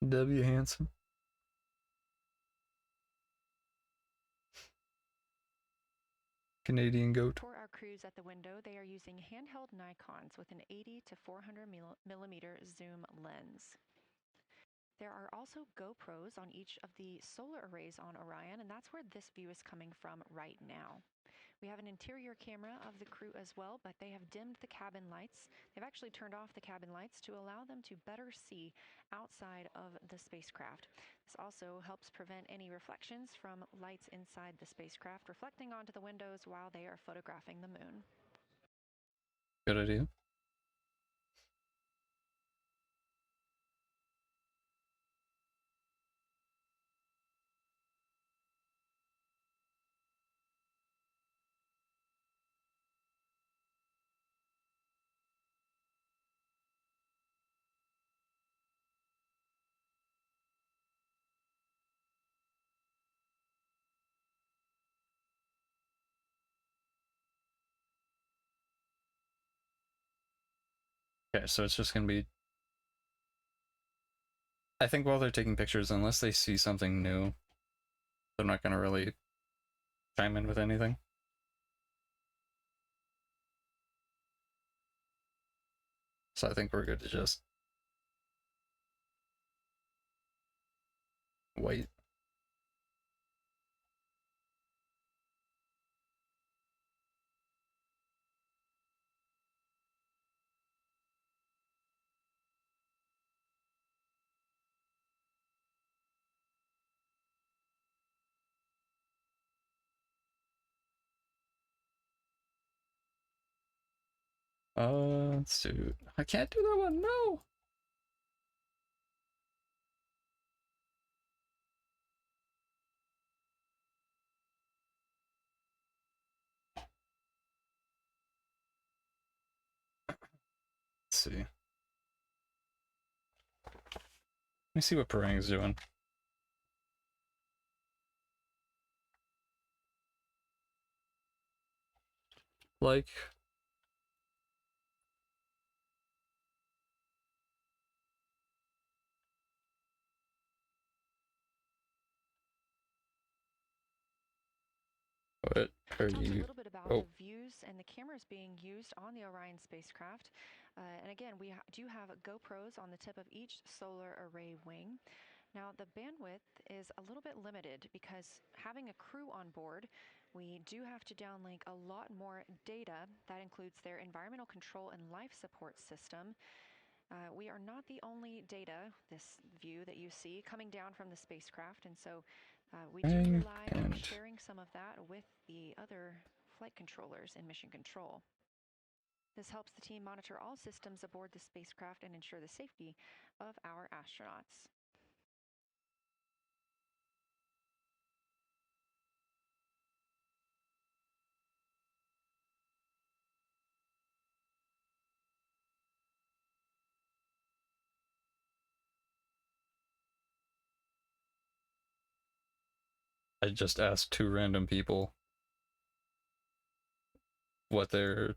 W. Hansen. Canadian goat. For our crews at the window, they are using handheld Nikons with an 80 to 400 millimeter zoom lens. There are also GoPros on each of the solar arrays on Orion, and that's where this view is coming from right now. We have an interior camera of the crew as well, but they have dimmed the cabin lights. They've actually turned off the cabin lights to allow them to better see outside of the spacecraft. This also helps prevent any reflections from lights inside the spacecraft reflecting onto the windows while they are photographing the moon. Good idea. Okay, so it's just gonna be... I think while they're taking pictures, unless they see something new, they're not gonna really chime in with anything. So I think we're good to just wait. Let's do... I can't do that one, no! Let's see. Let me see what Parang's doing. Like... What are Talk you... a little bit about the views and the cameras being used on the Orion spacecraft. And again, we do have GoPros on the tip of each solar array wing. Now, the bandwidth is a little bit limited because having a crew on board, we do have to downlink a lot more data. That includes their environmental control and life support system. We are not the only data, this view that you see, coming down from the spacecraft, and so we do rely on sharing some of that with the other flight controllers in mission control. This helps the team monitor all systems aboard the spacecraft and ensure the safety of our astronauts. I just asked two random people what they're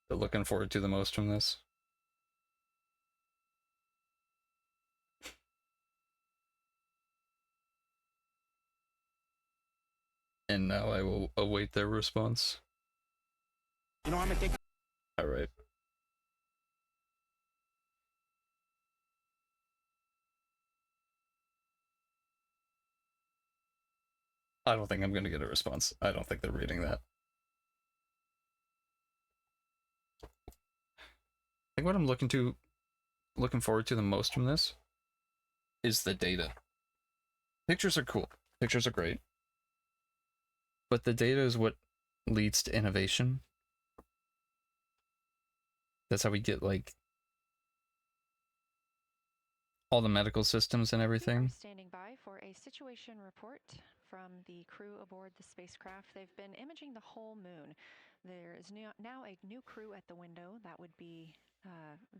looking forward to the most from this. And now I will await their response. You know, I'm a Alright. I don't think I'm gonna get a response. I don't think they're reading that. I think what I'm looking forward to the most from this is the data. Pictures are cool. Pictures are great. But the data is what leads to innovation. That's how we get, like, all the medical systems and everything. Standing by for a situation report from the crew aboard the spacecraft. They've been imaging the whole moon. There is now a new crew at the window. That would be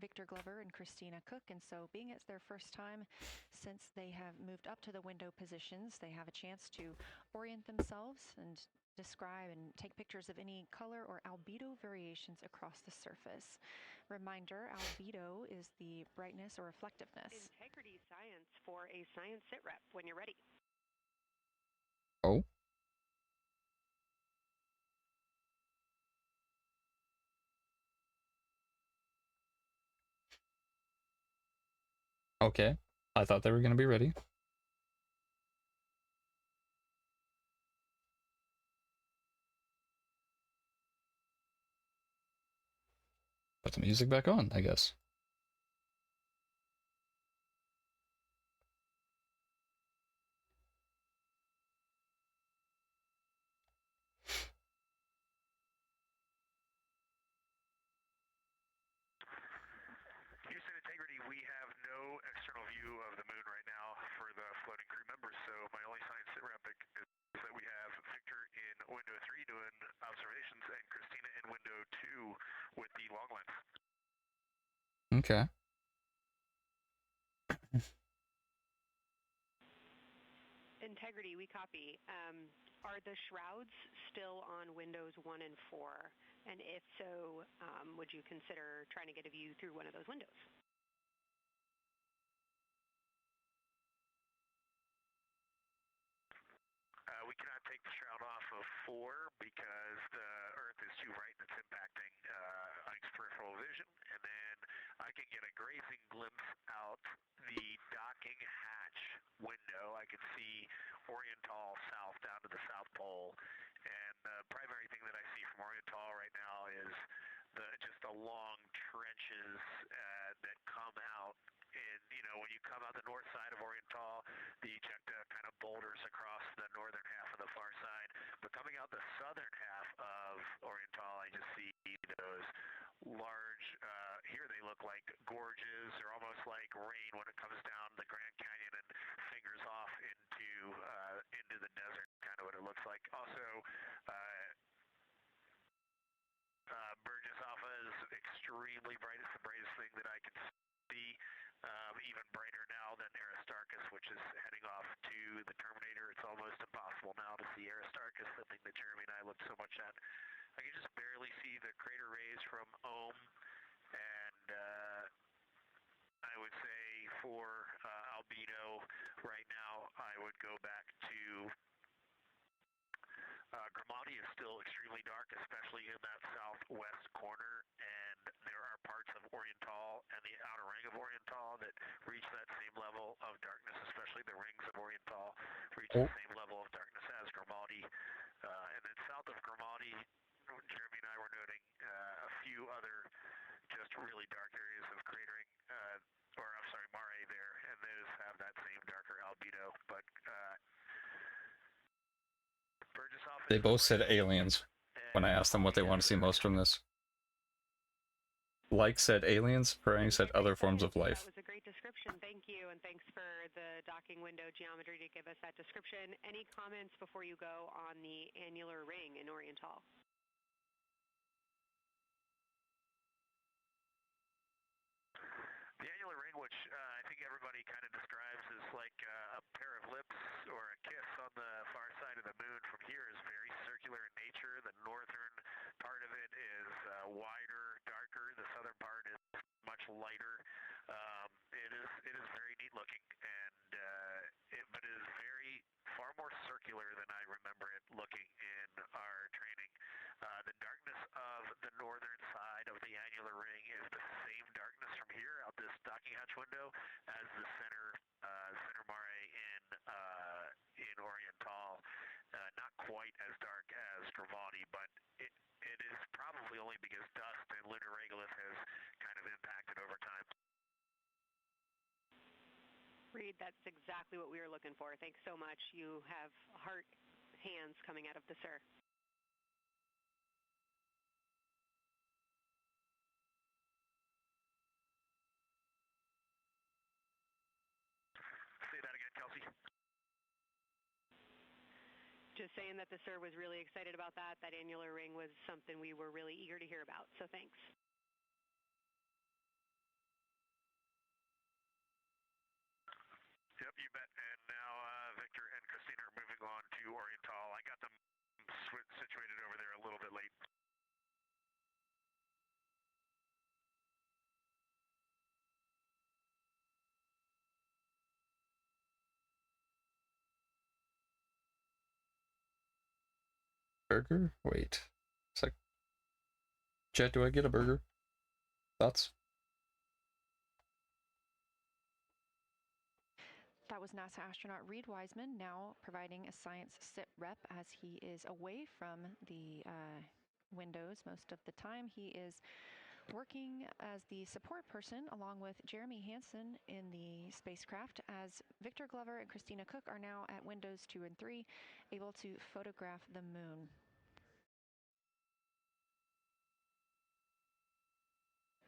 Victor Glover and Christina Cook. And so being it's their first time since they have moved up to the window positions, they have a chance to orient themselves and describe and take pictures of any color or albedo variations across the surface. Reminder, albedo is the brightness or reflectiveness. Integrity Science for a science sit rep when you're ready. Oh? Okay. I thought they were gonna be ready. Put the music back on, I guess. Houston Integrity, we have no external view of the moon right now for the floating crew members, so my only science sit rep is that we have Victor in window 3 doing observations and Christina in window 2 with the long lens. Okay. Integrity, we copy. Are the shrouds still on windows 1 and 4? And if so, would you consider trying to get a view through one of those windows? We cannot take the shroud off of 4 because the Earth is too bright and it's impacting Ike's peripheral vision. And then I can get a grazing glimpse out the docking hatch window. I can see Oriental south down to the South Pole. And the primary thing that I see from Oriental right now is just the long trenches that come out. And, you know, when you come out the north side of Oriental, the ejecta kind of boulders across the northern half of the far side. But coming out the southern half of Oriental, I just see those large, here they look like gorges. They're almost like rain when it comes down the Grand Canyon and fingers off into the desert, kind of what it looks like. Also, Burgess Alpha is extremely bright. It's the brightest thing that I can see. Even brighter now than Aristarchus, which is heading off to the Terminator. It's almost impossible now to see Aristarchus, the thing that Jeremy and I looked so much at. I can just barely see the crater rays from Ohm, and I would say for albedo right now, I would go back to Grimati is still extremely dark, especially in that southwest corner, and there are parts of Oriental and the outer ring of Oriental that reach that same level of darkness, especially the rings of Oriental reach the same level of darkness as Grimati. And then south of Grimati, Jeremy and I were noting a few other just really dark areas of cratering, or I'm sorry, Mare there, and those have that same darker albedo, but Burgess Alpha They both said aliens when I asked them what they want to see most from this. Like said aliens, Praying said other forms of life. That was a great description. Thank you, and thanks for the docking window geometry to give us that description. Any comments before you go on the annular ring in Oriental? The annular ring, which I think everybody kind of describes as like a pair of lips or a kiss on the far side of the moon from here, is very circular in nature. The northern part of it is wider, darker. The southern part is much lighter. It is very neat looking, and but it is far more circular than I remember it looking in our training. The darkness of the northern side of the annular ring is the same darkness from here out this docking hatch window as the center mare in Oriental. Not quite as dark as Gravati, but it is probably only because dust and lunar regolith has kind of impacted over time. Reed, that's exactly what we were looking for. Thanks so much. You have heart hands coming out of the SIR. Say that again, Kelsey. Just saying that the SIR was really excited about that. That annular ring was something we were really eager to hear about, so thanks. Yep, you bet. And now Victor and Christina are moving on to Oriental. I got them situated over there a little bit late. Burger? Wait. It's like, Jet, do I get a burger? Thoughts? That was NASA astronaut Reed Wiseman, now providing a science sit rep as he is away from the windows most of the time. He is working as the support person along with Jeremy Hansen in the spacecraft, as Victor Glover and Christina Cook are now at windows 2 and 3, able to photograph the moon.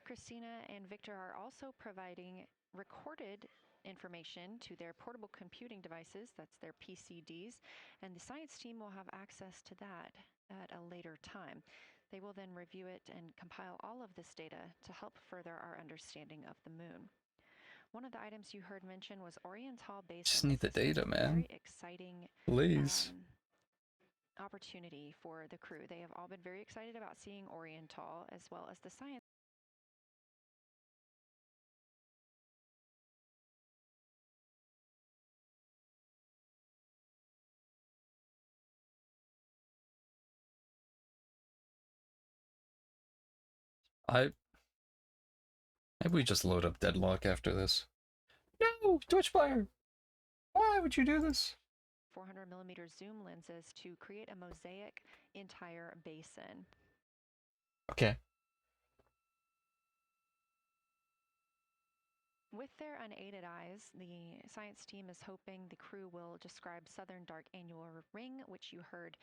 Christina and Victor are also providing recorded information to their portable computing devices, that's their PCDs, and the science team will have access to that at a later time. They will then review it and compile all of this data to help further our understanding of the moon. One of the items you heard mentioned was Oriental Basin. Just need the data, man. Very exciting. Please. Opportunity for the crew. They have all been very excited about seeing Oriental as well as the science. Maybe we just load up Deadlock after this. No! Twitch Fire! Why would you do this? 400mm zoom lenses to create a mosaic entire basin. Okay. With their unaided eyes, the science team is hoping the crew will describe southern dark annular ring, which you heard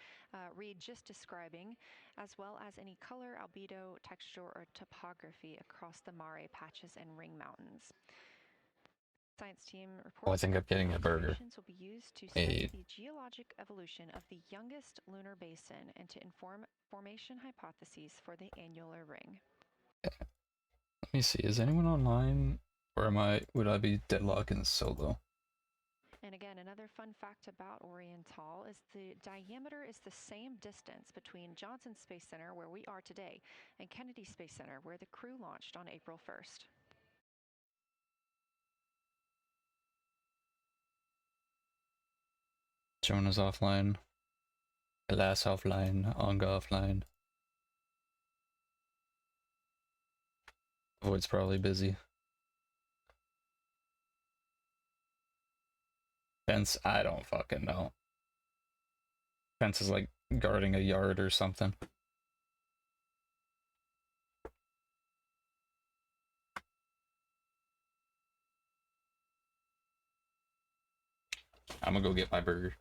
Reed just describing, as well as any color, albedo, texture, or topography across the mare patches and ring mountains. Science team reports I think I'm getting a burger. Will be used to study the geologic evolution of the youngest lunar basin and to inform formation hypotheses for the annular ring. Let me see. Is anyone online, or would I be deadlocking solo? And again, another fun fact about Oriental is the diameter is the same distance between Johnson Space Center, where we are today, and Kennedy Space Center, where the crew launched on April 1st. Jonah's offline. Alas offline. Anga offline. Void's probably busy. Fence, I don't fucking know. Fence is like guarding a yard or something. I'm gonna go get my burger.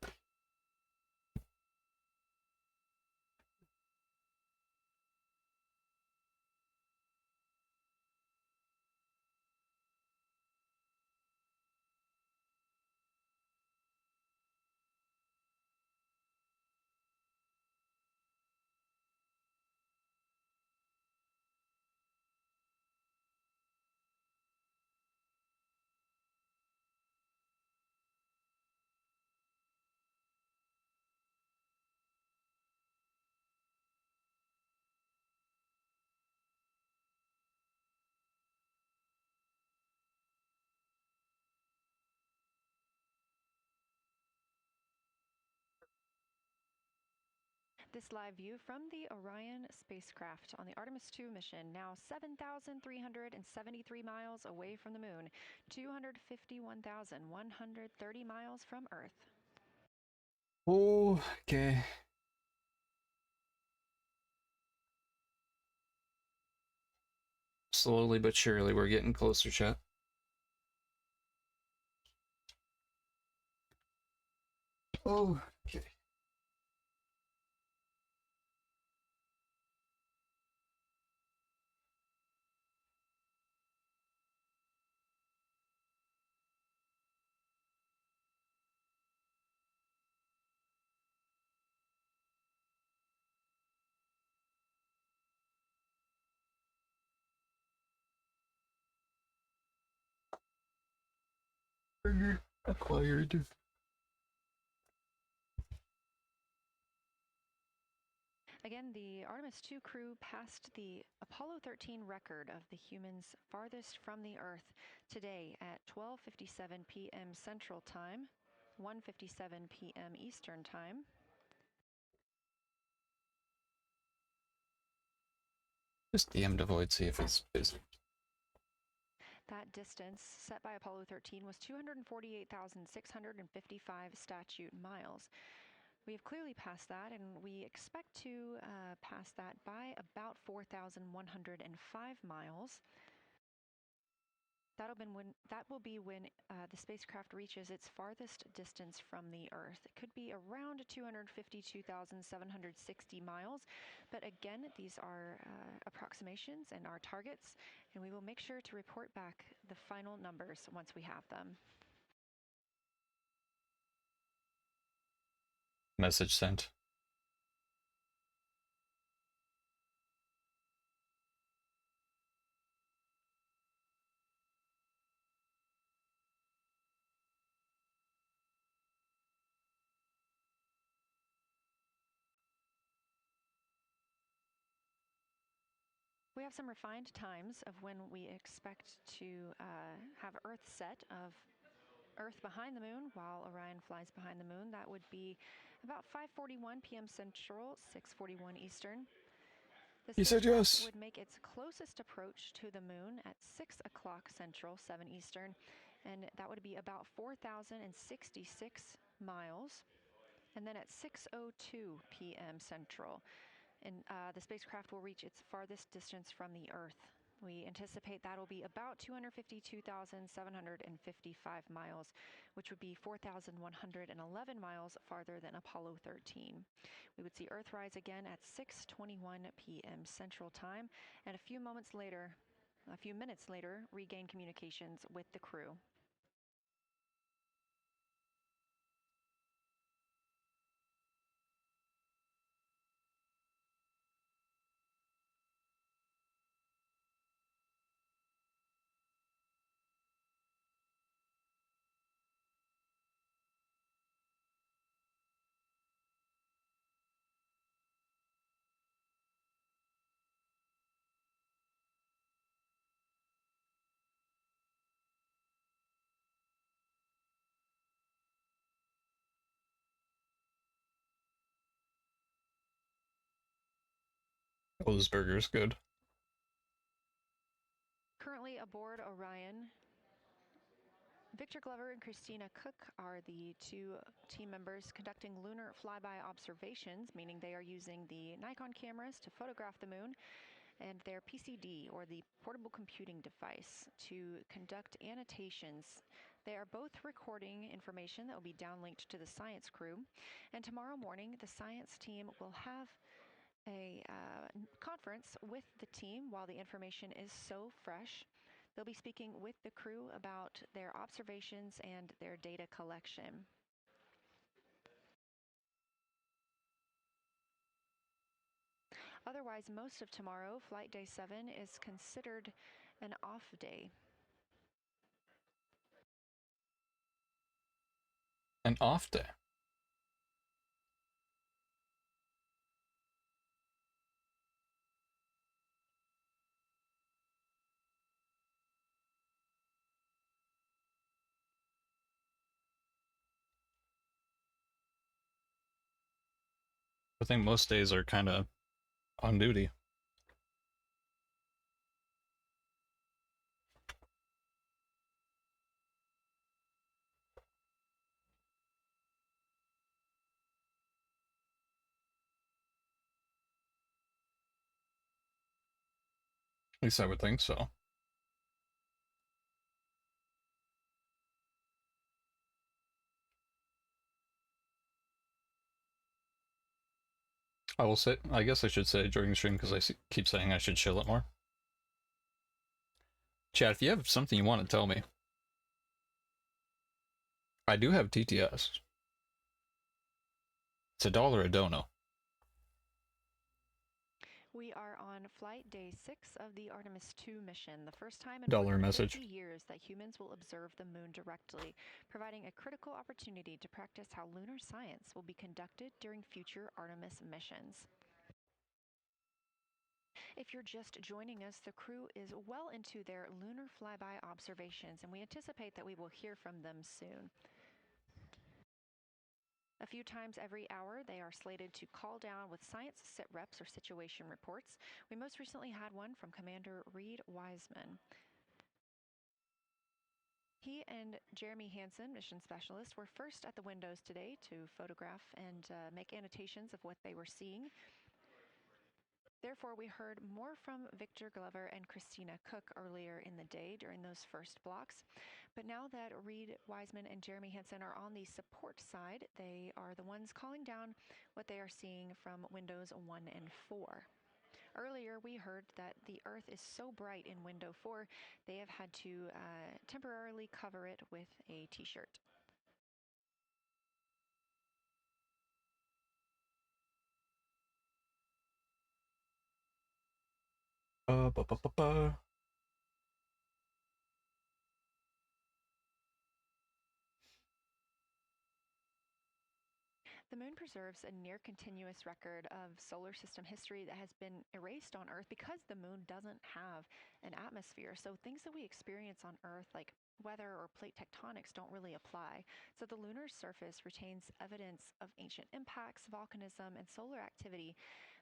This live view from the Orion spacecraft on the Artemis 2 mission, now 7,373 miles away from the moon, 251,130 miles from Earth. Okay. Slowly but surely, we're getting closer, chat. Oh, okay. Acquired. Again, the Artemis 2 crew passed the Apollo 13 record of the humans farthest from the Earth today at 12:57 p.m. Central Time, 1:57 p.m. Eastern Time. Just DM to Void, see if it's busy. That distance set by Apollo 13 was 248,655 statute miles. We have clearly passed that, and we expect to pass that by about 4,105 miles. That will be when the spacecraft reaches its farthest distance from the Earth. It could be around 252,760 miles, but again, these are approximations and our targets, and we will make sure to report back the final numbers once we have them. Message sent. We have some refined times of when we expect to have Earth set of Earth behind the moon while Orion flies behind the moon. That would be about 5:41 p.m. Central, 6:41 Eastern. The He said spacecraft yes. would make its closest approach to the moon at 6 o'clock Central, 7 Eastern, and that would be about 4,066 miles. And then at 6:02 p.m. Central, and the spacecraft will reach its farthest distance from the Earth. We anticipate that'll be about 252,755 miles, which would be 4,111 miles farther than Apollo 13. We would see Earthrise again at 6:21 p.m. Central Time, and a few minutes later, regain communications with the crew. Oh, this burger's good. Currently aboard Orion, Victor Glover and Christina Cook are the two team members conducting lunar flyby observations, meaning they are using the Nikon cameras to photograph the moon, and their PCD, or the portable computing device, to conduct annotations. They are both recording information that will be downlinked to the science crew, and tomorrow morning the science team will have a conference with the team while the information is so fresh. They'll be speaking with the crew about their observations and their data collection. Otherwise, most of tomorrow, Flight Day 7, is considered an off day. An off day. I think most days are kind of on duty. At least I would think so. I will say, I guess I should say during the stream because I keep saying I should chill it more. Chat, if you have something you want to tell me, I do have TTS. It's $1 a dono. We are on flight day 6 of the Artemis 2 mission, the first time in Dollar more than message. 50 years that humans will observe the moon directly, providing a critical opportunity to practice how lunar science will be conducted during future Artemis missions. If you're just joining us, the crew is well into their lunar flyby observations, and we anticipate that we will hear from them soon. A few times every hour, they are slated to call down with science sit reps or situation reports. We most recently had one from Commander Reed Wiseman. He and Jeremy Hansen, mission specialist, were first at the windows today to photograph and make annotations of what they were seeing. Therefore, we heard more from Victor Glover and Christina Cook earlier in the day during those first blocks. But now that Reed Wiseman and Jeremy Hansen are on the support side, they are the ones calling down what they are seeing from windows 1 and 4. Earlier, we heard that the Earth is so bright in window 4, they have had to temporarily cover it with a t-shirt. The moon preserves a near continuous record of solar system history that has been erased on Earth because the moon doesn't have an atmosphere. So things that we experience on Earth, like weather or plate tectonics, don't really apply. So the lunar surface retains evidence of ancient impacts, volcanism, and solar activity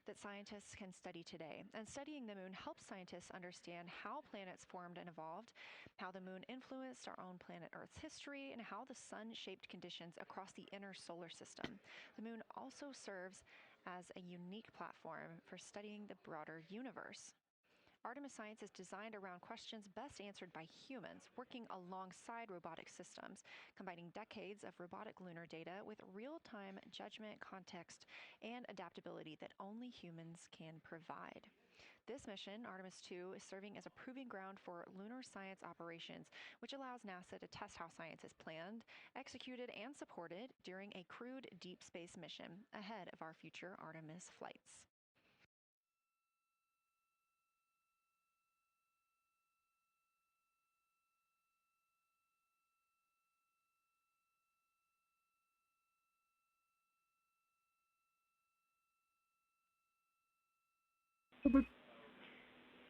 that scientists can study today. And studying the moon helps scientists understand how planets formed and evolved, how the moon influenced our own planet Earth's history, and how the sun shaped conditions across the inner solar system. The moon also serves as a unique platform for studying the broader universe. Artemis science is designed around questions best answered by humans, working alongside robotic systems, combining decades of robotic lunar data with real-time judgment, context, and adaptability that only humans can provide. This mission, Artemis 2, is serving as a proving ground for lunar science operations, which allows NASA to test how science is planned, executed, and supported during a crewed deep space mission ahead of our future Artemis flights.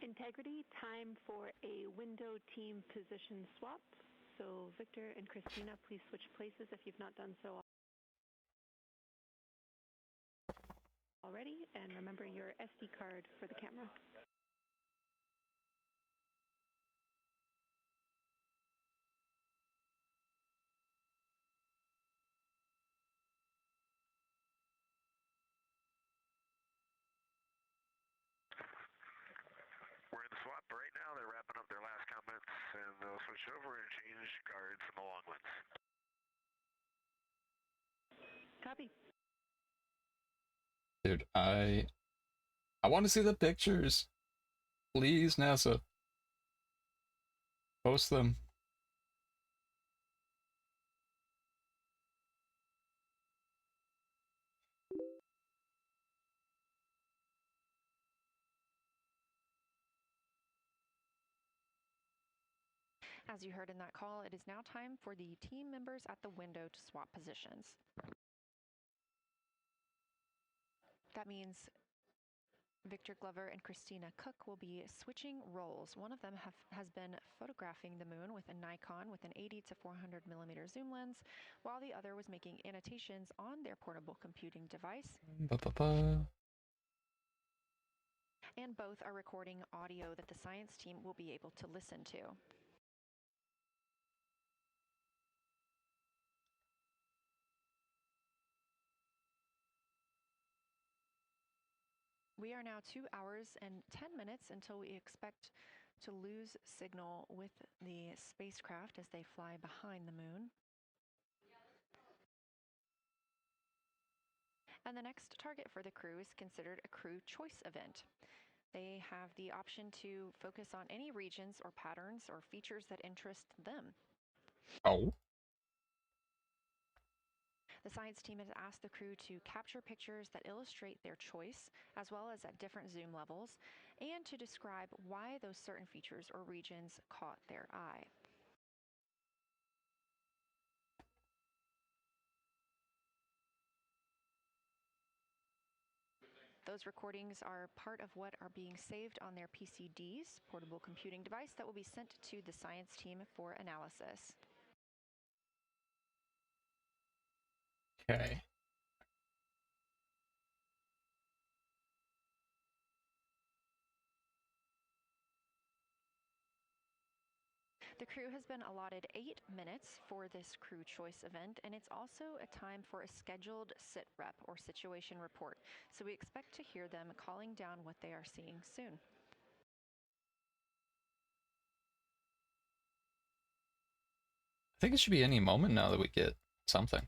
Integrity, time for a window team position swap. So Victor and Christina, please switch places if you've not done so already. And remember your SD card for the camera. We're in the swap right now. They're wrapping up their last comments, and they'll switch over and change guards from the long ones. Copy. Dude, I want to see the pictures. Please, NASA. Post them. As you heard in that call, it is now time for the team members at the window to swap positions. That means Victor Glover and Christina Cook will be switching roles. One of them has been photographing the moon with a Nikon with an 80 to 400 millimeter zoom lens, while the other was making annotations on their portable computing device. And both are recording audio that the science team will be able to listen to. We are now 2 hours and 10 minutes until we expect to lose signal with the spacecraft as they fly behind the moon. And the next target for the crew is considered a crew choice event. They have the option to focus on any regions or patterns or features that interest them. Oh. The science team has asked the crew to capture pictures that illustrate their choice, as well as at different zoom levels, and to describe why those certain features or regions caught their eye. Those recordings are part of what are being saved on their PCDs, portable computing device, that will be sent to the science team for analysis. Okay. The crew has been allotted 8 minutes for this crew choice event, and it's also a time for a scheduled sit rep or situation report. So we expect to hear them calling down what they are seeing soon. I think it should be any moment now that we get something.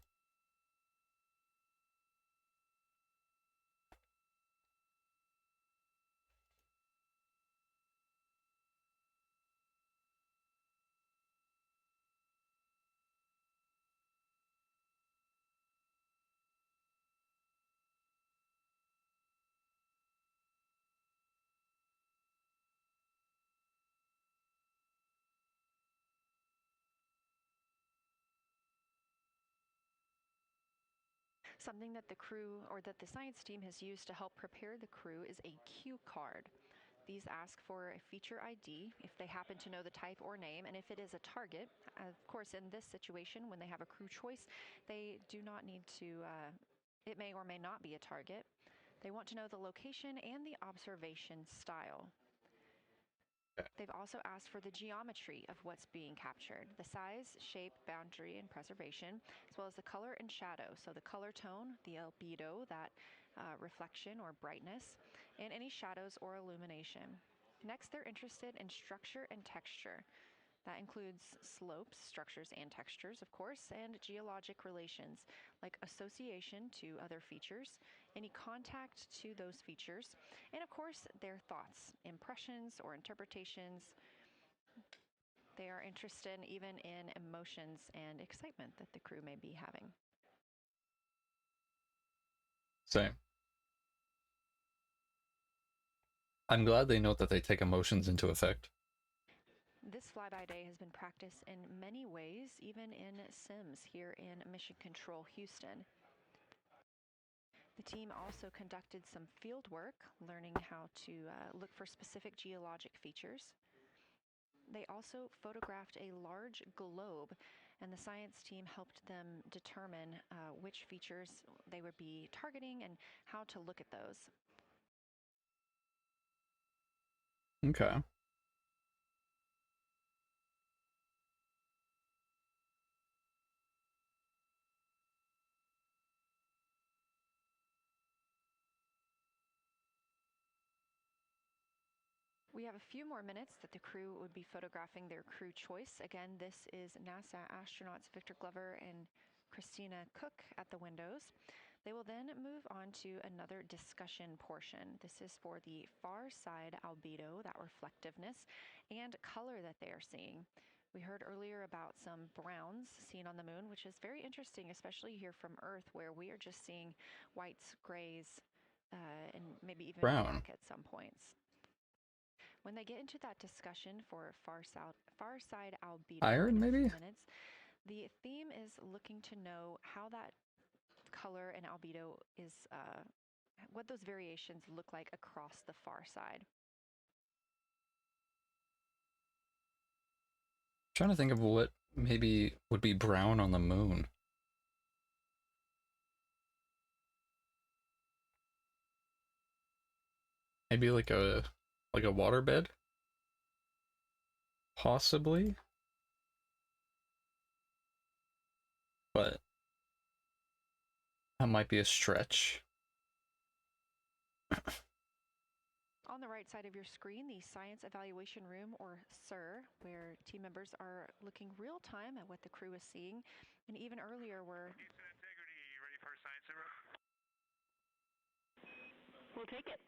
Something that the crew or that the science team has used to help prepare the crew is a cue card. These ask for a feature ID if they happen to know the type or name, and if it is a target. Of course, in this situation, when they have a crew choice, they do not need to, it may or may not be a target. They want to know the location and the observation style. They've also asked for the geometry of what's being captured, the size, shape, boundary, and preservation, as well as the color and shadow. So the color tone, the albedo, that reflection or brightness, and any shadows or illumination. Next, they're interested in structure and texture. That includes slopes, structures, and textures, of course, and geologic relations, like association to other features, any contact to those features, and of course, their thoughts, impressions, or interpretations. They are interested even in emotions and excitement that the crew may be having. Same. I'm glad they note that they take emotions into effect. This flyby day has been practiced in many ways, even in Sims here in Mission Control Houston. The team also conducted some field work, learning how to look for specific geologic features. They also photographed a large globe, and the science team helped them determine which features they would be targeting and how to look at those. Okay. We have a few more minutes that the crew would be photographing their crew choice. Again, this is NASA astronauts Victor Glover and Christina Cook at the windows. They will then move on to another discussion portion. This is for the far side albedo, that reflectiveness, and color that they are seeing. We heard earlier about some browns seen on the moon, which is very interesting, especially here from Earth, where we are just seeing whites, grays, and maybe even Brown. black at some points. When they get into that discussion for far side albedo Iron, in a maybe? few minutes, the theme is looking to know how that color and albedo is what those variations look like across the far side. Trying to think of what maybe would be brown on the moon. Maybe like a waterbed? Possibly? But that might be a stretch. On the right side of your screen, the Science Evaluation Room, or SIR, where team members are looking real time at what the crew is seeing. And even earlier, we're... Houston Integrity, you ready for a science zero? We'll take it.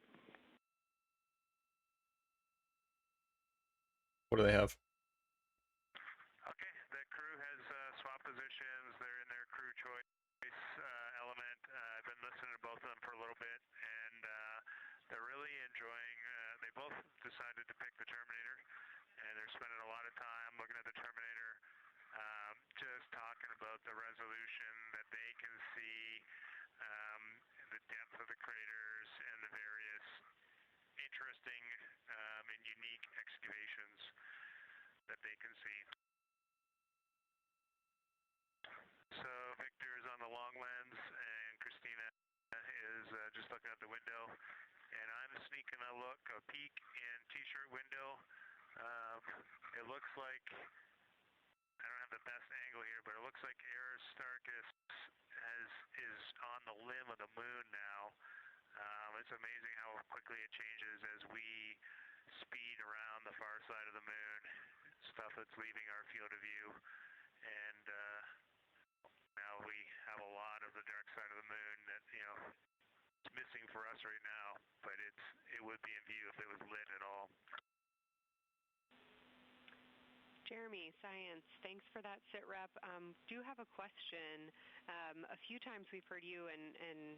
What do they have? Okay, the crew has swapped positions. They're in their crew choice element. I've been listening to both of them for a little bit, and they're really enjoying. They both decided to pick the Terminator, and they're spending a lot of time looking at the Terminator, just talking about the resolution that they can see, the depth of the craters, and the various interesting and unique excavations that they can see. So Victor is on the long lens, and Christina is just looking out the window, and I'm sneaking a peek in T-shirt window. It looks like, I don't have the best angle here, but it looks like Aristarchus is on the limb of the moon now. It's amazing how quickly it changes as we speed around the far side of the moon, stuff that's leaving our field of view, and now we have a lot of the dark side of the moon that, it's missing for us right now, but it would be in view if it was lit at all. Jeremy, Science, thanks for that sit rep. Do have a question. A few times we've heard you and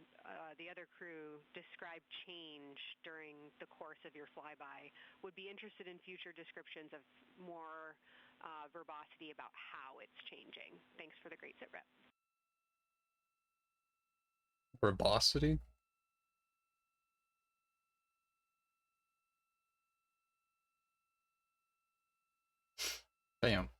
the other crew describe change during the course of your flyby. Would be interested in future descriptions of more verbosity about how it's changing. Thanks for the great sit rep. Verbosity? Bam.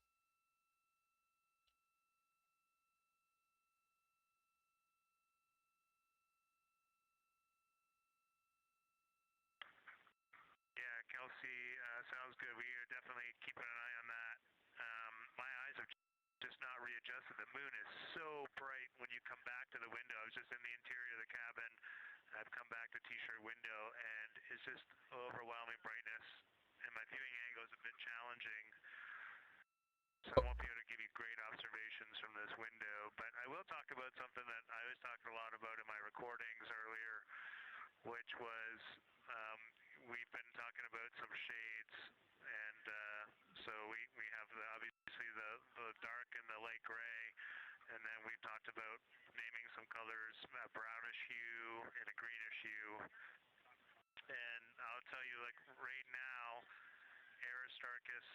Yeah, Kelsey, sounds good. We are definitely keeping an eye on that. My eyes have just not readjusted. The moon is so bright when you come back to the window. I was just in the interior of the cabin. I've come back to T-shirt window, and it's just overwhelming brightness, and my viewing angle is a bit challenging, so I won't be able to give you great observations from this window. But I will talk about something that I was talking a lot about in my recordings earlier, which was we've been talking about some shades, and so we have obviously the dark and the light gray, and then we've talked about naming some colors, a brownish hue and a greenish hue. And I'll tell you, like right now, Aristarchus,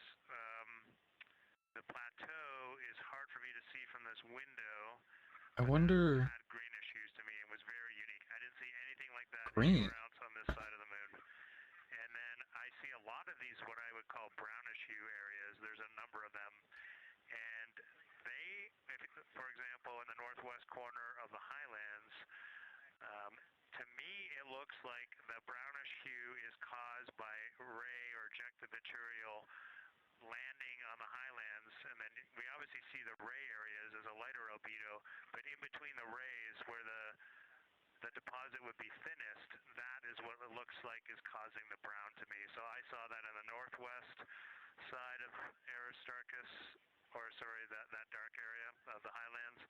the plateau is hard for me to see from this window. I wonder... That had greenish hues to me and was very unique. I didn't see anything like that Green. anywhere else on this side of the moon. And then I see a lot of these, what I would call brownish hue areas. There's a number of them. And they, for example, in the northwest corner of the highlands, to me it looks like the brownish hue is caused by ray or ejected material landing on the highlands, and then we obviously see the ray areas as a lighter albedo, but in between the rays where the deposit would be thinnest, that is what it looks like is causing the brown to me. So I saw that in the northwest side of Aristarchus, or sorry, that dark area of the highlands,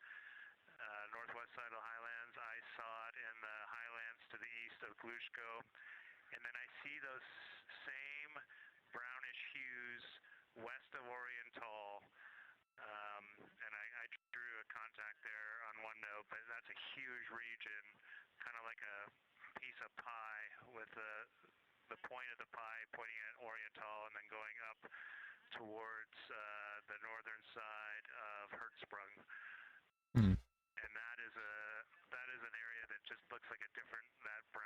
northwest side of the highlands. I saw it in the highlands to the east of Glushko, and then I see those same brownish hues west of Oriental, and I drew a contact there on OneNote, but that's a huge region, kind of like a piece of pie with the point of the pie pointing at Oriental and then going up towards the northern side of Hertzsprung. And that is an area that just looks like a different, that brown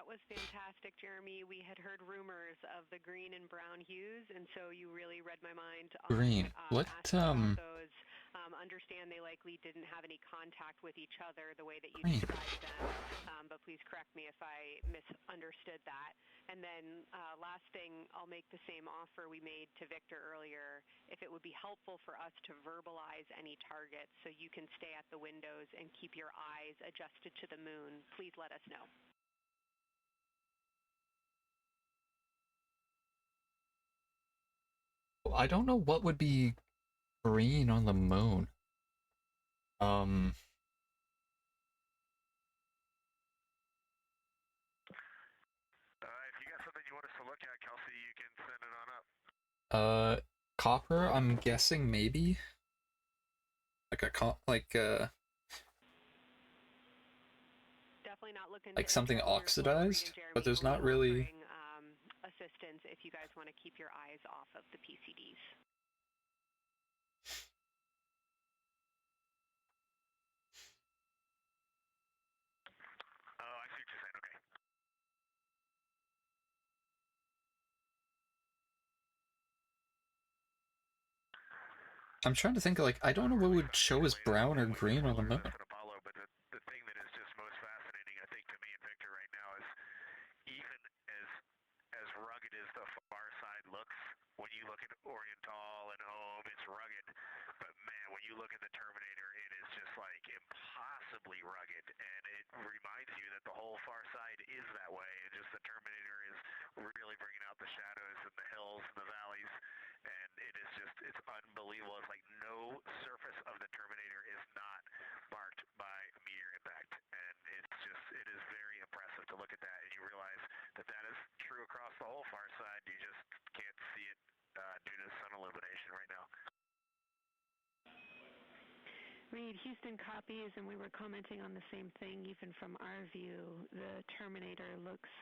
was fantastic, Jeremy. We had heard rumors of the green and brown hues, and so you really read my mind on Green. What, asking about those. Understand they likely didn't have any contact with each other the way that you green. described them, but please correct me if I misunderstood that. And then last thing, I'll make the same offer we made to Victor earlier. If it would be helpful for us to verbalize any targets so you can stay at the windows and keep your eyes adjusted to the moon, please let us know. I don't know what would be green on the moon. If you got something you want us to look at, Kelsey, you can send it on up. Copper, I'm guessing maybe? Definitely not looking like to something interrupt your slow oxidized, reading, Jeremy. but there's Only not really... offering assistance if you guys want to keep your eyes off of the PCDs. Oh, I see what you're saying, okay. I'm trying to think, like, I don't know what would show as brown or green on the moon. Apollo, but the thing that is just most fascinating, I think, to me and Victor right now is even as rugged as the far side looks, when you look at Oriental and Home, it's rugged. But man, when you look at the Terminator, it is just like impossibly rugged, and it reminds you that the whole far side is that way. And just the Terminator is really bringing out the shadows and the hills and the valleys, and it is just, it's unbelievable. It's like no surface of the Terminator is not marked by a meteor impact, and it's just, it is very impressive to look at that, and you realize that that is true across the whole far side. You just can't see it due to sun illumination right now. Reed, Houston copies, and we were commenting on the same thing. Even from our view, the Terminator looks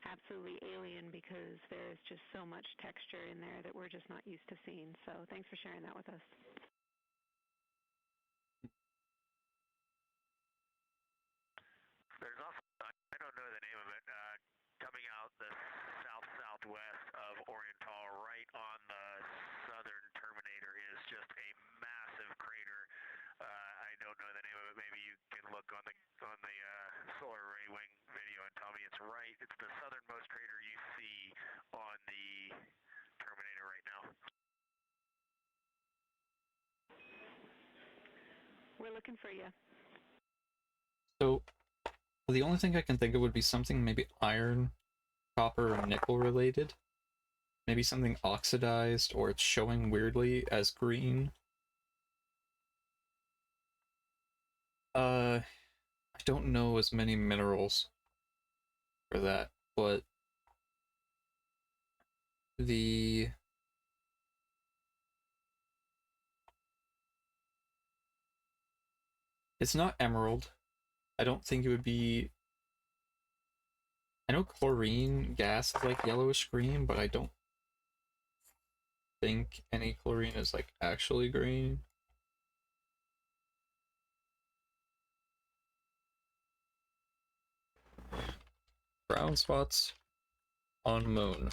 absolutely alien because there's just so much texture in there that we're just not used to seeing. So thanks for sharing that with us. There's also, I don't know the name of it, coming out the south-southwest of Oriental, right on the southern Terminator, is just a massive crater. I don't know the name of it. Maybe you can look on the solar array wing video and tell me it's right. It's the southernmost crater you see on the Terminator right now. We're looking for you. So, the only thing I can think of would be something maybe iron, copper, or nickel related. Maybe something oxidized, or it's showing weirdly as green. I don't know as many minerals for that, but it's not emerald. I don't think it would be... I know chlorine gas is like yellowish green, but I don't think any chlorine is like actually green. Brown spots on moon.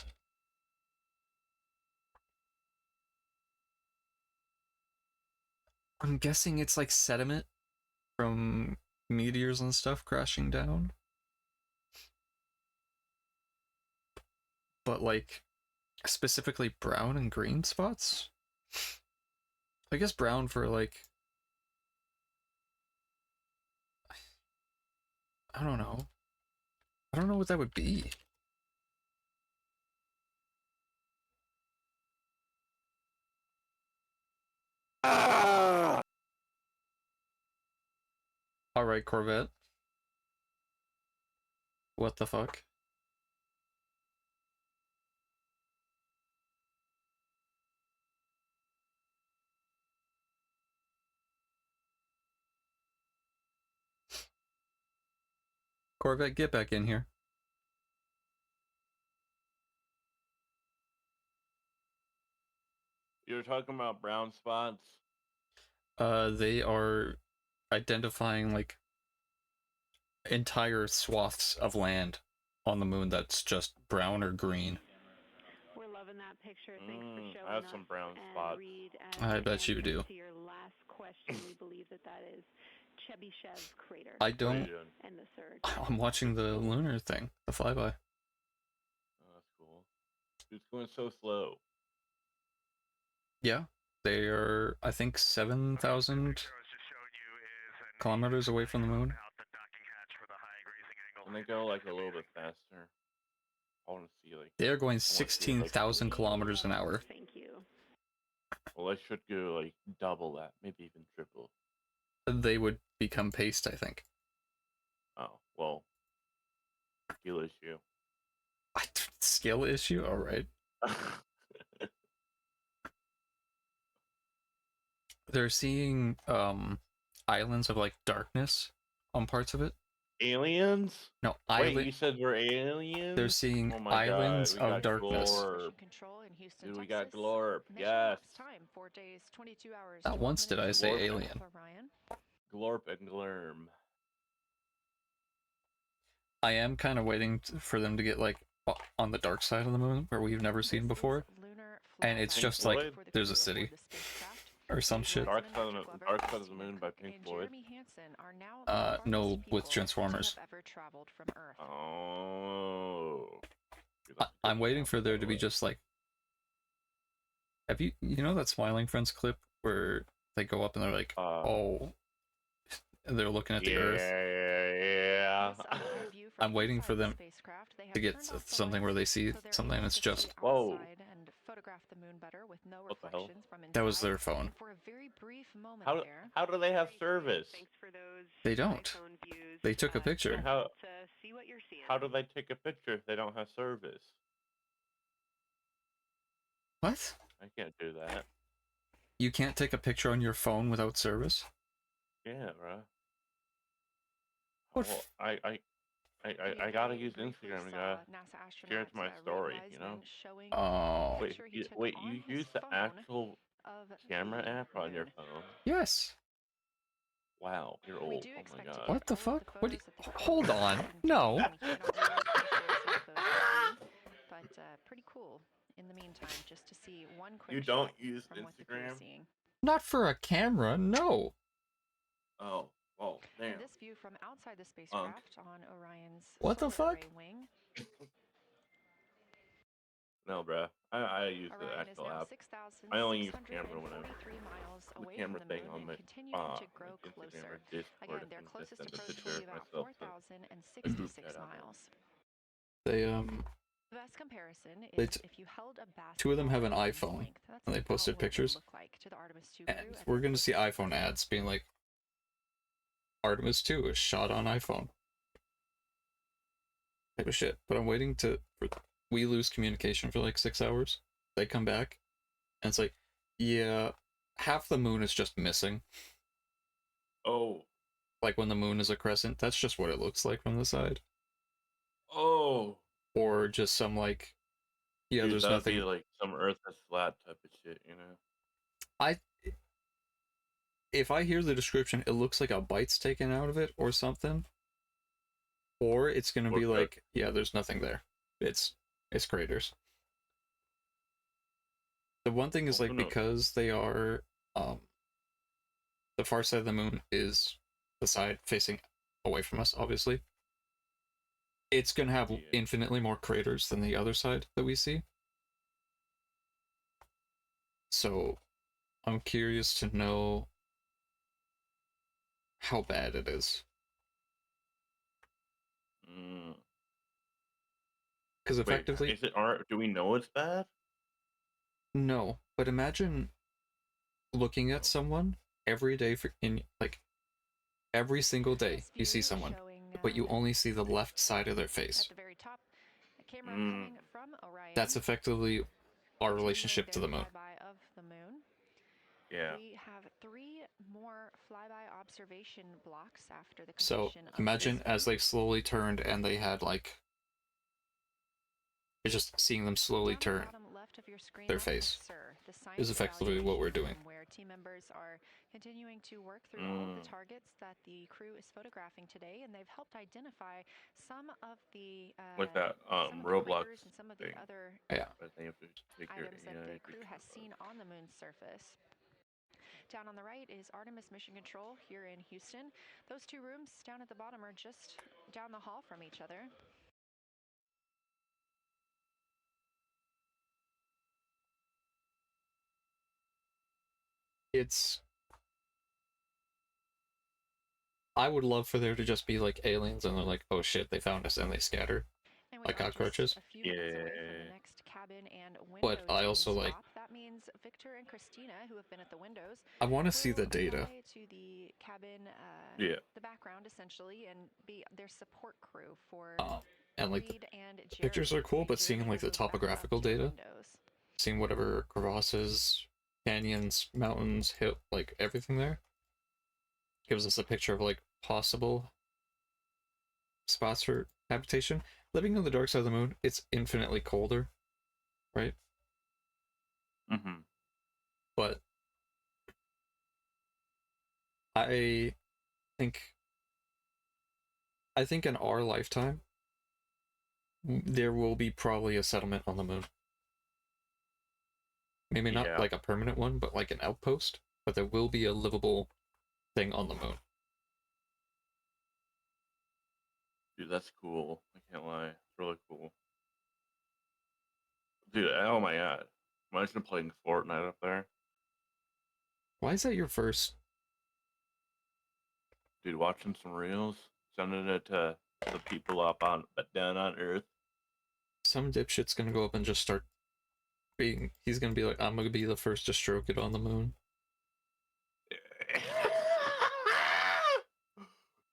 I'm guessing it's like sediment from meteors and stuff crashing down. But like specifically brown and green spots? I guess brown for like... I don't know. I don't know what that would be. Alright, Corvette. What the fuck? Corvette, get back in here. You're talking about brown spots? They are identifying like entire swaths of land on the moon that's just brown or green. We're loving that picture. Thanks for showing I have us. some brown And spots. Reed, I bet you do. To your last question, we believe that is Chebyshev crater. I don't. And the surge. I'm watching the lunar thing, the flyby. Oh, that's cool. It's going so slow. Yeah, they are, I think, 7,000 kilometers away from the moon. And they go like a little bit faster. I want to see like. They are going 16,000 kilometers an hour. Thank you. Well, I should go like double that, maybe even triple. They would become paste, I think. Oh, well. Skill issue. Skill issue? Alright. They're seeing islands of like darkness on parts of it. Aliens? No, Wait, you said we're aliens? They're seeing oh my islands God, of darkness. Glorb. Control in Houston, Dude, we Texas. got Glorb. Mission Yes. lapse time 4 days, 22 hours. Not once did I say alien. Glorp and Glurm. I am kind of waiting for them to get like on the dark side of the moon where we've never seen before, and it's just like there's a city or some shit. Dark Side of the Moon by Pink Floyd. No, with Transformers. Oh. I'm waiting for there to be just like. Have you know that Smiling Friends clip where they go up and they're like, oh, and they're looking at the Earth. Yeah. I'm waiting for them to get something where they see something that's just. Whoa. What the hell? That was their phone. How do they have service? They don't. They took a picture. How do they take a picture if they don't have service? What? I can't do that. You can't take a picture on your phone without service? Yeah, bro. What? Well, I gotta use Instagram. I gotta share it to my story, you know? Oh. Wait, you use the actual camera app on your phone? Yes. Wow, you're old. Oh my God. What the fuck? What? Hold on. No. But pretty cool in the meantime, just to see one quick You don't shot use from what the crew is Instagram? seeing. Not for a camera, no. Oh, damn. And this view from outside the spacecraft on Orion's what the solar fuck? array wing. No, bruh. I use the Orion actual is now app. I only use camera when 643 miles the away camera from the thing moon on and my continuing to grow Instagram closer. or Discord. Again, their and closest send a approach picture will of be about myself. 4,066 miles. They The best comparison They is if you held a basketball two of them have an at arm's iPhone, length. That's and they about posted what it would pictures. look like to the Artemis 2 And crew at we're the gonna see closest iPhone ads being like, Artemis 2 is shot on iPhone. Type of shit. But I'm waiting we lose communication for like 6 hours. They come back, and it's like, yeah, half the moon is just missing. Oh. Like when the moon is a crescent, that's just what it looks like from the side. Oh. Or just some like, yeah, Dude, there's that'd nothing. Be like some Earth is flat type of shit, you know? If I hear the description, it looks like a bite's taken out of it or something. Or it's gonna be like, yeah, there's nothing there. It's craters. The one thing is like, because they are the far side of the moon is the side facing away from us, obviously. It's gonna have infinitely more craters than the other side that we see. So I'm curious to know how bad it is. Because effectively, is it art? Do we know it's bad? No, but imagine looking at someone every day every single day you see someone, but you only see the left side of their face. At the very top, a camera coming from Orion. That's effectively our relationship to the moon. Of the moon. Yeah. We have 3 more flyby observation blocks after the So completion of imagine as they slowly turned and they had like, it's just seeing them slowly turn left of your screen, their that's the face SIR, the is Science effectively what Evaluation we're doing. Room, where team members are continuing to work through all of the targets that the crew is photographing today, and they've helped identify some of the Like that some of the Roblox craters and some of the thing. other But they have to take your, items that the crew has seen on the moon's surface. Down on the right is Artemis Mission Control here in Houston. Those two rooms down at the bottom are just down the hall from each other. I would love for there to just be like aliens and they're like, oh shit, they found us, and they scatter like cockroaches. A few minutes away from the next cabin and window But I also stop. like, That means Victor and Christina, who have been at the windows, I want to see the data. To the cabin, the background essentially, and be their support crew for and like Reed and the pictures are cool, but seeing like the topographical data, seeing whatever crevasses, canyons, mountains, hill, like everything there, gives us a picture of like possible spots for habitation. Living on the dark side of the moon, it's infinitely colder, right? Mm-hmm. But I think in our lifetime there will be probably a settlement on the moon. Maybe not like a permanent one, but like an outpost. But there will be a livable thing on the moon. Dude, that's cool. I can't lie. It's really cool. Dude, oh my god. Imagine playing Fortnite up there. Why is that your first? Dude, watching some reels, sending it to the people up on, down on Earth. Some dipshit's gonna go up and just start being. He's gonna be like, I'm gonna be the first to stroke it on the moon.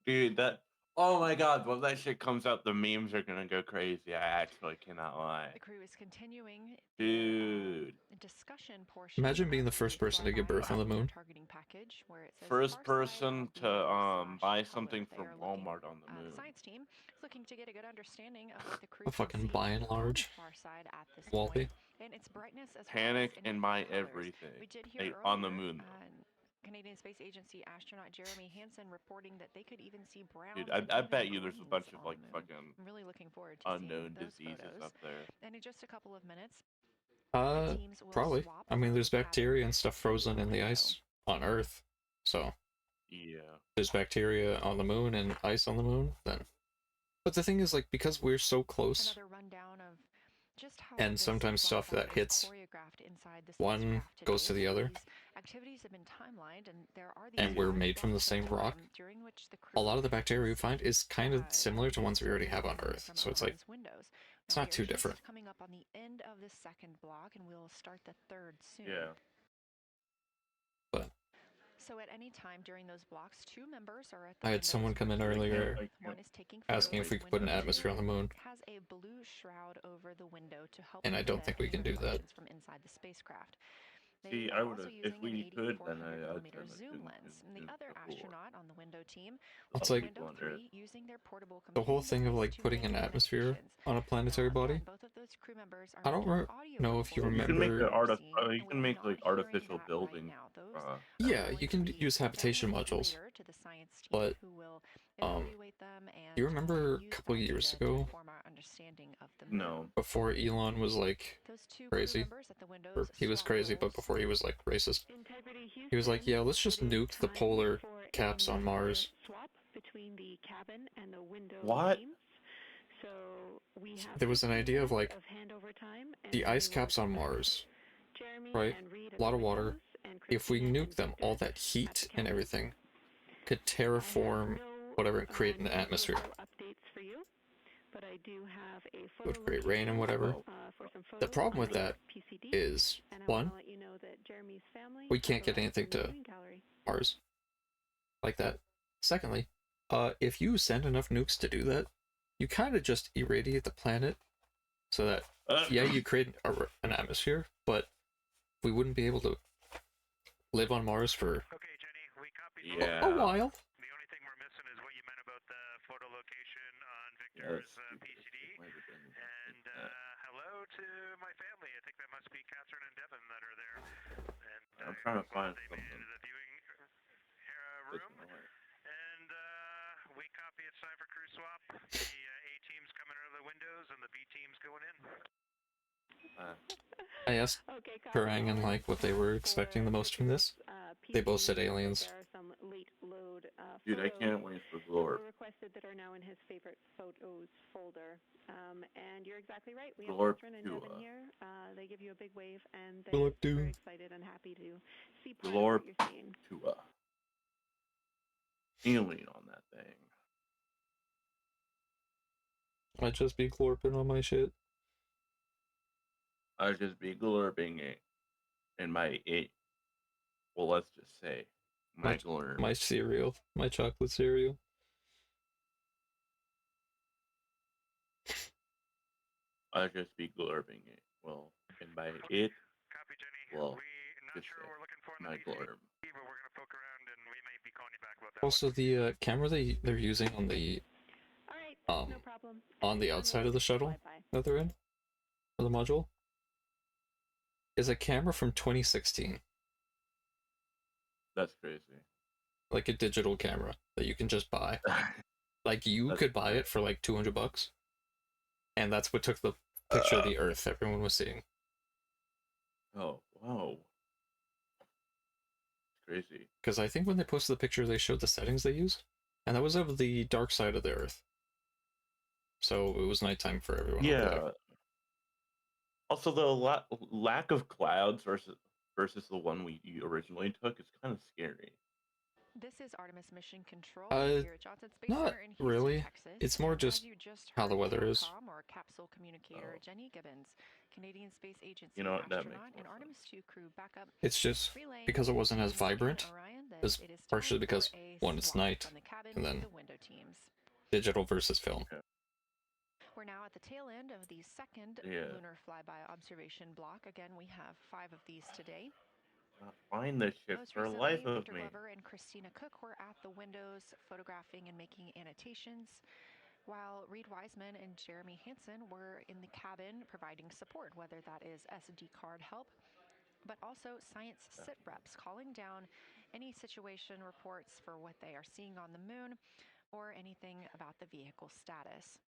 Dude, that. Oh my god, when that shit comes out, the memes are gonna go crazy. I actually cannot lie. The crew is continuing Dude. the discussion portion. Imagine being the first person to give birth on the moon. Targeting package where it says First person to buy something from Walmart on the moon. The science team is looking to get a good understanding of what the crew A fucking by and large. far side at this Wallpy. point, and its brightness as Panic well as and buy everything. We did hear on the moon. Canadian Space Agency astronaut Jeremy Hansen reporting that they could even see brown. Dude, I bet you there's a bunch of like fucking I'm really looking forward to unknown those diseases photos. up there. And in just a couple of minutes, Probably. I mean, there's bacteria and stuff frozen in the ice on Earth, so yeah, there's bacteria on the moon and ice on the moon. Then, but the thing is, like, because we're so close, another rundown of just how and sometimes stuff that hits one goes to the other, activities have been timelined, and there are these and we're made from the same rock. A lot of the bacteria we find is kind of similar to ones we already have on Earth, so it's like it's not too different. Coming up on the end of the second block, and we'll start the third soon. Yeah. But so at any time during those blocks, two members are at the I had someone come in earlier one is taking asking if we could put an atmosphere on the moon. Has a blue shroud over the window to help. And I don't think we can do that. From inside the spacecraft. See, I would have, if we could, then I'd zoom lens. And the other astronaut on the window team, it's like using their portable the whole thing of like putting an atmosphere on a planetary body. Both of those crew members are I don't know if you remember. You can make like artificial building. Yeah, you can use habitation modules. But you remember a couple years ago? No. Before Elon was like crazy. Or he was crazy, but before he was like racist. He was like, yeah, let's just nuke the polar caps on Mars. What? There was an idea of like the ice caps on Mars, right? A lot of water. If we nuke them, all that heat and everything could terraform whatever and create an atmosphere. It would create rain and whatever. The problem with that is, one, we can't get anything to Mars like that. Secondly, if you send enough nukes to do that, you kind of just irradiate the planet so that, yeah, you create an atmosphere, but we wouldn't be able to live on Mars for a while. The only thing we're missing is what you meant about the photo location on Victor's PCD. And hello to my family. I think that must be Catherine and Devin that are there. And I'm trying to find they made it to the viewing room. And we copy. It's time for crew swap. The A team's coming out of the windows, and the B team's going in. I asked Okay, Kerrang and like what they were expecting the most from this. They both said aliens. There are some late load Dude, I photos can't wait for that Glorp. were requested that are now in his favorite photos folder. And you're exactly right. We have Glorp Catherine and to, Devin here. They give you a big wave, and Glorp they're to. very excited and happy to see part of Glorp what you're seeing. to alien on that thing. I'd just be glorping on my shit. I'd just be glorping it in my well, let's just say my glurp. My cereal. My chocolate cereal. I'd just be glorping it. Well, and by it, Copy, Jenny. well, Not just sure what we're looking for in my the glurp. but we're going to poke around, and we may be calling you back about that. Also, the camera they're using on the All right, no problem. on the outside of the shuttle that they're in, or the module, is a camera from 2016. That's crazy. Like a digital camera that you can just buy. Like you That's could buy it for like $200, and that's what took the picture of the Earth everyone was seeing. Oh, wow. It's crazy. Because I think when they posted the picture, they showed the settings they used, and that was of the dark side of the Earth. So it was nighttime for everyone over there. Also, the lack of clouds versus the one we originally took is kind of scary. This is Artemis Mission Control Uh, here at Johnson Space not Center in Houston, really. Texas. It's more And just as you just how the heard, weather is. Capcom, or capsule communicator Jenny Gibbons, Canadian Space Agency You know what, that makes astronaut more and Artemis sense. 2 crew backup, It's just relaying because it wasn't as Jenny and vibrant. Orion that It's it is time partially for because a one, it's swap night, from the cabin and to then the window teams. digital versus film. We're now at the tail end of the second lunar flyby observation block. Again, we have 5 of these today. Not find this shit Most for the recently, life of Victor me. Glover and Christina Cook were at the windows photographing and making annotations, while Reed Wiseman and Jeremy Hansen were in the cabin providing support, whether that is SD card help, but also science sit reps, calling down any situation reports for what they are seeing on the moon or anything about the vehicle status.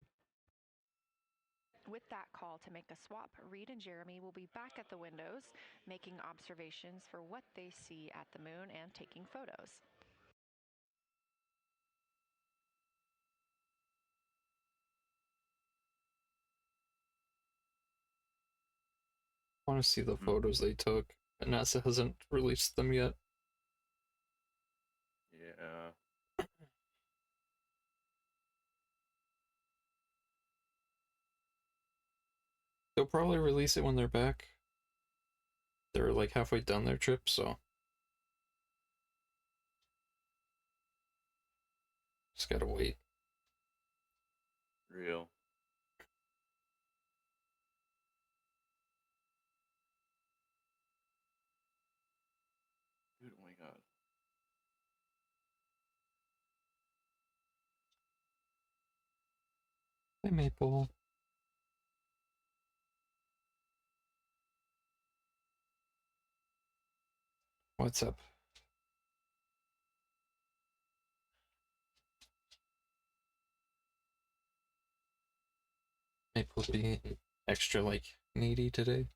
With that call to make a swap, Reed and Jeremy will be back at the windows, making observations for what they see at the moon and taking photos. I want to see the photos they took, but NASA hasn't released them yet. Yeah. They'll probably release it when they're back. They're like halfway done their trip, so just gotta wait. Real. Dude, oh my god. Hey, Maple. What's up? Maple's being extra, like, needy today.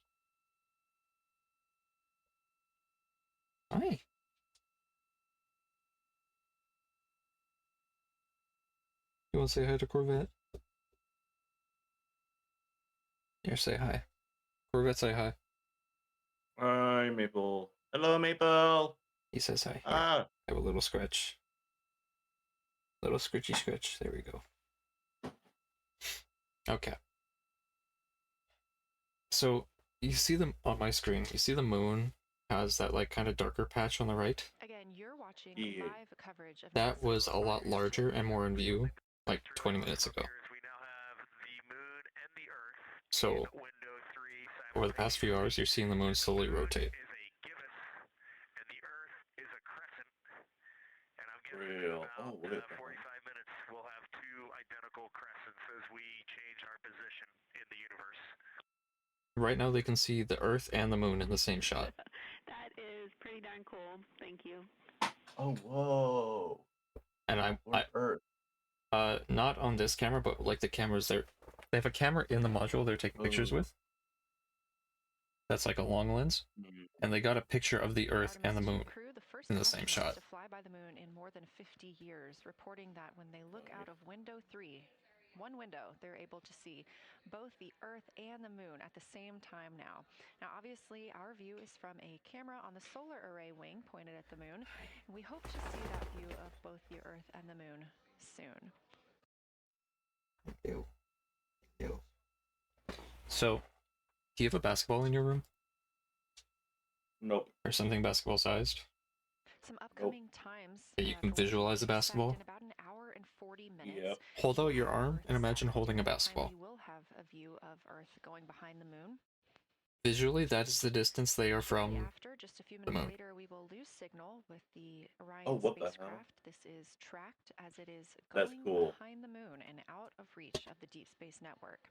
Hi. You want to say hi to Corvette? Here, say hi. Corvette, say hi. Hi, Maple. Hello, Maple. He says hi. Here. I have a little scratch. Little scritchy scratch. There we go. Okay. So, you see them on my screen. You see the moon has that, like, kind of darker patch on the right? Again, you're watching live coverage of That was a lot larger and more in view, like 20 minutes ago. So, over the past few hours, you're seeing the moon slowly rotate. Real. Oh, look at that. 45 minutes, we'll have 2 identical crescents as we change our position in the universe. Right now they can see the Earth and the Moon in the same shot. That is pretty darn cool. Thank you. Oh, whoa. And Where's Earth? not on this camera, but like the cameras they have a camera in the module they're taking pictures with. That's like a long lens, and they got a picture of the Earth and the Moon Crew, the first in the same shot. to fly by the moon in more than 50 years, reporting that when they look out of window 3, one window, they're able to see both the Earth and the moon at the same time now. Now, obviously, our view is from a camera on the solar array wing pointed at the moon, and we hope to see that view of both the Earth and the moon soon. Ew. So, do you have a basketball in your room? Nope. Or something basketball sized? Some upcoming times that you can visualize a basketball? in about an hour and 40 minutes. Yep. Hold out your arm and imagine holding a basketball. You will have a view of Earth going behind the moon. Visually, that is the distance they are from after, just a few the minutes moon. later, we will lose signal with the Orion what the hell? spacecraft. This is tracked as it is That's going cool. behind the moon and out of reach of the Deep Space Network.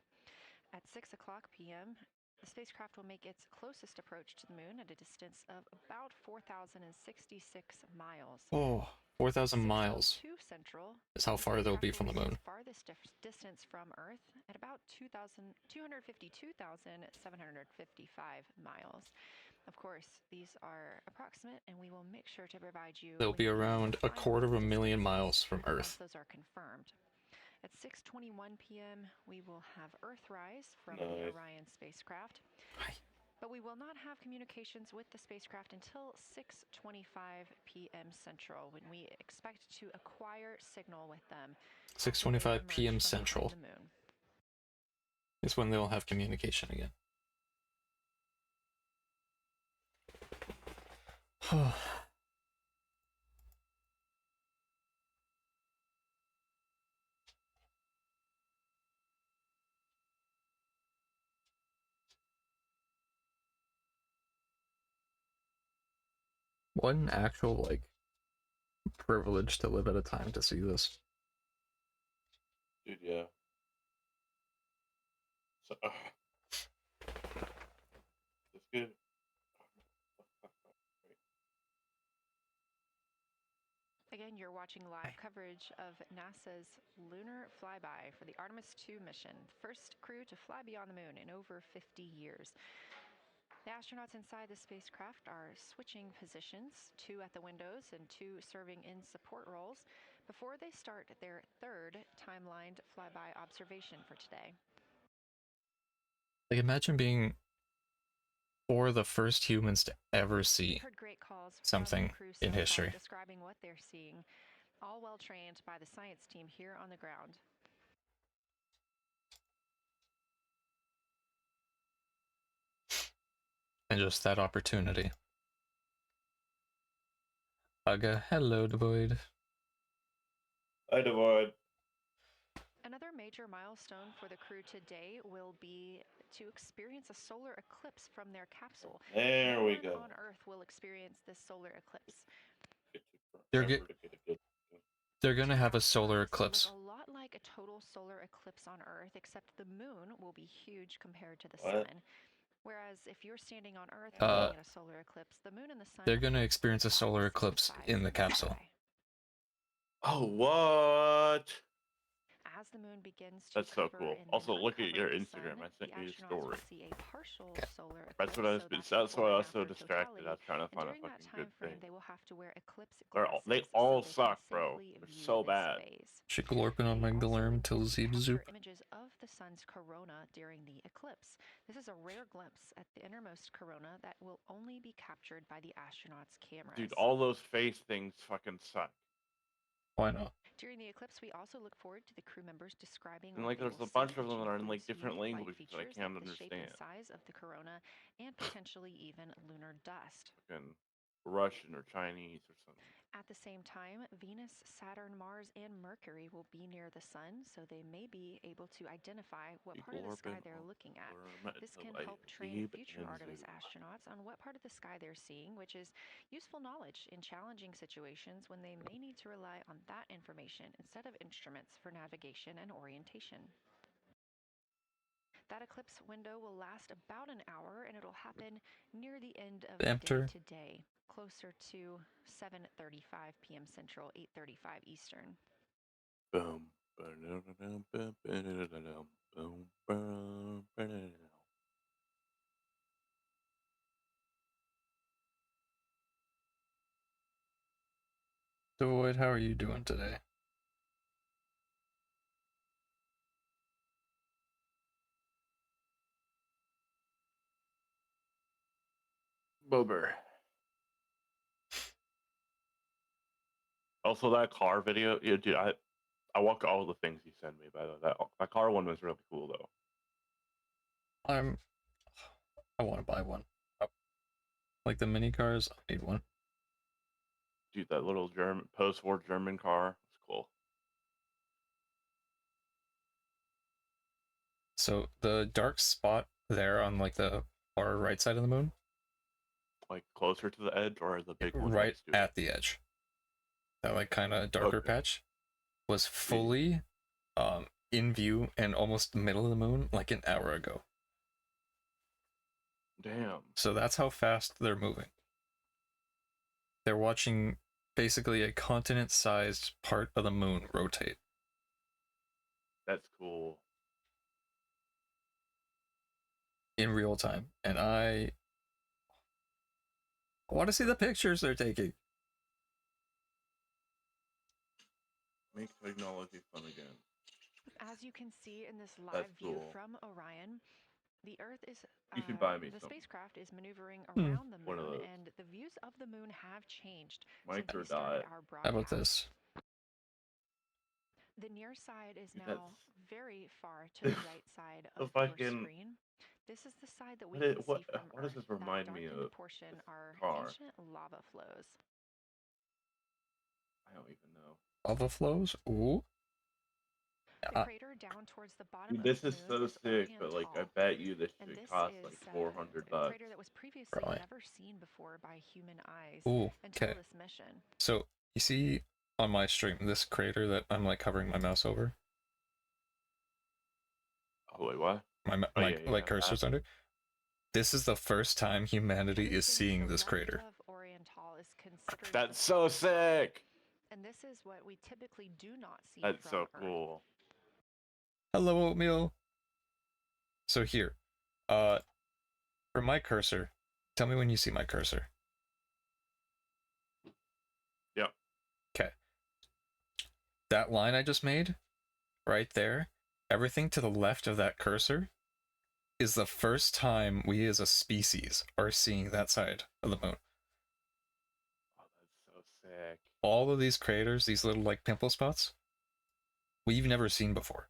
At 6 o'clock p.m., the spacecraft will make its closest approach to the moon at a distance of about 4,066 miles. Oh, 4,000 miles Central is how far they'll be from the moon. Farthest distance from Earth at about 252,755 miles. Of course, these are approximate, and we will make sure to provide you. They'll be around 250,000 miles from Earth. Those are confirmed. At 6:21 p.m., we will have Earthrise from the Orion spacecraft. Hi. But we will not have communications with the spacecraft until 6:25 p.m. Central, when we expect to acquire signal with them. 6:25 p.m. Central is when they'll have communication again. What an actual, like, privilege to live at a time to see this. Dude, yeah. So, that's good. Again, you're watching live coverage of NASA's lunar flyby for the Artemis 2 mission, first crew to fly beyond the moon in over 50 years. The astronauts inside the spacecraft are switching positions, 2 at the windows and 2 serving in support roles, before they start their third timelined flyby observation for today. Like, imagine being for the first humans to ever see something in history. Describing what they're seeing, all well trained by the science team here on the ground. And just that opportunity. Aga, hello, Devoid. Hi, Devoid. Another major milestone for the crew today will be to experience a solar eclipse from their capsule. There we go. On Earth will experience this solar eclipse. They're gonna have a solar eclipse. A lot like a total solar eclipse on Earth, except the moon will be huge compared to the sun. Whereas if you're standing on Earth looking at a solar eclipse, the moon and the sun. They're gonna experience a solar eclipse in the capsule. Oh, what? As the moon begins to That's so cool. Also, look at your Instagram. I sent you a story. That's what I was. That's why I was so distracted. I was trying to find a fucking good thing. They will have to wear eclipse They all suck, bro. They're so bad. She glorping on my glarm till Zeeb Zoop. Images of the sun's corona during the eclipse. This is a rare glimpse at the innermost corona that will only be captured by the astronauts' cameras. Dude, all those face things fucking suck. Why not? During the eclipse, we also look forward to the crew members describing. And like, there's a bunch of them that are in like different languages that I can't understand. The size of the corona and potentially even lunar dust. Fucking Russian or Chinese or something. At the same time, Venus, Saturn, Mars, and Mercury will be near the sun, so they may be able to identify what part of the sky they're looking at. This can help train future Artemis astronauts on what part of the sky they're seeing, which is useful knowledge in challenging situations when they may need to rely on that information instead of instruments for navigation and orientation. That eclipse window will last about an hour, and it'll happen near the end of Enter. the day today, closer to 7:35 p.m. Central, 8:35 Eastern. Boom. So, Lloyd, how are you doing today? Bober. Also, that car video, yeah, dude, I walk all the things you send me. By the way, that car one was really cool though. I want to buy one. Like the mini cars, I need one. Dude, that little post-war German car, it's cool. So the dark spot there on like the far right side of the moon, like closer to the edge, or the big one right next to at the edge, that like kind of darker patch, was fully in view and almost the middle of the moon like an hour ago. Damn. So that's how fast they're moving. They're watching basically a continent-sized part of the moon rotate. That's cool. In real time. And I want to see the pictures they're taking. Make technology fun again. As you can see in this live view from Orion, the Earth is, you should buy me the something. spacecraft is maneuvering around the moon, one of those. and the views of the moon have changed Micro since we started our broadcast. How about this? The near side is Dude, now very far to the right side of your screen. This is the side that we can see from what Earth. does this remind that me darkened of? portion are car. ancient lava flows. I don't even know. Lava flows? Ooh. The crater down towards the bottom Dude, this of is the moon so is sick, but like I bet you this should cost like $400. a crater that was previously never seen before by human eyes until this mission. So you see on my stream this crater that I'm like hovering my mouse over? Oh wait, what? My cursor's under. This is the first time humanity is seeing this crater. That's so sick. And this is what we typically do not see. That's from so Earth. cool. Hello, Oatmeal. So here, for my cursor, tell me when you see my cursor. Yep. Okay. That line I just made, right there, everything to the left of that cursor is the first time we as a species are seeing that side of the moon. Oh, that's so sick. All of these craters, these little like pimple spots, we've never seen before.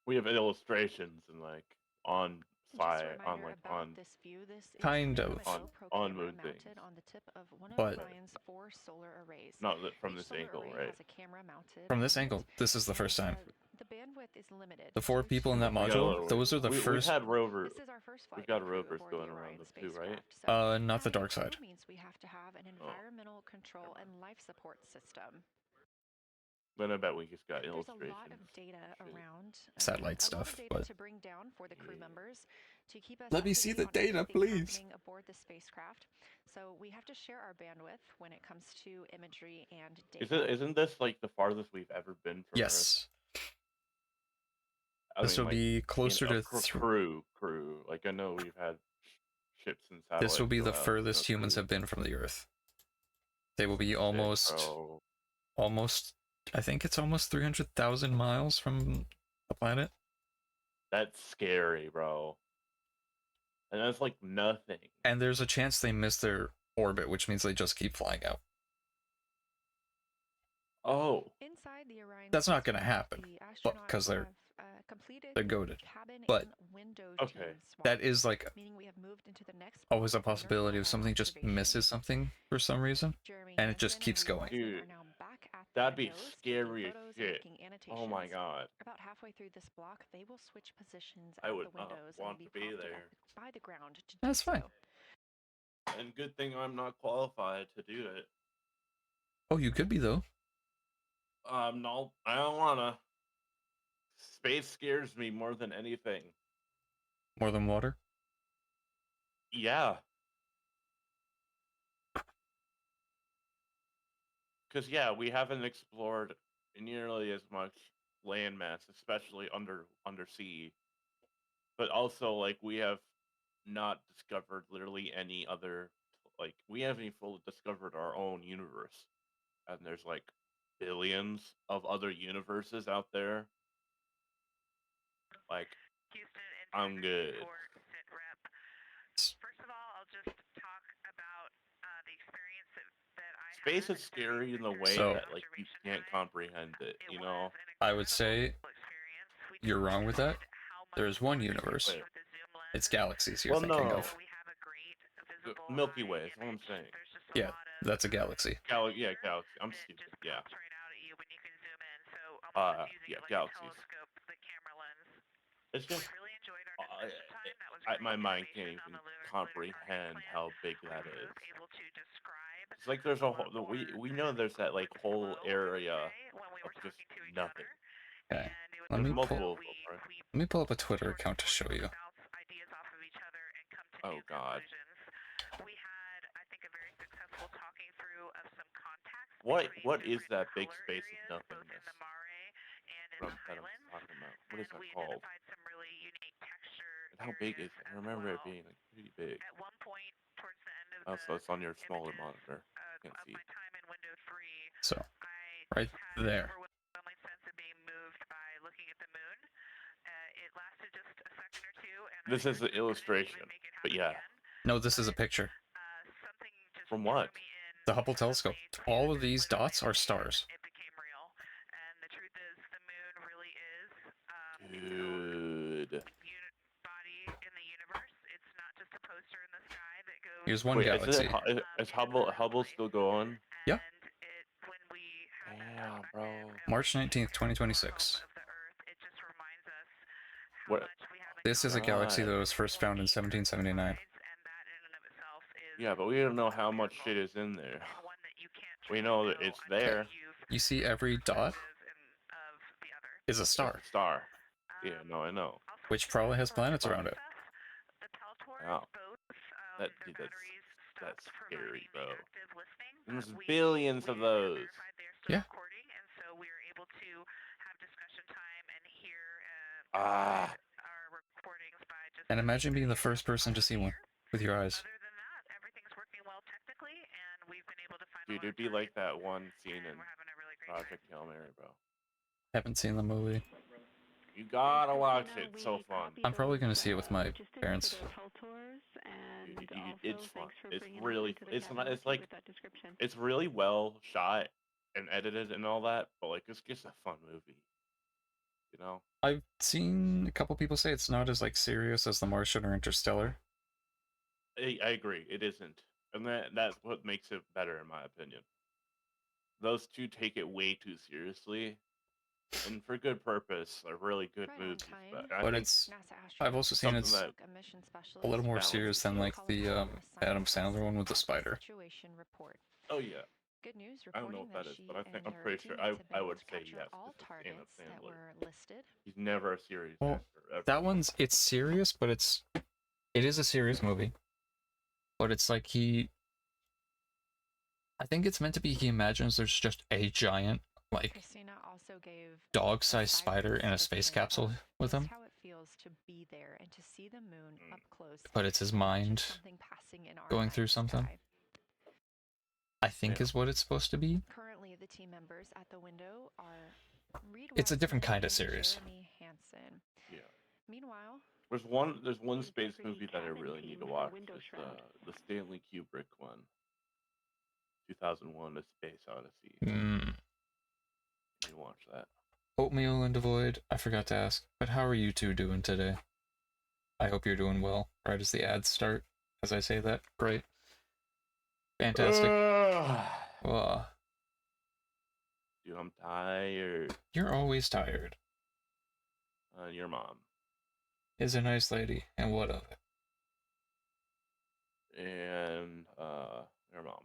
We have illustrations and like on fire, on like on this view. This kind of on moon things. On the tip of one of but Orion's 4 solar arrays. Not from this angle, right? Has a camera mounted from this angle, this is the first time. The bandwidth is limited. The 4 people in that module, those are the first. We've had rovers. This is our first flight. We've got rovers going around them too, right? Not the dark side. Means we have to have an environmental control and life support system. Then I bet we just got illustrations. There's a lot of data around satellite stuff, but to bring down for the crew members to keep us. Let me see the data, please. Aboard the spacecraft, so we have to share our bandwidth when it comes to imagery and data. Isn't this like the farthest we've ever been from Earth? This will be closer to crew. Like I know we've had ships and satellites. This will be the furthest humans have been from the Earth. They will be almost. I think it's almost 300,000 miles from the planet. That's scary, bro. And that's like nothing. And there's a chance they miss their orbit, which means they just keep flying out. Oh. Inside the Orion, that's not going to happen, but because they're goated. But okay, that is like always a possibility of something just misses something for some reason, and it just keeps going. Dude, that'd be scary as shit. Oh my god. About halfway through this block, they will switch positions I at would the windows want to be there. By the ground to do That's fine. And good thing I'm not qualified to do it. Oh, you could be though. No, I don't wanna. Space scares me more than anything. More than water? Yeah. Because, yeah, we haven't explored nearly as much landmass, especially undersea. But also, like, we have not discovered literally any other, like, we haven't even fully discovered our own universe. And there's, like, billions of other universes out there. Like, I'm good. First of all, I'll just talk about the experience that I Space had is scary in the way So- that, like, you can't comprehend it, you know? I would say you're wrong with that. There's one universe. Wait. It's galaxies you're Well, thinking no. of. The Milky Way is what I'm saying. Yeah, that's a galaxy. Yeah, galaxy. I'm stupid. Yeah. Yeah, galaxies. It's just, my mind can't even comprehend how big that is. It's like there's a whole, we know there's that, like, whole area of just nothing. Okay. There's Let multiple of them, right? me pull up a Twitter account to show you. Oh, God. What is that big space of nothingness that I'm talking about? What is that called? And how big is it? I remember it being, like, pretty big. Oh, so it's on your smaller monitor. You can't see. So, right there. This is an illustration, but yeah. No, this is a picture. From what? The Hubble telescope. All of these dots are stars. Dude. Here's one Wait, galaxy. is Hubble still going? Yeah. Damn, bro. March 19th, 2026. What? This is a galaxy that was first found in 1779. Yeah, but we don't know how much shit is in there. We know that it's there. You see every dot is a star, Star. Yeah, no, I know. which probably has planets around it. Wow. That's scary, bro. And there's billions of those. Yeah. Ah. And imagine being the first person to see one with your eyes. Dude, it'd be like that one scene in Project Hail Mary, bro. Haven't seen the movie. You gotta watch it. It's so fun. I'm probably gonna see it with my parents. Dude, it's fun. It's really. It's not. It's like. It's really well shot and edited and all that, but, like, it's just a fun movie. You know. I've seen a couple people say it's not as, like, serious as The Martian or Interstellar. I agree. It isn't, and that's what makes it better, in my opinion. Those two take it way too seriously, and for good purpose. Are really good movies, but it's. I've also seen it's a little more serious than, like, the Adam Sandler one with the spider. Oh yeah. Good news I don't know what that is, but I'm pretty sure I would say yes. Adam Sandler. He's never a serious actor ever. That one's it's serious, but it is a serious movie. But it's like I think it's meant to be he imagines there's just a giant, like, dog-sized spider in a space capsule with him. But it's his mind going through something. I think is what it's supposed to be. Currently, the team members at the window are It's a different kind of serious. Yeah. Meanwhile, There's one space movie that I really need to watch. It's the Stanley Kubrick one. 2001: A Space Odyssey. You need to watch that. Oatmeal and Devoid, I forgot to ask, but how are you two doing today? I hope you're doing well, right as the ads start, as I say that. Great. Fantastic. Dude, I'm tired. You're always tired. Your mom is a nice lady, and what of it? And your mom.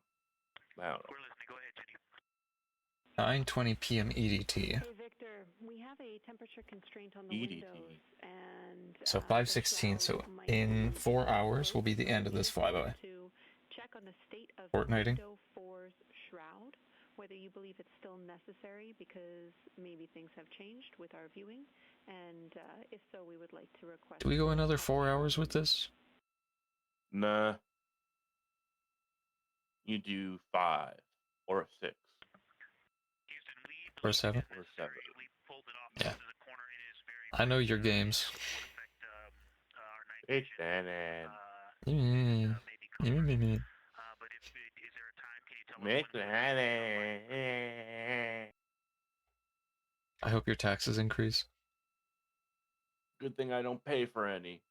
I don't know. We're listening. Go ahead, Jenny. 9:20 p.m. EDT. Hey Victor, we have a temperature constraint on the EDT. windows, and So the 5:16. shroud So might in be 4 hours close. will be the end of this If you want flyby. to check on the state of Fortnighting. window 4's shroud, whether you believe it's still necessary because maybe things have changed with our viewing, and if so, we would like to request. Do we go the another top 4 shroud hours with removed. this? Nah. You do 5 or 6. Houston, we Or believe 7? it is necessary. We pulled it off Yeah. close to the corner. It is very I know bright, your games. and it would affect our night It's vision. Shannon. Mm. Maybe colors. Mm. But is there a time? Can you tell us Miss when we would have Shannon. I hope your taxes increase. Good thing I don't pay for any.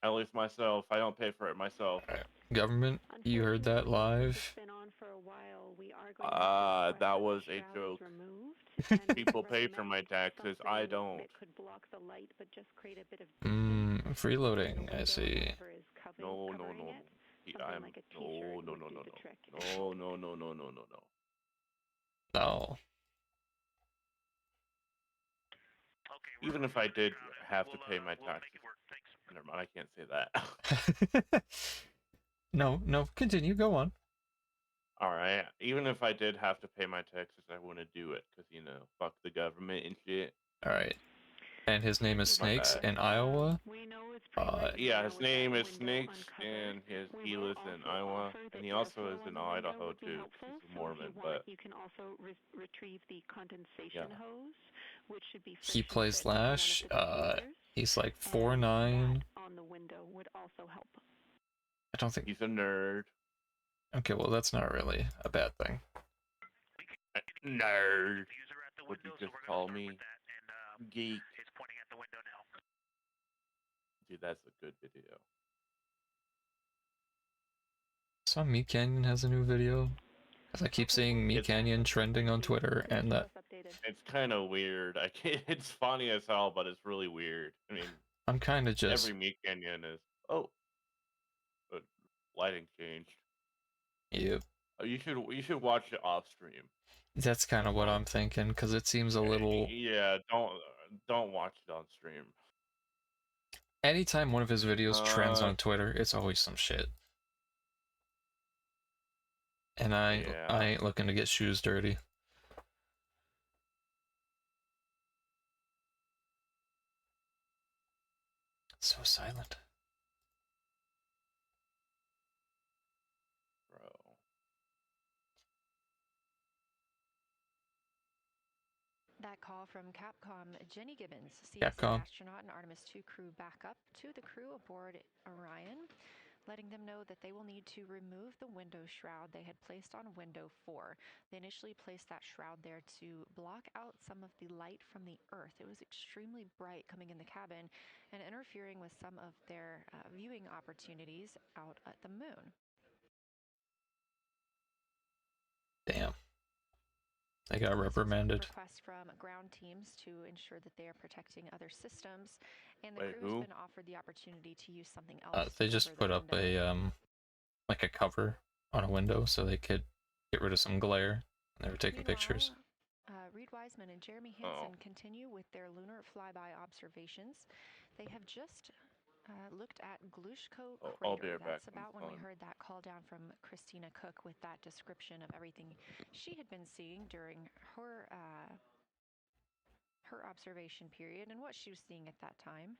At least myself. I don't pay for it myself. Government, you heard that Unfortunately, since live. it's been on for a while, we are going to have to request That that was the a shroud joke. is removed. And we People can pay for my recommend taxes. I something don't. that could block the light, but just create a bit of distance Freeloading, between the I window see. and whatever is No. covering it. Something I'm like a t-shirt no. would do the trick. No. No. Okay, Even if I did have to pay my taxes. Never mind, I can't say that. No, continue, go on. Alright, even if I did have to pay my taxes, I wouldn't do it, because, fuck the government and shit. Alright. And his name is My Snakes bad. in Iowa. We know it's pretty late Yeah, now his with name that is window Snakes, uncovered. and We he will lives in also Iowa, offer that and he your also is flow on in the window Idaho, would be too, 'cause helpful. he's a So if Mormon, you want, but, you can also retrieve the condensation yeah. hose, which should be He friction plays fit on one of Lash. the diffusers. He's like And 4'9". that on the window would also help. I don't think. He's a nerd. Okay, well, that's not really a bad thing. Nerd. Would you just call me geek? It's pointing at the window now. Dude, that's a good video. Saw Meat Canyon has a new video. Because I keep seeing Meat It's- Canyon trending on Twitter, and that It's kind of weird. It's funny as hell, but it's really weird. I mean, I'm kind of just. every Meat Canyon is. Oh, but lighting changed. Yep. You should watch it off stream. That's kind of what I'm thinking, because it seems a little. Yeah, don't watch it on stream. Anytime one of his videos trends on Twitter, it's always some shit. And I ain't looking to get shoes dirty. It's so silent. Bro. That call from Capcom, Jenny Gibbons, CSA Capcom. astronaut and Artemis II crew back up to the crew aboard Orion, letting them know that they will need to remove the window shroud they had placed on window 4. They initially placed that shroud there to block out some of the light from the Earth. It was extremely bright coming in the cabin and interfering with some of their viewing opportunities out at the moon. Damn. They got reprimanded. Requests from ground teams to ensure that they are protecting other systems, and the Wait, crew who? has been offered the opportunity to use something else. They to just cover put the up window. a like a cover on a window so they could get rid of some glare. And they were taking pictures. Reed Wiseman and Jeremy Hansen continue with their lunar flyby observations. They have just looked at Glushko crater. I'll be right back. That's about when we heard that call down from Christina Cook with that description of everything she had been seeing during her her observation period and what she was seeing at that time.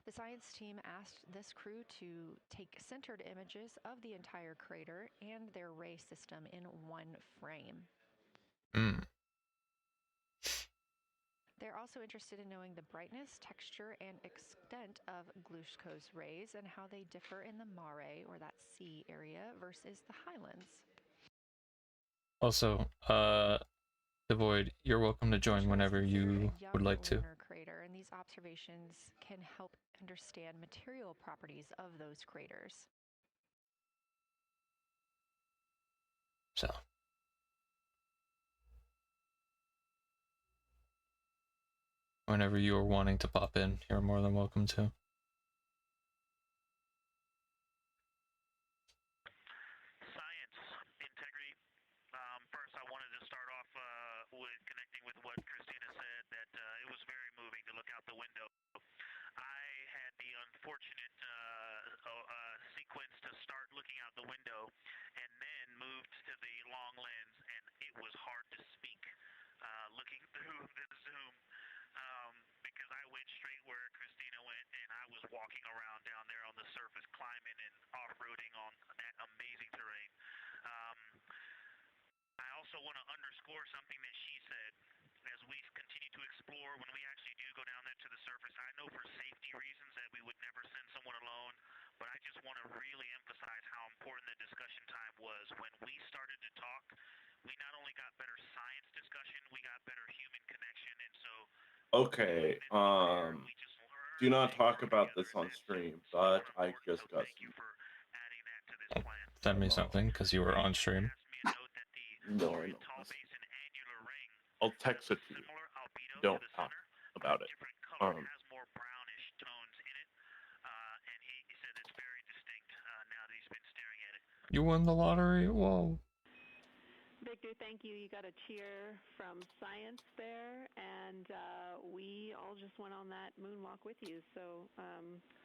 The science team asked this crew to take centered images of the entire crater and their ray system in one frame. They're also interested in knowing the brightness, texture, and extent of Glushko's rays and how they differ in the mare, or that sea area, versus the highlands. Also, Devoid, you're welcome to join whenever you would like to. Lunar crater, and these observations can help understand material properties of those craters. So. Whenever you are wanting to pop in, you're more than welcome to. Science, integrity. First, I wanted to start off with connecting with what also want to underscore something that she said. As we continue to explore, when we actually do go down there to the surface, I know for safety reasons that we would never send someone alone, but I just want to really emphasize how important the discussion time was. When we started to talk, we not only got better science discussion, we got better human connection, and so Okay, do not talk about this on stream, but I just got thank you some. for adding that to this plan. Send me something because you were on stream. No, I know. I'll text it to you. Don't talk about it. Has more brownish tones in it, and he said it's very distinct now that he's been staring at it. You won the lottery? Whoa. Victor, thank you. You got a cheer from science there, and we all just went on that moonwalk with you, so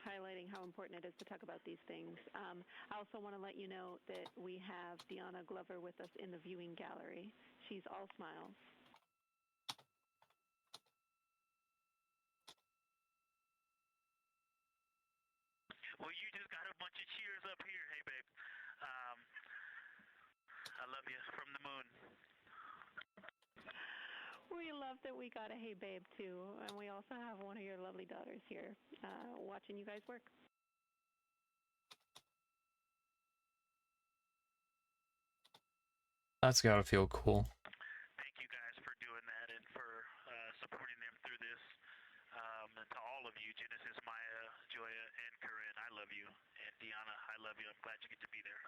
highlighting how important it is to talk about these things. I also want to let you know that we have Deanna Glover with us in the viewing gallery. She's all smiles. Well, you just got a bunch of cheers up here. Hey, babe. I love you from the moon. We love that we got a hey babe too, and we also have one of your lovely daughters here watching you guys work. That's gotta feel cool. Thank you guys for doing that and for supporting them through this. And to all of you, Genesis, Maya, Joya, and Corinne, I love you. And Deanna, I love you. I'm glad you get to be there.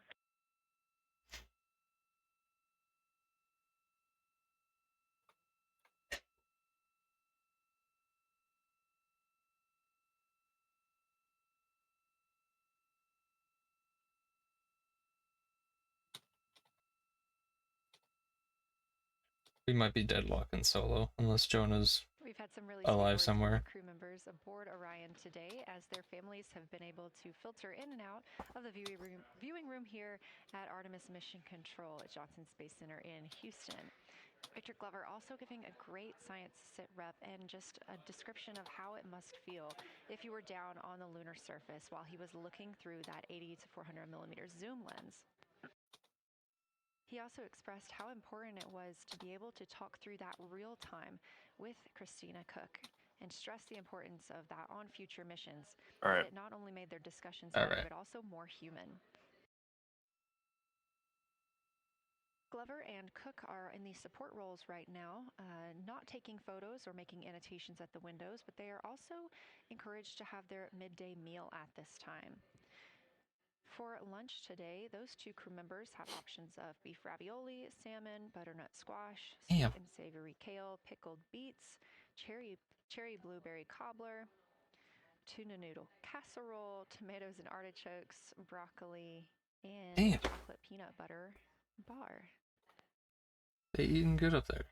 We might be deadlocking solo unless Jonah's We've had some really alive sweet words somewhere. from crew members aboard Orion today as their families have been able to filter in and out of the viewing room here at Artemis Mission Control at Johnson Space Center in Houston. Victor Glover also giving a great science sit rep and just a description of how it must feel if you were down on the lunar surface while he was looking through that 80 to 400 millimeter zoom lens. He also expressed how important it was to be able to talk through that real time with Christina Cook and stress the importance of that on future missions. All right. It not only made their discussions better, but also more human. Glover and Cook are in the support roles right now, not taking photos or making annotations at the windows, but they are also encouraged to have their midday meal at this time. For lunch today, those two crew members have options of beef ravioli, salmon, butternut squash, sweet and savory kale, pickled beets, cherry blueberry cobbler, tuna noodle casserole, tomatoes and artichokes, broccoli, and chocolate peanut butter bar. They eating good up there.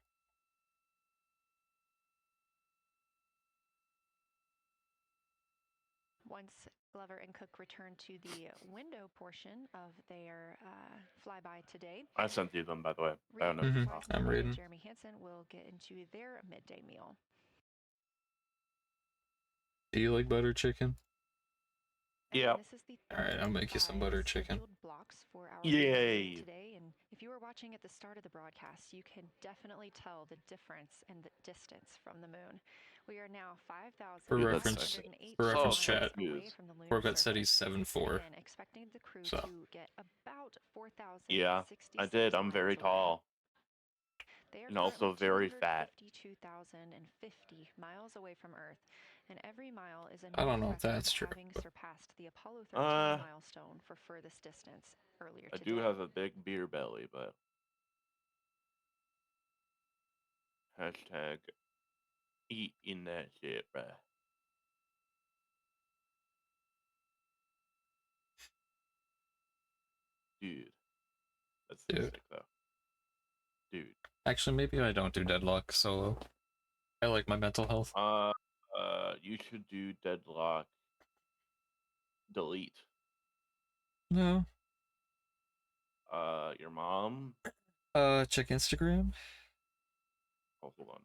Once Glover and Cook return to the window portion of their flyby today, I sent you them, by the way. I don't know Mm-hmm. if you saw. I'm reading. Jeremy Hansen will get into their midday meal. Do you like butter chicken? Yeah. Alright, I'll make you some butter chicken. Blocks for our Yay! Today, and if you were watching at the start of the broadcast, you can definitely tell the difference in the distance from the moon. We are now 5,000 For reference chat, Corvette said he's 7'4". Expecting the crew so. to get about 4,000. Yeah, I did. I'm very tall. And also very fat. 52,050 miles away from Earth, and every mile is a I don't know if that's true. having surpassed the Apollo 13 milestone for furthest distance earlier today. I do have a big beer belly, but hashtag eating that shit, bruh. Dude. That's sick, though. Dude. Actually, maybe I don't do deadlock solo. I like my mental health. You should do deadlock delete. No. Your mom? Check Instagram. Oh, hold on.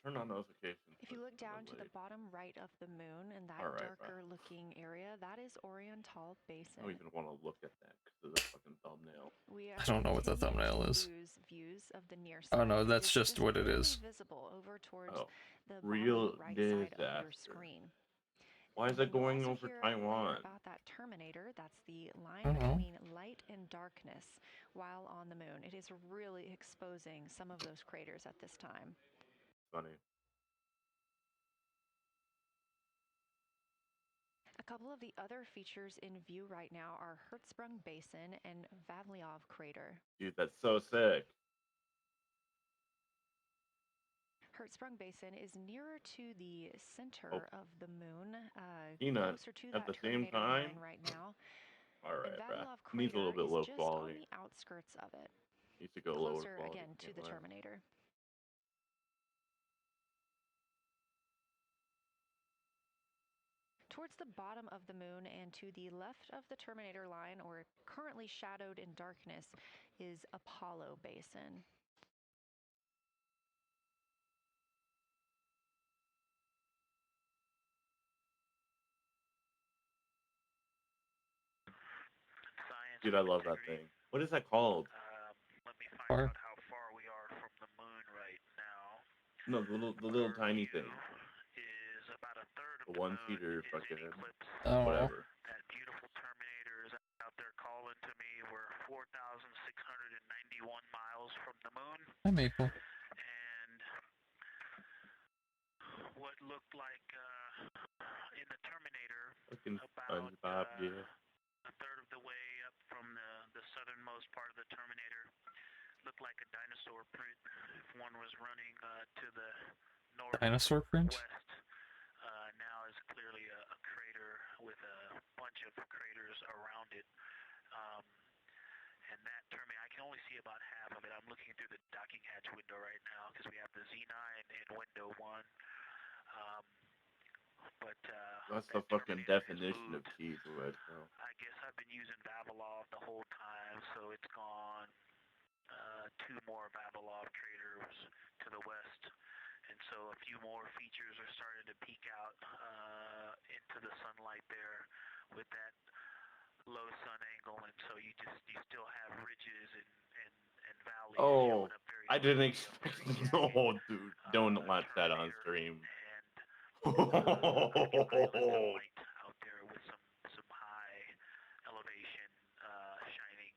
Turn on notifications. If you look down to the bottom right of the moon in that darker looking area, that is Oriental Basin. I don't even want to look at that because of the fucking thumbnail. We I don't know what the thumbnail is. lose views of the near Oh side. no, It that's is just what it barely is. visible over towards Oh, the real bottom right side of your disaster. screen. Why is And it you'll going also over hear Taiwan? later about that terminator. That's the line Uh-huh. between light and darkness while on the moon. It is really exposing some of those craters at this time. Funny. A couple of the other features in view right now are Hertzsprung Basin and Vavliov Crater. Dude, that's so sick. Hertzsprung Basin is nearer to the center Oh. of the moon, Peanut closer to at that the same terminator time? line right now. Alright, And bruh. Vavilov Needs a little Crater bit is low just quality. on the outskirts of it, Needs to go lower closer quality. again to Can't the lie. terminator. Towards the bottom of the moon and to the left of the terminator line, or currently shadowed in darkness, is Apollo Basin. Dude, I love that thing. What is that called? Let me find Far. out how far we are from the moon right now. No, the little Our tiny view thing. is about a third of The the one moon seater is in fucking eclipse. Oh. whatever. That beautiful Terminator is out there calling to me. We're 4,691 miles from the moon. Hi, Maple. And what looked like in the Terminator, Fucking about SpongeBob, yeah. a third of the way up from the southernmost part of the Terminator, looked like a dinosaur print if one was running to the northwest. Dinosaur print? Now is clearly a crater with a bunch of craters around it. And that Terminator, I can only see about half of it. I'm looking through the docking hatch window right now because we have the Z9 in window 1. That's the that fucking Terminator has definition of moved. cheese wedge, bro. I guess I've been using Vavilov the whole time, so it's gone 2 more Vavilov craters to the west. And so a few more features are starting to peek out into the sunlight there with that low sun angle, and so you still have ridges and valleys Oh, showing up very I didn't clearly up expect. there, No, jagged, dude, don't watch that on Terminator, stream. and occupied light out there with some high elevation shining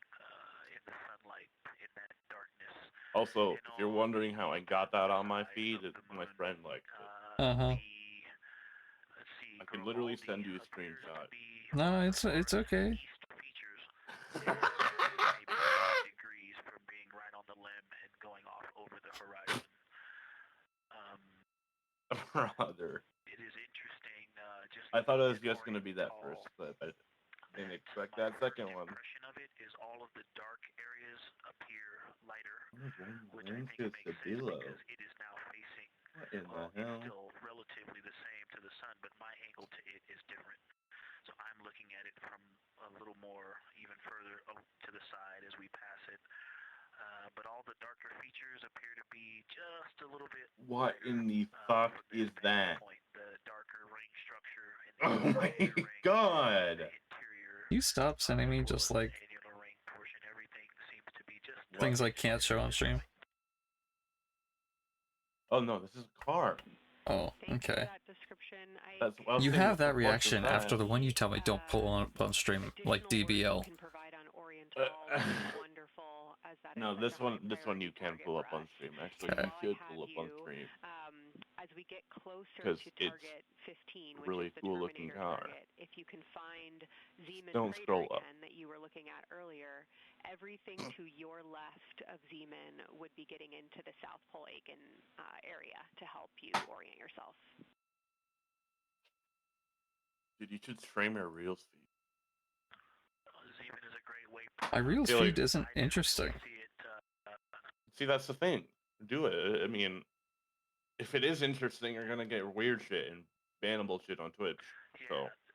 in the sunlight in that darkness. Also, And if you're on wondering how I got that on my side feed, of the my moon, friend liked it. Uh-huh. Let's see, I can literally Grimaldi send you a appears to screenshot. be No, one of it's the okay. east features, and maybe 5 degrees from being right on the limb and going off over the horizon. Brother. It is interesting. Just I thought it was looking just at gonna be that oriental, first clip. I didn't expect my that first second one. impression of it is all of the dark areas appear lighter, which I When's think this makes sense below? because it is now facing. What in Well, the hell? it's still relatively the same to the sun, but my angle to it is different. So I'm looking at it from a little more, even further to the side as we pass it. But all the darker features appear to be just a little bit. What lighter, in the fuck from this is that? vantage point. The darker ring structure in the Oh my exterior ring, god! the interior, You stop sending me as well just as the like annular ring portion. Everything seems to be just things I can't show on stream. Oh no, this is a car. Oh, Thank you for okay. that description. That's I was You saying, have what the that fuck is reaction that? after the one you tell me don't pull on stream, like Additional work you DBL. can provide on Oriental would be wonderful, as that is No, such this a high one you priority can target pull for up on us. stream. Actually, And Okay. you while I should have pull up on you, stream. as we get closer 'Cause to it's target 15, a which really is the cool looking Terminator car. target, if you can find Zeeman Don't Crater scroll up. again that you were looking at earlier, everything to your left of Zeeman would be getting into the South Pole Aiken area to help you orient yourself. Dude, you should stream your Reels feed. Zeeman is a great way. My Reels feel like- feed isn't interesting. See, that's the thing. Do it. I mean, if it is interesting, you're gonna get weird shit and bannable shit on Twitch. Yeah, So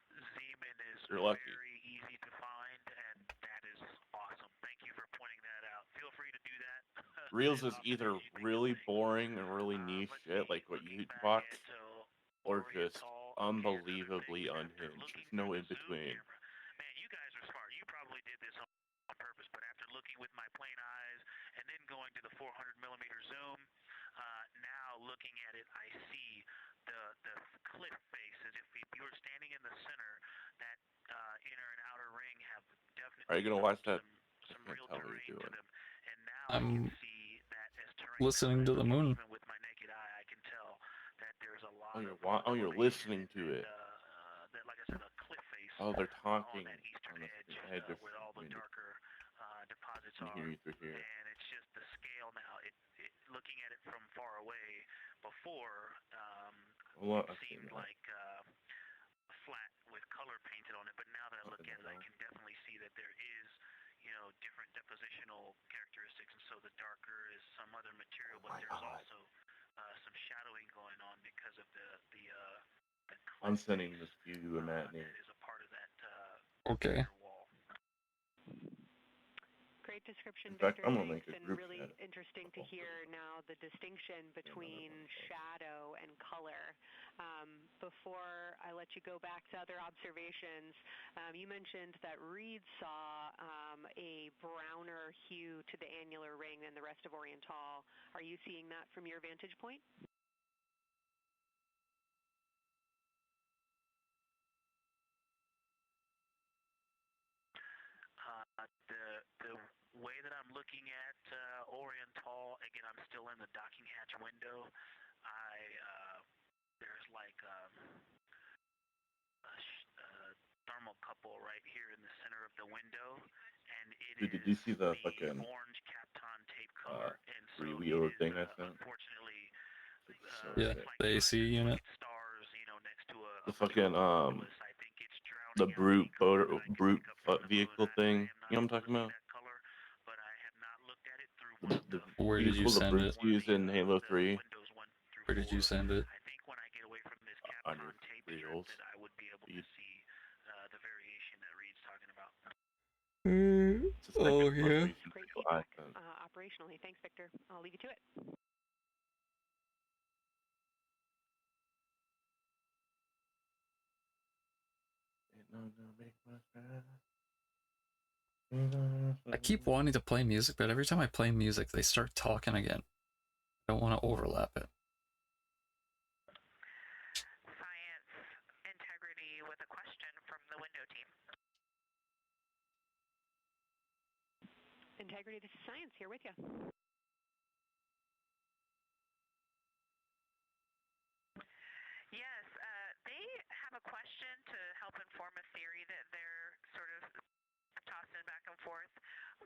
Zeeman is you're lucky. very easy to find, and that is awesome. Thank you for pointing that out. Feel free to do that. Reels as is often either as you think really of things. boring and really niche Let's shit, see, like what looking you back watch, at, or just Oriental, unbelievably after unhinged. looking There's no through in the zoom between. camera. Man, you guys are smart. You probably did this on purpose, but after looking with my 400 millimeter zoom. Now looking at it, I see the cliff face as if you were standing in the center. That inner and outer ring have definitely Are you gonna watch that? some I can't real tell what terrain you're to doing. them. And now I I'm can see that as terrain listening to the looking moon. even with my naked eye, I can tell that there's a lot You're listening to it. that, like I said, a cliff face Oh, they're on taunting that eastern on the edge screen. Hey, where all the I darker deposits can are. hear you through here. And it's just the scale now. Looking at it from far away before, it seemed like flat with color painted on it. But now that I look at it, I can definitely see that there is, different depositional characteristics. And so the darker is some other material, but there's also some shadowing going on because of the I'm sending this to you and Matt. That is a part of that Okay. wall. Great description, In fact, Victor. I'm gonna Thanks. make a And group really chat. interesting to hear now the distinction between shadow and color. Before I let you go back to other observations, you mentioned that Reed saw a browner hue to the annular ring than the rest of Oriental. Are you seeing that from your vantage point? The way that I'm looking at Oriental, again, I'm still in the docking hatch window. There's like a thermocouple right here in the center of the window, and Did you see the fucking orange Kapton tape color, and so three-wheel thing I sent? Unfortunately, Yeah, the AC unit. stars, next to The fucking I think it's the drowning brute vehicle thing. You know what I'm talking about? color, but I have not looked at it through one of the Where did you vehicle the send brutes it? use in Halo 3. windows 1 through Where did you 4. send it? I think when I get away from this On Kapton your tape reels. strip that I would be able to see the variation that Reed's talking about. Oh yeah. Great feedback operationally. Thanks, Victor. I'll leave you to it. I keep wanting to play music, but every time I play music, they start talking again. I don't want to overlap it. Science integrity with a question from the window team. Integrity, this is Science here with you. Yes, they have a question to help inform a theory that they're sort of tossing back and forth.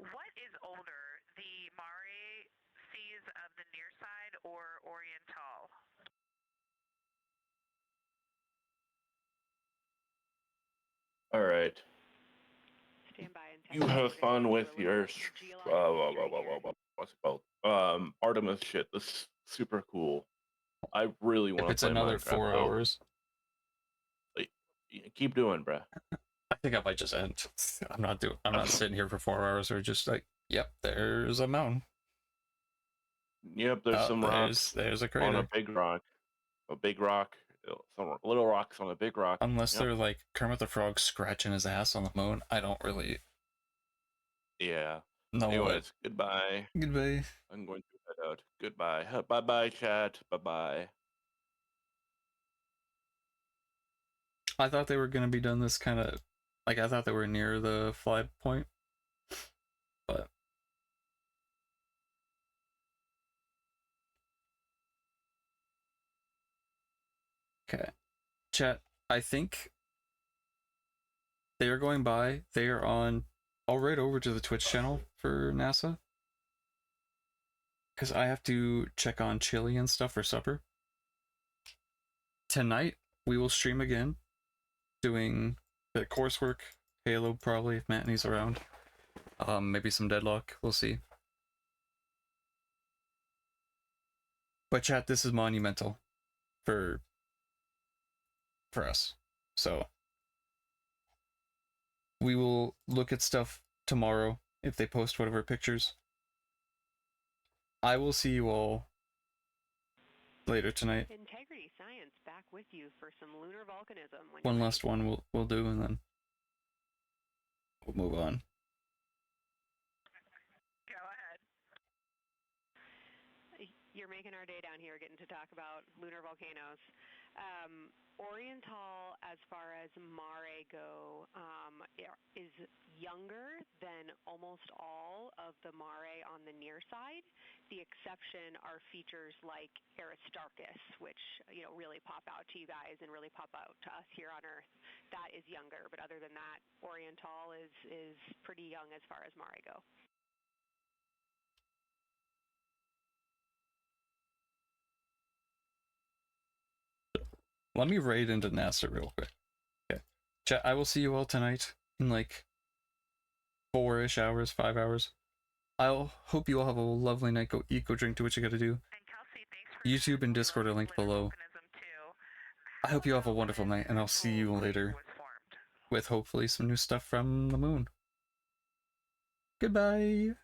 What is older, the Mare seas of the near side or Oriental? All right. Stand by and You have fun with your what's it called? Artemis shit. This is super cool. I really want If to it's play another Minecraft. 4 hours, Like, keep doing, bruh. I think I might just end. I'm not sitting here for 4 hours or just like, yep, there's a mountain. Yep, there's some rocks. There's a crater. On a big rock. A big rock. Some little rocks on a big rock. Unless they're like Kermit the Frog scratching his ass on the moon, I don't really. Yeah. know Anyways, goodbye. Goodbye. I'm going to head out. Goodbye. Bye bye, chat. Bye bye. I thought they were gonna be done this kind of, like I thought they were near the fly point, but okay. Chat. I think they are going by. They are on. I'll write over to the Twitch channel for NASA because I have to check on chili and stuff for supper. Tonight we will stream again, doing the coursework, Halo probably if Matt needs around. Maybe some Deadlock. We'll see. But chat, this is monumental for us. So we will look at stuff tomorrow if they post whatever pictures. I will see you all later tonight. Integrity Science back with you for some lunar volcanism. One last one we'll do, and then we'll move on. Go ahead. You're making our day down here, getting to talk about lunar volcanoes. Oriental, as far as mare go, is younger than almost all of the mare on the near side. The exception are features like Aristarchus, which really pop out to you guys and really pop out to us here on Earth. That is younger, but other than that, Oriental is pretty young as far as mare go. Let me raid into NASA real quick. Okay. Chat, I will see you all tonight in like 4-ish hours, 5 hours. I'll hope you all have a lovely night. Go eat, go drink, do what you gotta do. And Kelsey, thanks for YouTube and Discord are linked below. I hope you have a wonderful night, and I'll see you later with hopefully some new stuff from the moon. Goodbye!